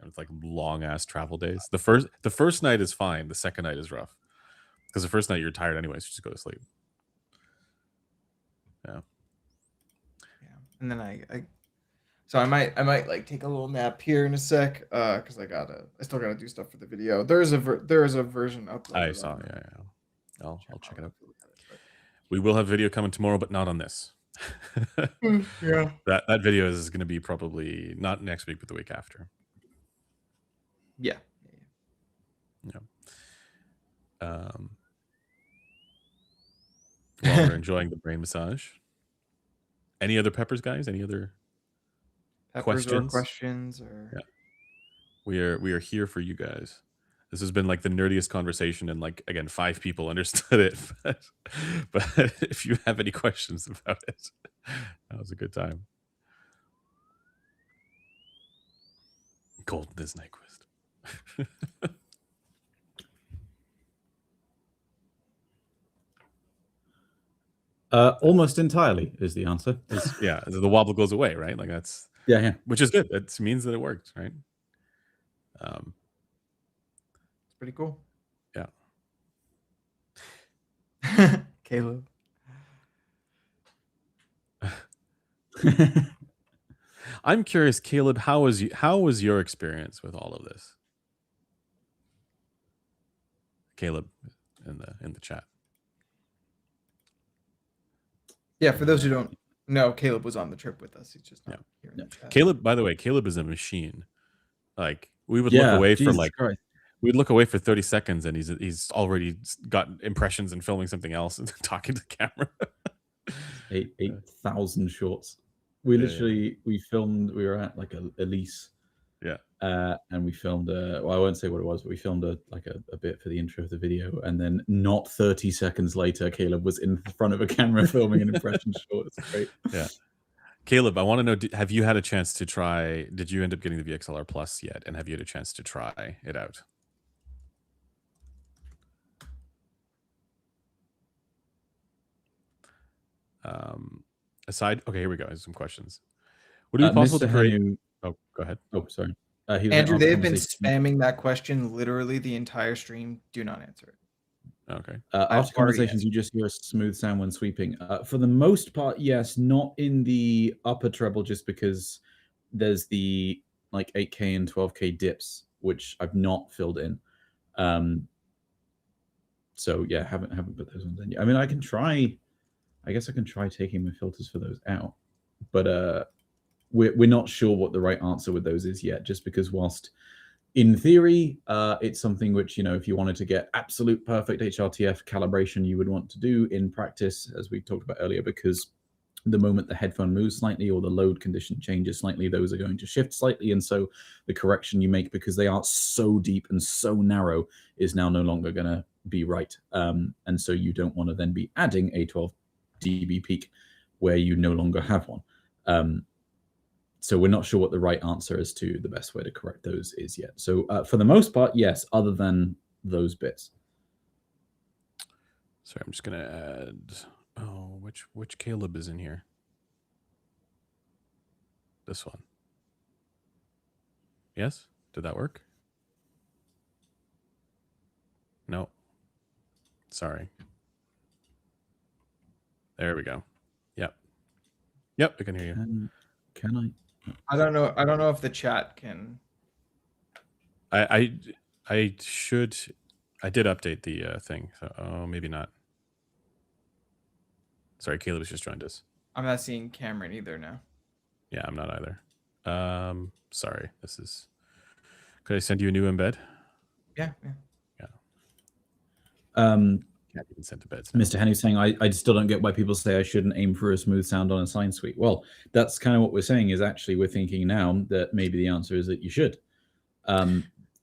And it's like long ass travel days. The first night is fine. The second night is rough because the first night you're tired anyways. You just go to sleep. Yeah. And then so I might like take a little nap here in a sec, because I still gotta do stuff for the video. There is a version uploaded. I saw. Yeah. I'll check it out. We will have video coming tomorrow, but not on this. Yeah. That video is going to be probably not next week, but the week after. Yeah. While we're enjoying the brain massage. Any other peppers, guys? Any other questions? Or yeah. We are here for you guys. This has been like the nerdiest conversation, and like again, 5 people understood it. But if you have any questions about it, that was a good time. Golden is Nyquist. Almost entirely is the answer. Yeah, the wobble goes away, right? Like that's yeah, which is good. That means that it worked, right? It's pretty cool. Yeah. Caleb. I'm curious, Caleb, how was your experience with all of this? Caleb in the chat. Yeah, for those who don't know, Caleb was on the trip with us. He's just not here in the chat. Caleb, by the way, Caleb is a machine. Like we would look away for we'd look away for 30 seconds and he's already got impressions and filming something else and talking to the camera. 8,000 shorts. We literally we were at like Elise. Yeah. And we filmed well, I won't say what it was, but we filmed a bit for the intro of the video, and then not 30 seconds later, Caleb was in front of a camera filming an impression short. It's great. Yeah. Caleb, I want to know, have you had a chance to try, did you end up getting the VXLR Plus yet? And have you had a chance to try it out? Okay, here we go. I have some questions. Would it be possible to create... Oh, go ahead. Oh, sorry. Andrew, they've been spamming that question literally the entire stream. Do not answer it. Okay. After conversations, you just hear a smooth sound when sweeping. For the most part, yes, not in the upper treble, just because there's the like 8K and 12K dips, which I've not filled in. So yeah, haven't put those ones in yet. I mean, I guess I can try taking my filters for those out, but we're not sure what the right answer with those is yet, just because whilst in theory, it's something which, if you wanted to get absolute perfect HRTF calibration, you would want to do. In practice, as we talked about earlier, because the moment the headphone moves slightly or the load condition changes slightly, those are going to shift slightly. And so the correction you make, because they are so deep and so narrow, is now no longer going to be right. And so you don't want to then be adding a 12 dB peak where you no longer have one. So we're not sure what the right answer as to the best way to correct those is yet. So for the most part, yes, other than those bits. Sorry, I'm just going to add... Oh, which Caleb is in here? This one. Yes? Did that work? No. Sorry. There we go. Yep. Yep, I can hear you. Can I? I don't know. I don't know if the chat can. I should. I did update the thing. So maybe not. Sorry, Caleb has just joined us. I'm not seeing Cameron either now. Yeah, I'm not either. Sorry. This is. Could I send you a new embed? Yeah. Can't even send to bed. Mr. Henry's saying, I still don't get why people say I shouldn't aim for a smooth sound on a sine suite. Well, that's kind of what we're saying, is actually we're thinking now that maybe the answer is that you should.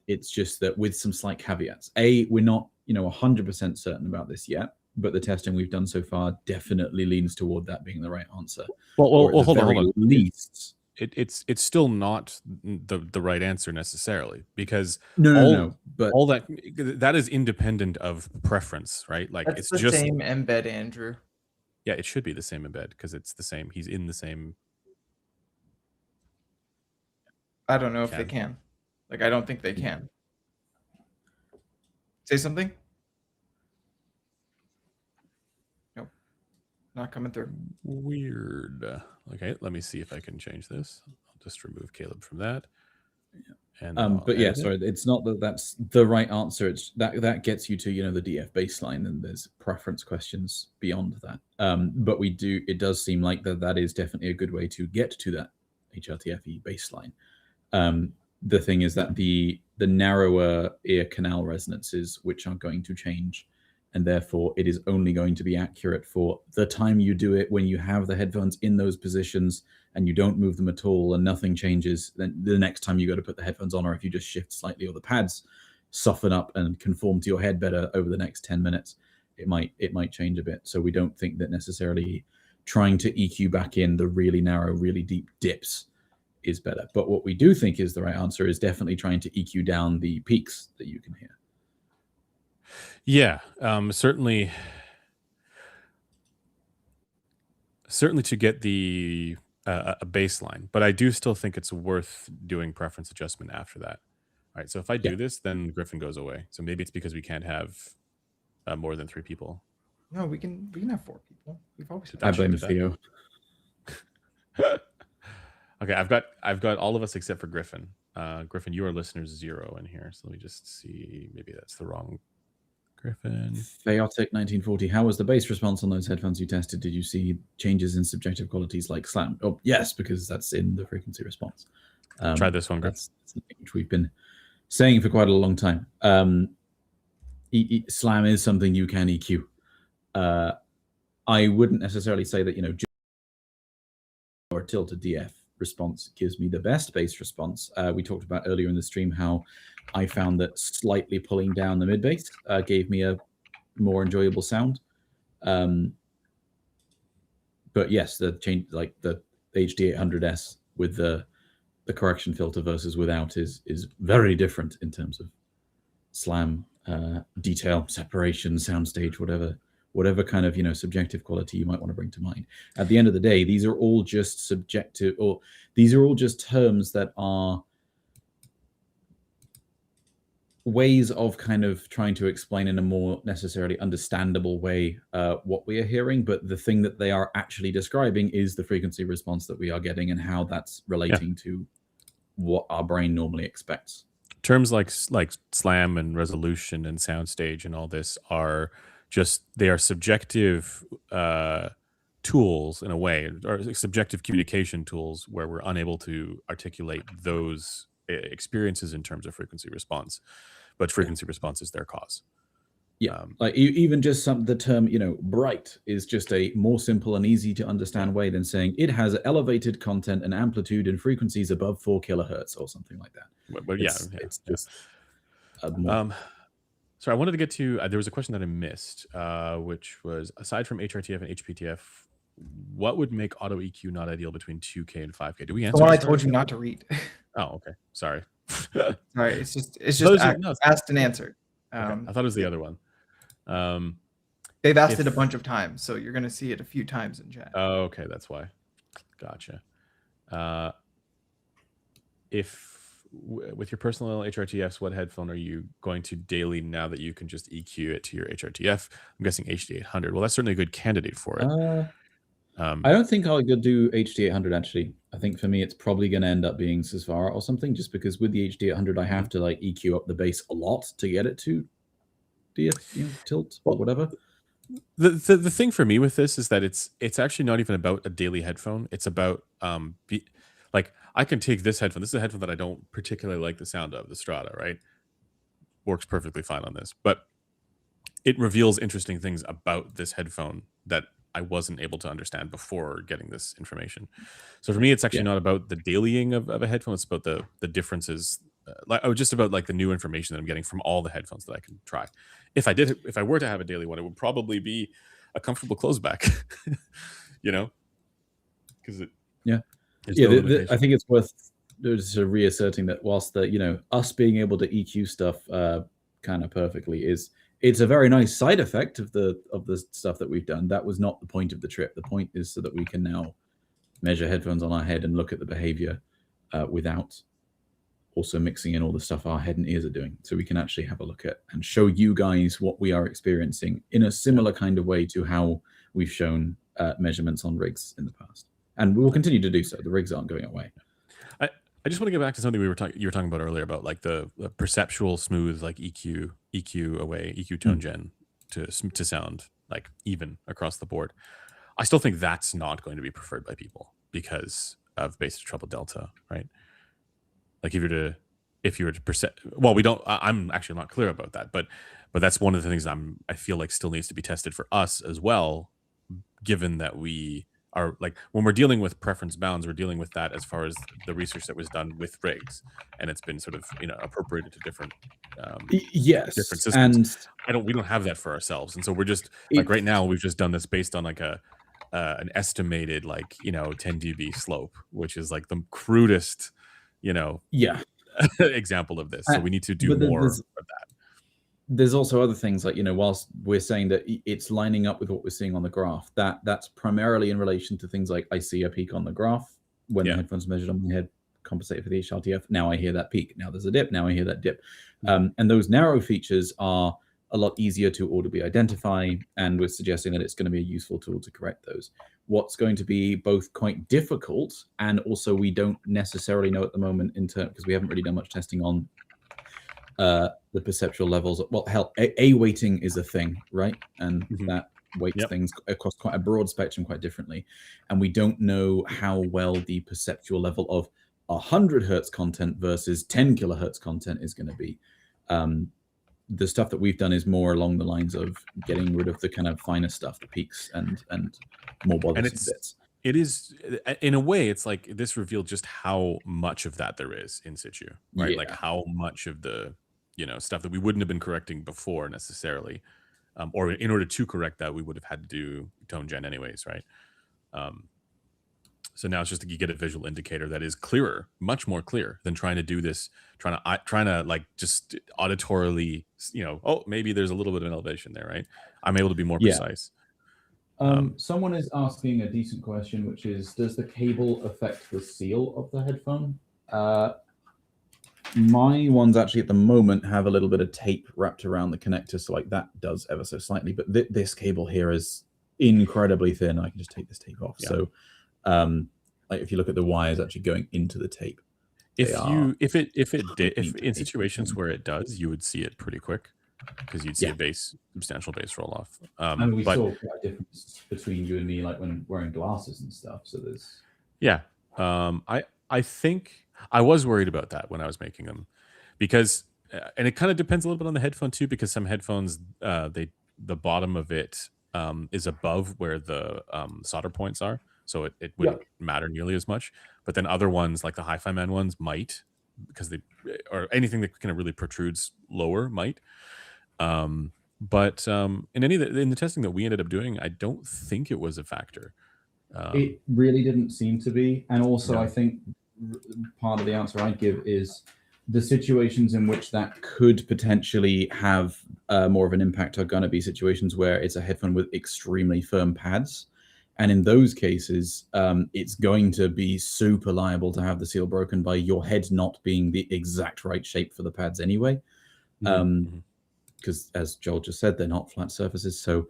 It's just that with some slight caveats. We're not 100% certain about this yet, but the testing we've done so far definitely leans toward that being the right answer. Well, hold on. Least. It's still not the right answer necessarily, because but all that is independent of preference, right? Like it's the just same embed, Andrew. Yeah, it should be the same embed because it's the same. He's in the same. I don't know if they can. Like, I don't think they can. Say something? Nope. Not coming through. Weird. Okay, let me see if I can change this. I'll just remove Caleb from that. And but yeah, sorry, it's not that that's the right answer. It's that gets you to, you know, the DF baseline, and there's preference questions beyond that. But it does seem like that is definitely a good way to get to that HRTFE baseline. The thing is that the narrower ear canal resonances, which are going to change, and therefore it is only going to be accurate for the time you do it when you have the headphones in those positions and you don't move them at all and nothing changes. Then the next time you go to put the headphones on, or if you just shift slightly or the pads soften up and conform to your head better over the next 10 minutes, it might change a bit. So we don't think that necessarily trying to EQ back in the really narrow, really deep dips is better. But what we do think is the right answer is definitely trying to EQ down the peaks that you can hear. Yeah, certainly to get the a baseline, but I do still think it's worth doing preference adjustment after that. All right, so if I do this, then Griffin goes away. So maybe it's because we can't have more than 3 people. No, we can have 4 people. We've always. I blame Theo. Okay, I've got all of us except for Griffin. Griffin, you are listeners 0 in here. So let me just see. Maybe that's the wrong Griffin. Chaotic 1940. How was the bass response on those headphones you tested? Did you see changes in subjective qualities like slam? Oh, yes, because that's in the frequency response. Try this one, Griffin. That's something which we've been saying for quite a long time. Slam is something you can EQ. I wouldn't necessarily say that, you know, or tilted DF response gives me the best bass response. We talked about earlier in the stream how I found that slightly pulling down the mid bass gave me a more enjoyable sound. But yes, the change, like the HD800S with the correction filter versus without is very different in terms of slam, detail, separation, soundstage, whatever kind of, you know, subjective quality you might want to bring to mind. At the end of the day, these are all just subjective, or these are all just terms that are ways of kind of trying to explain in a more necessarily understandable way what we are hearing. But the thing that they are actually describing is the frequency response that we are getting and how that's relating to what our brain normally expects. Terms like slam and resolution and soundstage and all this are just, they are subjective tools in a way, or subjective communication tools where we're unable to articulate those experiences in terms of frequency response, but frequency response is their cause. Like even just the term, you know, bright is just a more simple and easy to understand way than saying it has elevated content and amplitude and frequencies above 4 kilohertz or something like that. But it's just so I wanted to get to there was a question that I missed, which was, aside from HRTF and HPTF, what would make auto EQ not ideal between 2K and 5K? Do we answer? The one I told you not to read. Oh, okay. Sorry. Sorry, it's just asked and answered. Okay. I thought it was the other one. They've asked it a bunch of times, so you're going to see it a few times in chat. Oh, okay, that's why. Gotcha. With your personal HRTFs, what headphone are you going to daily now that you can just EQ it to your HRTF? I'm guessing HD800. Well, that's certainly a good candidate for it. I don't think I'll do HD800 actually. I think for me it's probably going to end up being Sysvara or something, just because with the HD800 I have to like EQ up the bass a lot to get it to tilt or whatever. The thing for me with this is that it's actually not even about a daily headphone. It's about like, I can take this headphone. This is a headphone that I don't particularly like the sound of, the Strata, right? Works perfectly fine on this, but it reveals interesting things about this headphone that I wasn't able to understand before getting this information. So for me, it's actually not about the dailying of a headphone. It's about the differences, just about like the new information that I'm getting from all the headphones that I can try. If I were to have a daily one, it would probably be a comfortable closeback, you know, because I think it's worth just reasserting that whilst us being able to EQ stuff kind of perfectly is it's a very nice side effect of the stuff that we've done. That was not the point of the trip. The point is so that we can now measure headphones on our head and look at the behavior without also mixing in all the stuff our head and ears are doing. So we can actually have a look at and show you guys what we are experiencing in a similar kind of way to how we've shown measurements on rigs in the past. And we will continue to do so. The rigs aren't going away. I just want to get back to something you were talking about earlier about like the perceptual smooth, like EQ away, EQ tone gen to sound like even across the board. I still think that's not going to be preferred by people because of bass to treble delta, right? Like if you were to well, we don't. I'm actually not clear about that, but that's one of the things I feel like still needs to be tested for us as well, given that we are like when we're dealing with preference bounds, we're dealing with that as far as the research that was done with rigs, and it's been sort of appropriated to different yes different systems. And we don't have that for ourselves, and so we're just like right now we've just done this based on like an estimated like 10 dB slope, which is like the crudest example of this. So we need to do more of that. There's also other things like, whilst we're saying that it's lining up with what we're seeing on the graph, that's primarily in relation to things like I see a peak on the graph when the headphones measured on my head, compensated for the HRTF. Now I hear that peak. Now there's a dip. Now I hear that dip. And those narrow features are a lot easier to audibly identify, and we're suggesting that it's going to be a useful tool to correct those. What's going to be both quite difficult and also we don't necessarily know at the moment because we haven't really done much testing on the perceptual levels. Well, hell, A weighting is a thing, right? And that weights things across quite a broad spectrum quite differently. And we don't know how well the perceptual level of 100 hertz content versus 10 kilohertz content is going to be. The stuff that we've done is more along the lines of getting rid of the kind of finer stuff, the peaks and more bothersome bits. It is, in a way, it's like this revealed just how much of that there is in situ, right? Like how much of the stuff that we wouldn't have been correcting before necessarily, or in order to correct that, we would have had to do tone gen anyways, right? So now it's just you get a visual indicator that is clearer, much more clear than trying to do this, trying to like just auditorily, oh, maybe there's a little bit of an elevation there, right? I'm able to be more precise. Someone is asking a decent question, which is, does the cable affect the seal of the headphone? My ones actually at the moment have a little bit of tape wrapped around the connector, so like that does ever so slightly, but this cable here is incredibly thin. I can just take this tape off. So like if you look at the wires actually going into the tape, if in situations where it does, you would see it pretty quick because you'd see a substantial bass roll off. And we saw quite a difference between you and me, like when wearing glasses and stuff. So there's I think I was worried about that when I was making them because and it kind of depends a little bit on the headphone too, because some headphones the bottom of it is above where the solder points are, so it wouldn't matter nearly as much. But then other ones like the Hi-Fi Man ones might, because or anything that kind of really protrudes lower might. But in the testing that we ended up doing, I don't think it was a factor. It really didn't seem to be. And also I think part of the answer I'd give is the situations in which that could potentially have more of an impact are going to be situations where it's a headphone with extremely firm pads. And in those cases, it's going to be super liable to have the seal broken by your head not being the exact right shape for the pads anyway. Because as Joel just said, they're not flat surfaces. So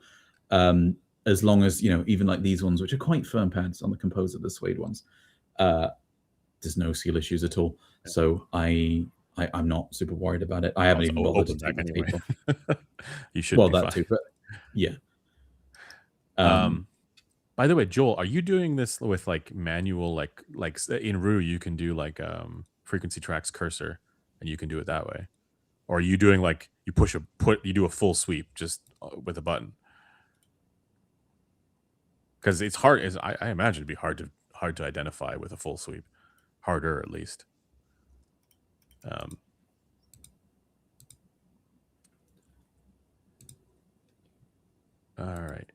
as long as, even like these ones, which are quite firm pads on the Composer, the suede ones, there's no seal issues at all. So I'm not super worried about it. I haven't even bothered to take the tape off. You should be that fine. too, but yeah. By the way, Joel, are you doing this with like manual, like in Rue, you can do like frequency tracks cursor and you can do it that way? Or are you doing like you do a full sweep just with a button? Because it's hard, I imagine it'd be hard to identify with a full sweep. Harder, at least. All right.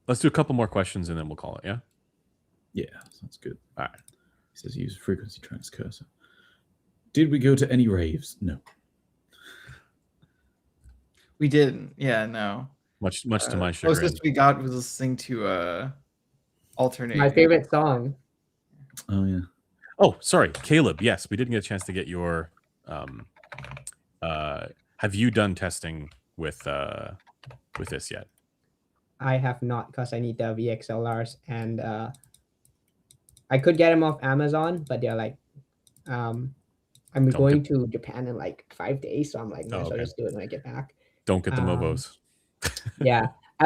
Let's do a couple more questions and then we'll call it, yeah? Yeah, sounds good. All right. He says use frequency tracks cursor. Did we go to any raves? No. We didn't. Yeah, no. Much to my chagrin. Closest we got was listening to alternate. My favorite song. Oh yeah. Oh, sorry, Caleb. Yes, we didn't get a chance to get your. Have you done testing with this yet? I have not, because I need the VXLRs, and I could get them off Amazon, but they're like, I'm going to Japan in like 5 days, so I'm like, might as well just do it when I get back. Don't get the Movos. Yeah, I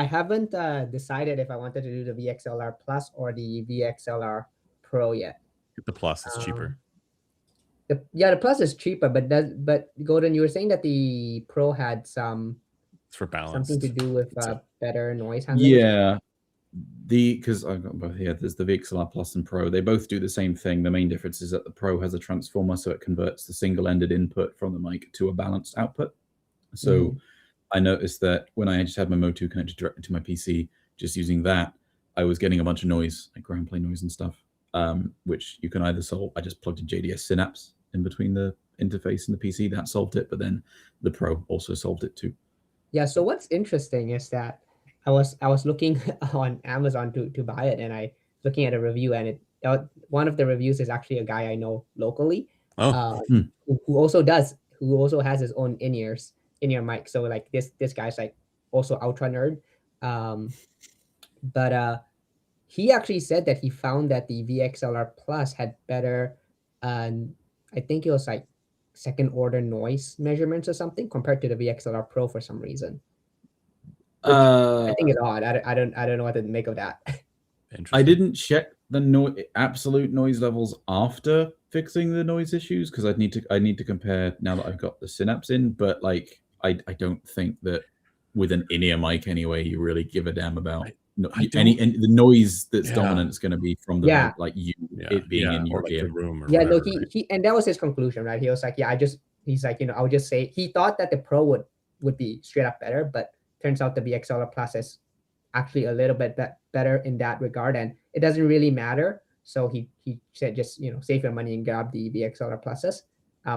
haven't decided if I wanted to do the VXLR Plus or the VXLR Pro yet. The Plus is cheaper. The Plus is cheaper, but Golden, you were saying that the Pro had some. It's for balance. Something to do with better noise handling. Yeah, because I've got both here. There's the VXLR Plus and Pro. They both do the same thing. The main difference is that the Pro has a transformer, so it converts the single-ended input from the mic to a balanced output. So I noticed that when I just had my Mo2 connected directly to my PC, just using that, I was getting a bunch of noise, like ground plane noise and stuff, which you can either solve. I just plugged a JDS Synapse in between the interface and the PC. That solved it, but then the Pro also solved it too. Yeah, so what's interesting is that I was looking on Amazon to buy it, and I looking at a review, and one of the reviews is actually a guy I know locally, who also has his own in-ear mic. So like this guy's like also ultra nerd, but he actually said that he found that the VXLR Plus had better, I think it was like second order noise measurements or something compared to the VXLR Pro for some reason. I think it's odd. I don't know what to make of that. I didn't check the absolute noise levels after fixing the noise issues, because I need to compare now that I've got the Synapse in. But like I don't think that with an in-ear mic anyway, you really give a damn about the noise that's dominant is going to be from the it being in your ear room. Or no, he and that was his conclusion, right? He was like, he's like, I would just say he thought that the Pro would be straight up better, but turns out the VXLR Plus is actually a little bit better in that regard, and it doesn't really matter. So he said, just save your money and grab the VXLR Pluses,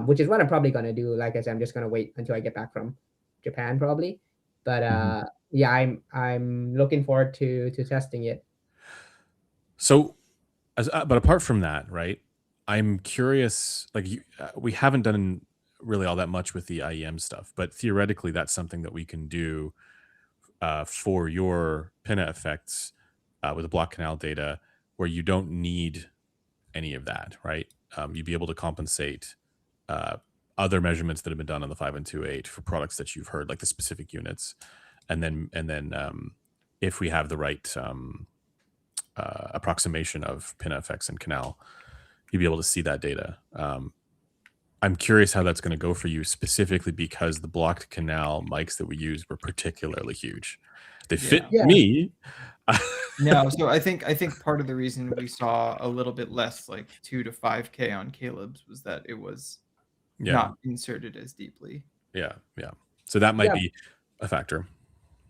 which is what I'm probably gonna do. Like I said, I'm just gonna wait until I get back from Japan probably. But yeah, I'm looking forward to testing it. So, but apart from that, right? I'm curious. Like we haven't done really all that much with the IEM stuff, but theoretically, that's something that we can do for your pinna effects with the block canal data, where you don't need any of that, right? You'd be able to compensate other measurements that have been done on the 5.128 for products that you've heard, like the specific units, and then if we have the right approximation of pinna effects and canal, you'd be able to see that data. I'm curious how that's going to go for you, specifically because the blocked canal mics that we used were particularly huge. They fit me. No, so I think part of the reason we saw a little bit less, like 2 to 5K on Caleb's, was that it was not inserted as deeply. Yeah. So that might be a factor.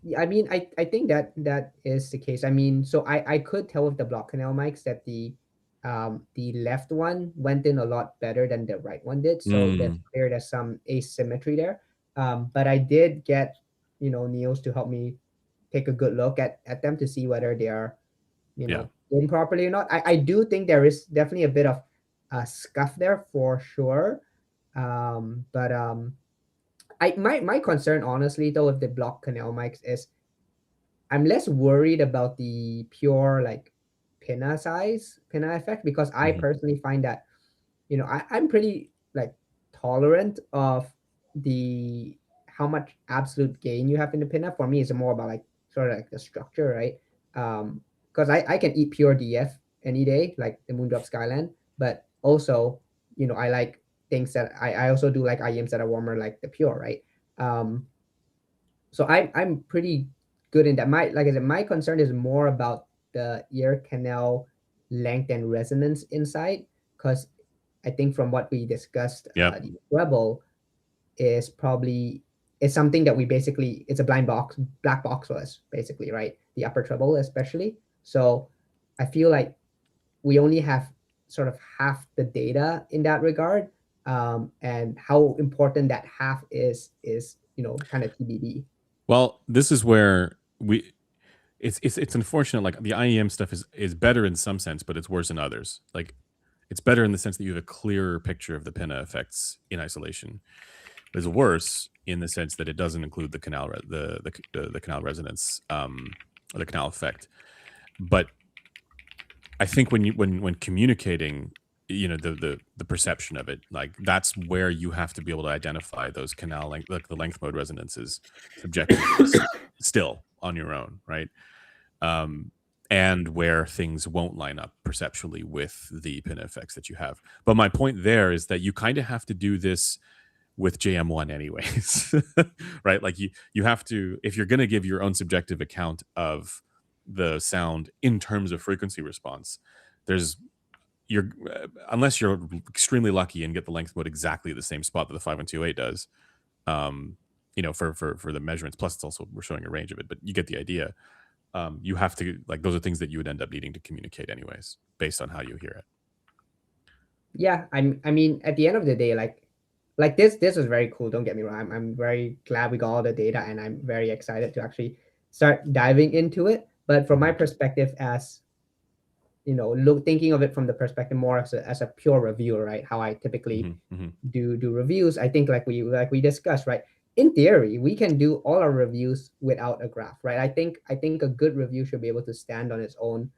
Yeah, I mean, I think that is the case. I mean, so I could tell with the block canal mics that the left one went in a lot better than the right one did. So that's clear there's some asymmetry there. But I did get, Niels to help me take a good look at them to see whether they are, in properly or not. I do think there is definitely a bit of a scuff there for sure. But my concern, honestly, though, with the block canal mics is I'm less worried about the pure like pinna effect, because I personally find that I'm pretty like tolerant of the how much absolute gain you have in the pinna. For me, it's more about like sort of like the structure, right? Because I can eat pure DF any day, like the Moondrop Skyland, but also I like things that I also do like IEMs that are warmer, like the pure, right? So I'm pretty good in that. Like I said, my concern is more about the ear canal length and resonance inside, because I think from what we discussed, the Rebel is something that we basically, it's a black box for us, basically, right? The upper treble especially. So I feel like we only have sort of half the data in that regard. and how important that half is kind of TBD. Well, this is where it's unfortunate. Like the IEM stuff is better in some sense, but it's worse in others. Like it's better in the sense that you have a clearer picture of the pinna effects in isolation. It's worse in the sense that it doesn't include the canal the canal resonance or the canal effect. But I think when communicating, the perception of it, like that's where you have to be able to identify those canal length, like the length mode resonances subjectively still on your own, right? And where things won't line up perceptually with the pinna effects that you have. But my point there is that you kind of have to do this with JM1 anyways, right? Like you have to, if you're going to give your own subjective account of the sound in terms of frequency response, unless you're extremely lucky and get the length mode exactly the same spot that the 5128 does, for the measurements, plus it's also, we're showing a range of it, but you get the idea. You have to, like, those are things that you would end up needing to communicate anyways, based on how you hear it. Yeah, I mean, at the end of the day, like this was very cool. Don't get me wrong. I'm very glad we got all the data, and I'm very excited to actually start diving into it. But from my perspective, as thinking of it from the perspective more as a pure reviewer, right? How I typically do reviews. I think like we discussed, right? In theory, we can do all our reviews without a graph, right? I think a good review should be able to stand on its own,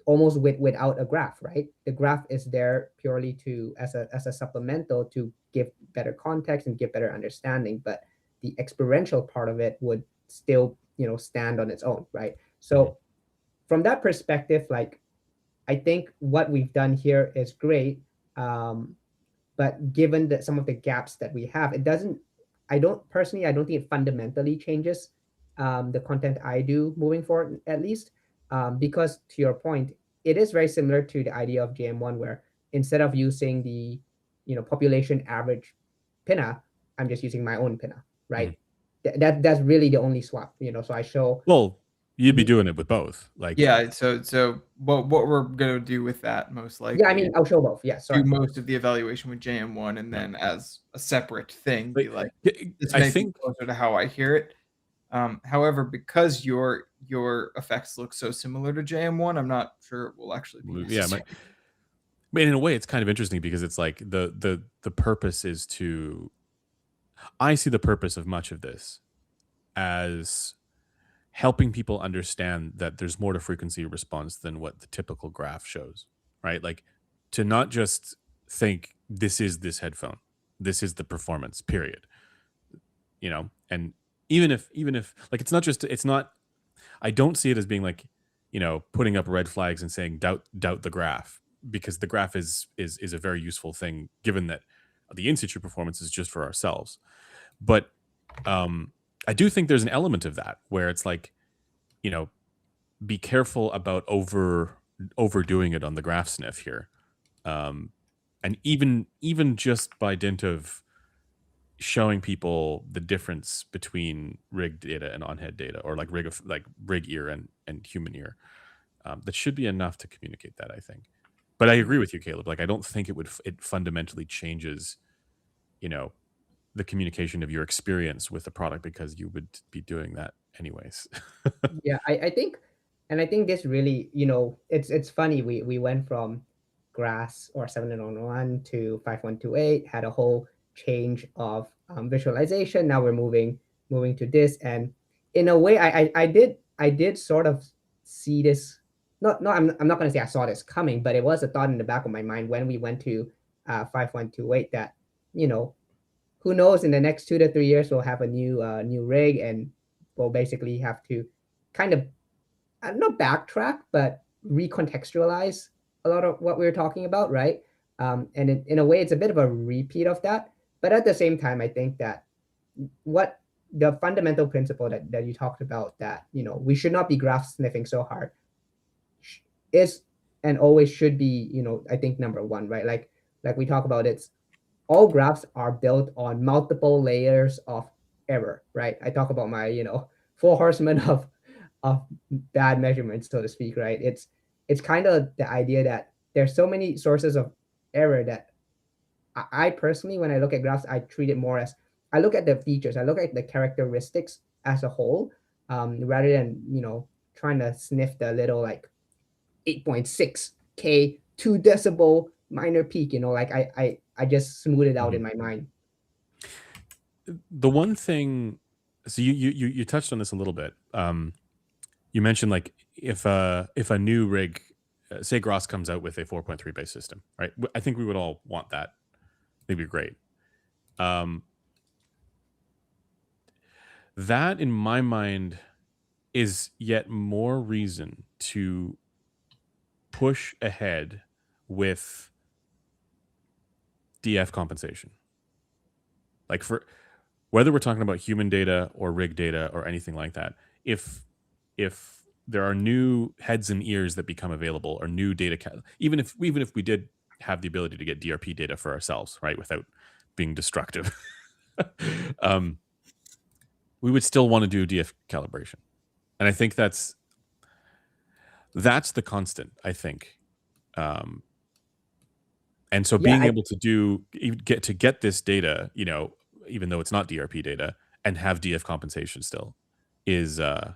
almost without a graph, right? The graph is there purely as a supplemental to give better context and give better understanding, but the experiential part of it would still stand on its own, right? So from that perspective, like I think what we've done here is great, but given some of the gaps that we have, I don't think it fundamentally changes the content I do moving forward, at least. Because to your point, it is very similar to the idea of JM1, where instead of using the population average pinna, I'm just using my own pinna, right? That's really the only swap. So I show. Well, you'd be doing it with both, like So what we're gonna do with that most likely? Yeah, I mean, I'll show both. Yeah, sorry. Do most of the evaluation with JM1, and then as a separate thing, be like, this I may think be closer to how I hear it. However, because your effects look so similar to JM1, I'm not sure it will actually be necessary. But in a way, it's kind of interesting because it's like the purpose is to. I see the purpose of much of this as helping people understand that there's more to frequency response than what the typical graph shows, right? Like to not just think this is this headphone, this is the performance, period. And even if like it's not, I don't see it as being like, putting up red flags and saying doubt the graph, because the graph is a very useful thing, given that the in situ performance is just for ourselves. But I do think there's an element of that where it's like, be careful about overdoing it on the graph sniff here. And even just by dint of showing people the difference between rig data and on-head data, or like rig ear and human ear, that should be enough to communicate that, I think. But I agree with you, Caleb. Like, I don't think it fundamentally changes, the communication of your experience with the product, because you would be doing that anyways. Yeah, I think this really, it's funny. We went from grass or 701 to 5128, had a whole change of visualization. Now we're moving to this, and in a way, I did sort of see this. I'm not going to say I saw this coming, but it was a thought in the back of my mind when we went to 5128 that who knows, in the next 2 to 3 years we'll have a new rig, and we'll basically have to kind of not backtrack, but recontextualize a lot of what we were talking about, right? And in a way, it's a bit of a repeat of that. But at the same time, I think that what the fundamental principle that you talked about, that we should not be graph sniffing so hard, is and always should be, I think, number one, right? Like we talk about, it's all graphs are built on multiple layers of error, right? I talk about my 4 horsemen of bad measurements, so to speak, right? It's kind of the idea that there's so many sources of error that I personally, when I look at graphs, I treat it more as I look at the features, I look at the characteristics as a whole, rather than trying to sniff the little like 8.6K 2 decibel minor peak. Like I just smooth it out in my mind. The one thing, so you touched on this a little bit. You mentioned like if a new rig, say Gross comes out with a 4.3 bass system, right? I think we would all want that. It'd be great. That in my mind is yet more reason to push ahead with DF compensation. Like for whether we're talking about human data or rig data or anything like that, if there are new heads and ears that become available or new data, even if we did have the ability to get DRP data for ourselves, right, without being destructive, we would still want to do DF calibration. And I think that's the constant, I think. And so being able to get this data, even though it's not DRP data, and have DF compensation still is kind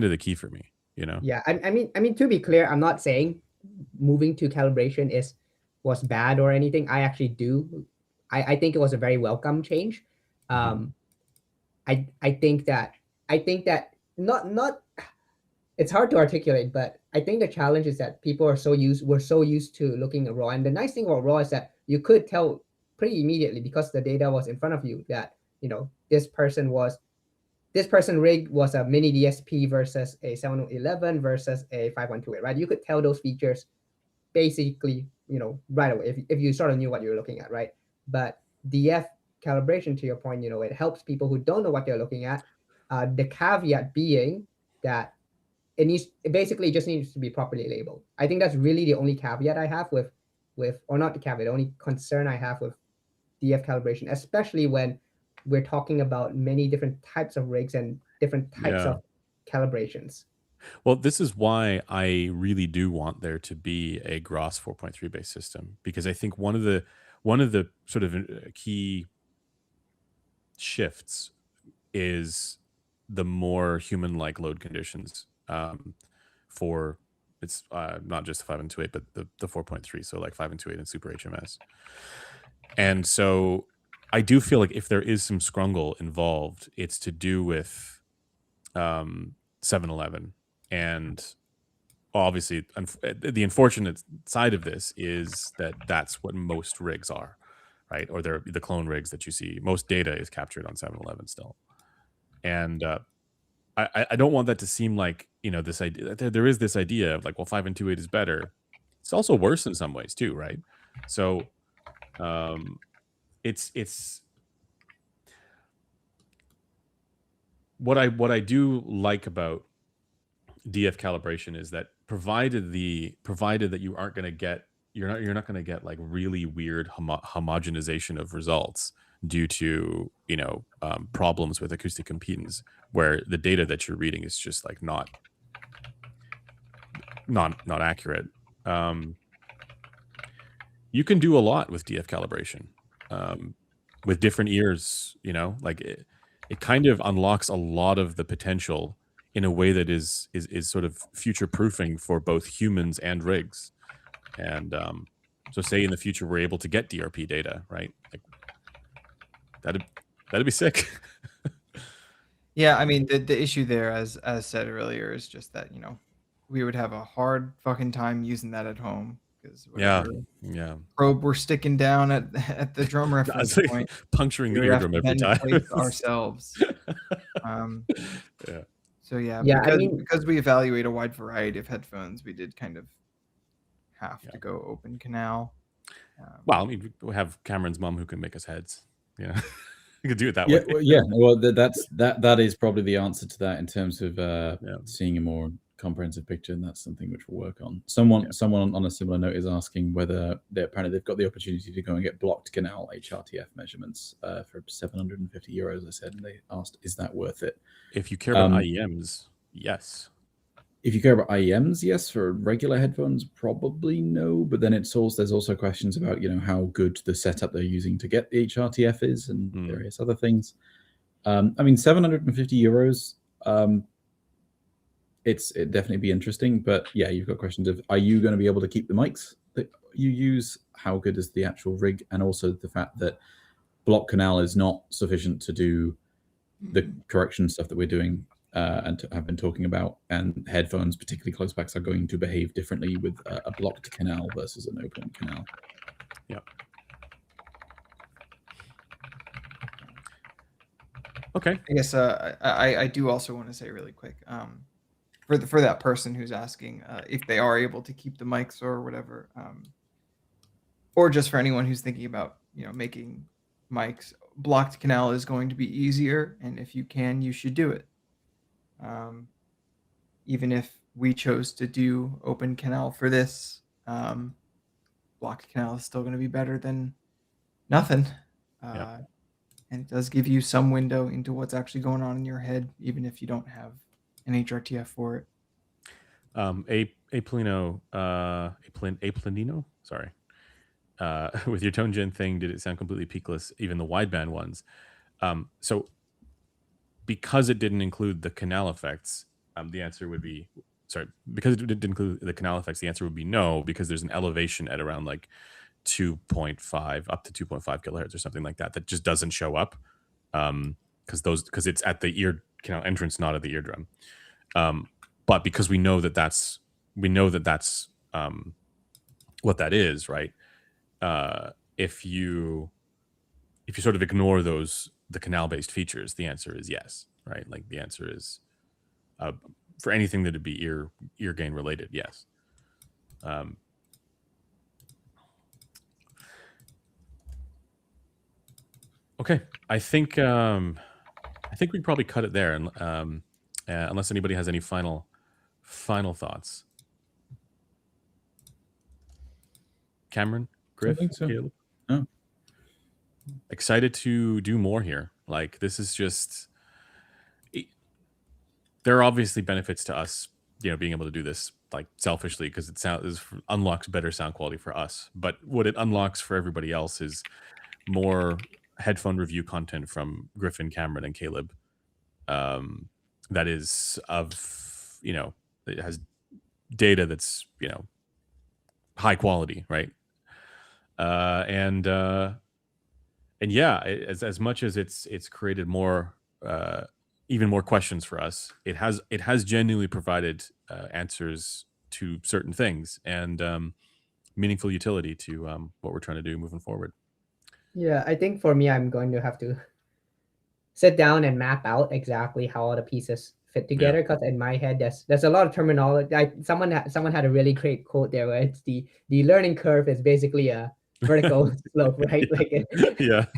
of the key for me, Yeah, I mean to be clear, I'm not saying moving to calibration was bad or anything. I actually do. I think it was a very welcome change. I think that not it's hard to articulate, but I think the challenge is that people we're so used to looking at raw. And the nice thing about raw is that you could tell pretty immediately because the data was in front of you that, this person rig was a mini DSP versus a 7011 versus a 5128, right? You could tell those features basically, right away if you sort of knew what you were looking at, right? But DF calibration, to your point, it helps people who don't know what they're looking at. The caveat being that it basically just needs to be properly labeled. I think that's really the only caveat I have with or not the caveat, the only concern I have with DF calibration, especially when we're talking about many different types of rigs and different types of calibrations. Well, this is why I really do want there to be a Gross 4.3 bass system, because I think one of the sort of key shifts is the more human-like load conditions for it's not just the 5.28, but the 4.3, so like 5.28 and Super HMS. And so I do feel like if there is some scrungle involved, it's to do with 711. And obviously, the unfortunate side of this is that that's what most rigs are, right? Or they're the clone rigs that you see. Most data is captured on 711 still. And I don't want that to seem like, this idea. There is this idea of like, well, 5.28 is better. It's also worse in some ways too, right? So it's what I do like about DF calibration is that provided that you aren't going to get you're not going to get like really weird homogenization of results due to problems with acoustic impedance, where the data that you're reading is just like not accurate. You can do a lot with DF calibration with different ears. Like it kind of unlocks a lot of the potential in a way that is sort of future proofing for both humans and rigs. And so say in the future we're able to get DRP data, right? Like that'd be sick. Yeah, I mean the issue there, as said earlier, is just that we would have a hard fucking time using that at home because probe we're sticking down at the drum reference point, puncturing the eardrum every time ourselves. Yeah. So yeah, Yeah, because we evaluate a wide variety of headphones, we did kind of have to go open canal. Well, I mean, we have Cameron's mom who can make us heads. You could do it that way. Well, that is probably the answer to that in terms of seeing a more comprehensive picture, and that's something which we'll work on. Someone on a similar note is asking whether apparently they've got the opportunity to go and get blocked canal HRTF measurements for €750. I said, and they asked, is that worth it? If you care about IEMs, yes. if you care about IEMs, yes. For regular headphones, probably no. But then there's also questions about how good the setup they're using to get the HRTF is and various other things. I mean, €750. It'd definitely be interesting, but yeah, you've got questions of, are you going to be able to keep the mics that you use? How good is the actual rig? And also the fact that block canal is not sufficient to do the correction stuff that we're doing and have been talking about, and headphones, particularly close backs, are going to behave differently with a blocked canal versus an open canal. Yeah. Okay. I guess I do also want to say really quick, for that person who's asking if they are able to keep the mics or whatever, or just for anyone who's thinking about making mics, blocked canal is going to be easier, and if you can, you should do it. Even if we chose to do open canal for this, blocked canal is still going to be better than nothing. Yep. And it does give you some window into what's actually going on in your head, even if you don't have an HRTF for it. Aplanino, sorry. With your tone gen thing, did it sound completely peakless, even the wideband ones? So because it didn't include the canal effects, the answer would be, because it didn't include the canal effects, the answer would be no, because there's an elevation at around like 2.5 up to 2.5 kilohertz or something like that just doesn't show up, because it's at the ear canal entrance, not at the eardrum. But because we know that that's what that is, right? If you sort of ignore the canal based features, the answer is yes, right? Like the answer is for anything that would be ear gain related, yes. Okay, I think we'd probably cut it there, and unless anybody has any final thoughts. Cameron, Griff, so. Caleb? Oh. Excited to do more here. Like, this is just, there are obviously benefits to us, being able to do this like selfishly, because it unlocks better sound quality for us. But what it unlocks for everybody else is more headphone review content from Griffin, Cameron, and Caleb. That is it has data that's high quality, right? And yeah, as much as it's created more, even more questions for us, it has genuinely provided answers to certain things and meaningful utility to what we're trying to do moving forward. Yeah, I think for me, I'm going to have to sit down and map out exactly how all the pieces fit together, because in my head there's a lot of terminology. Someone had a really great quote there where it's the learning curve is basically a vertical slope, right? Like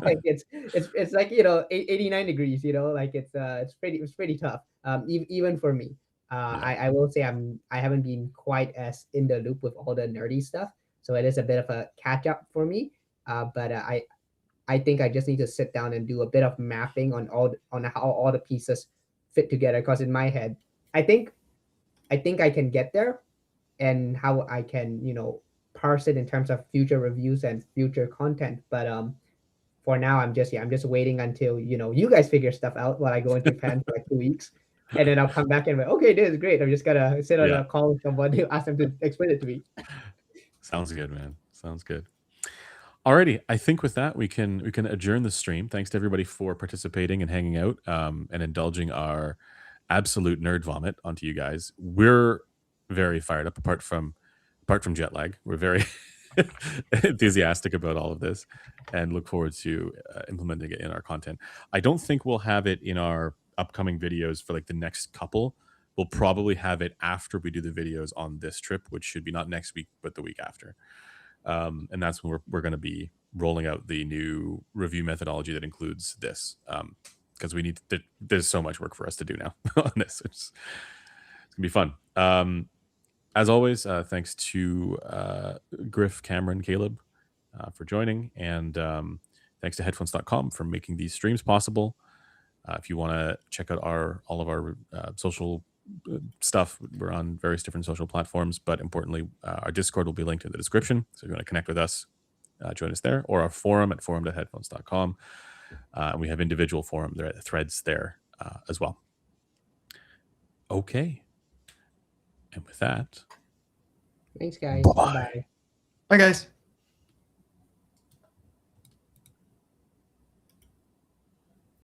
like it's like 89 degrees, like it's pretty tough, even for me. I will say I haven't been quite as in the loop with all the nerdy stuff, so it is a bit of a catch up for me. But I think I just need to sit down and do a bit of mapping on how all the pieces fit together, because in my head, I think I can get there, and how I can parse it in terms of future reviews and future content. But for now, I'm just waiting until you guys figure stuff out while I go into Japan for like 2 weeks, and then I'll come back and be like, okay, this is great. I'm just gonna sit on a call with someone to ask them to explain it to me. Sounds good, man. Sounds good. Alrighty, I think with that we can adjourn the stream. Thanks to everybody for participating and hanging out and indulging our absolute nerd vomit onto you guys. We're very fired up. Apart from jet lag, we're very enthusiastic about all of this and look forward to implementing it in our content. I don't think we'll have it in our upcoming videos for like the next couple. We'll probably have it after we do the videos on this trip, which should be not next week but the week after. And that's when we're going to be rolling out the new review methodology that includes this, because there's so much work for us to do now on this. It's gonna be fun. As always, thanks to Griff, Cameron, Caleb for joining, and thanks to headphones.com for making these streams possible. If you want to check out all of our social stuff. We're on various different social platforms, but importantly, our Discord will be linked in the description. So if you want to connect with us, join us there, or our forum at forum.headphones.com. We have individual forum threads there as well. Okay. And with that, Thanks, guys. bye-bye. Bye-bye. Bye, guys.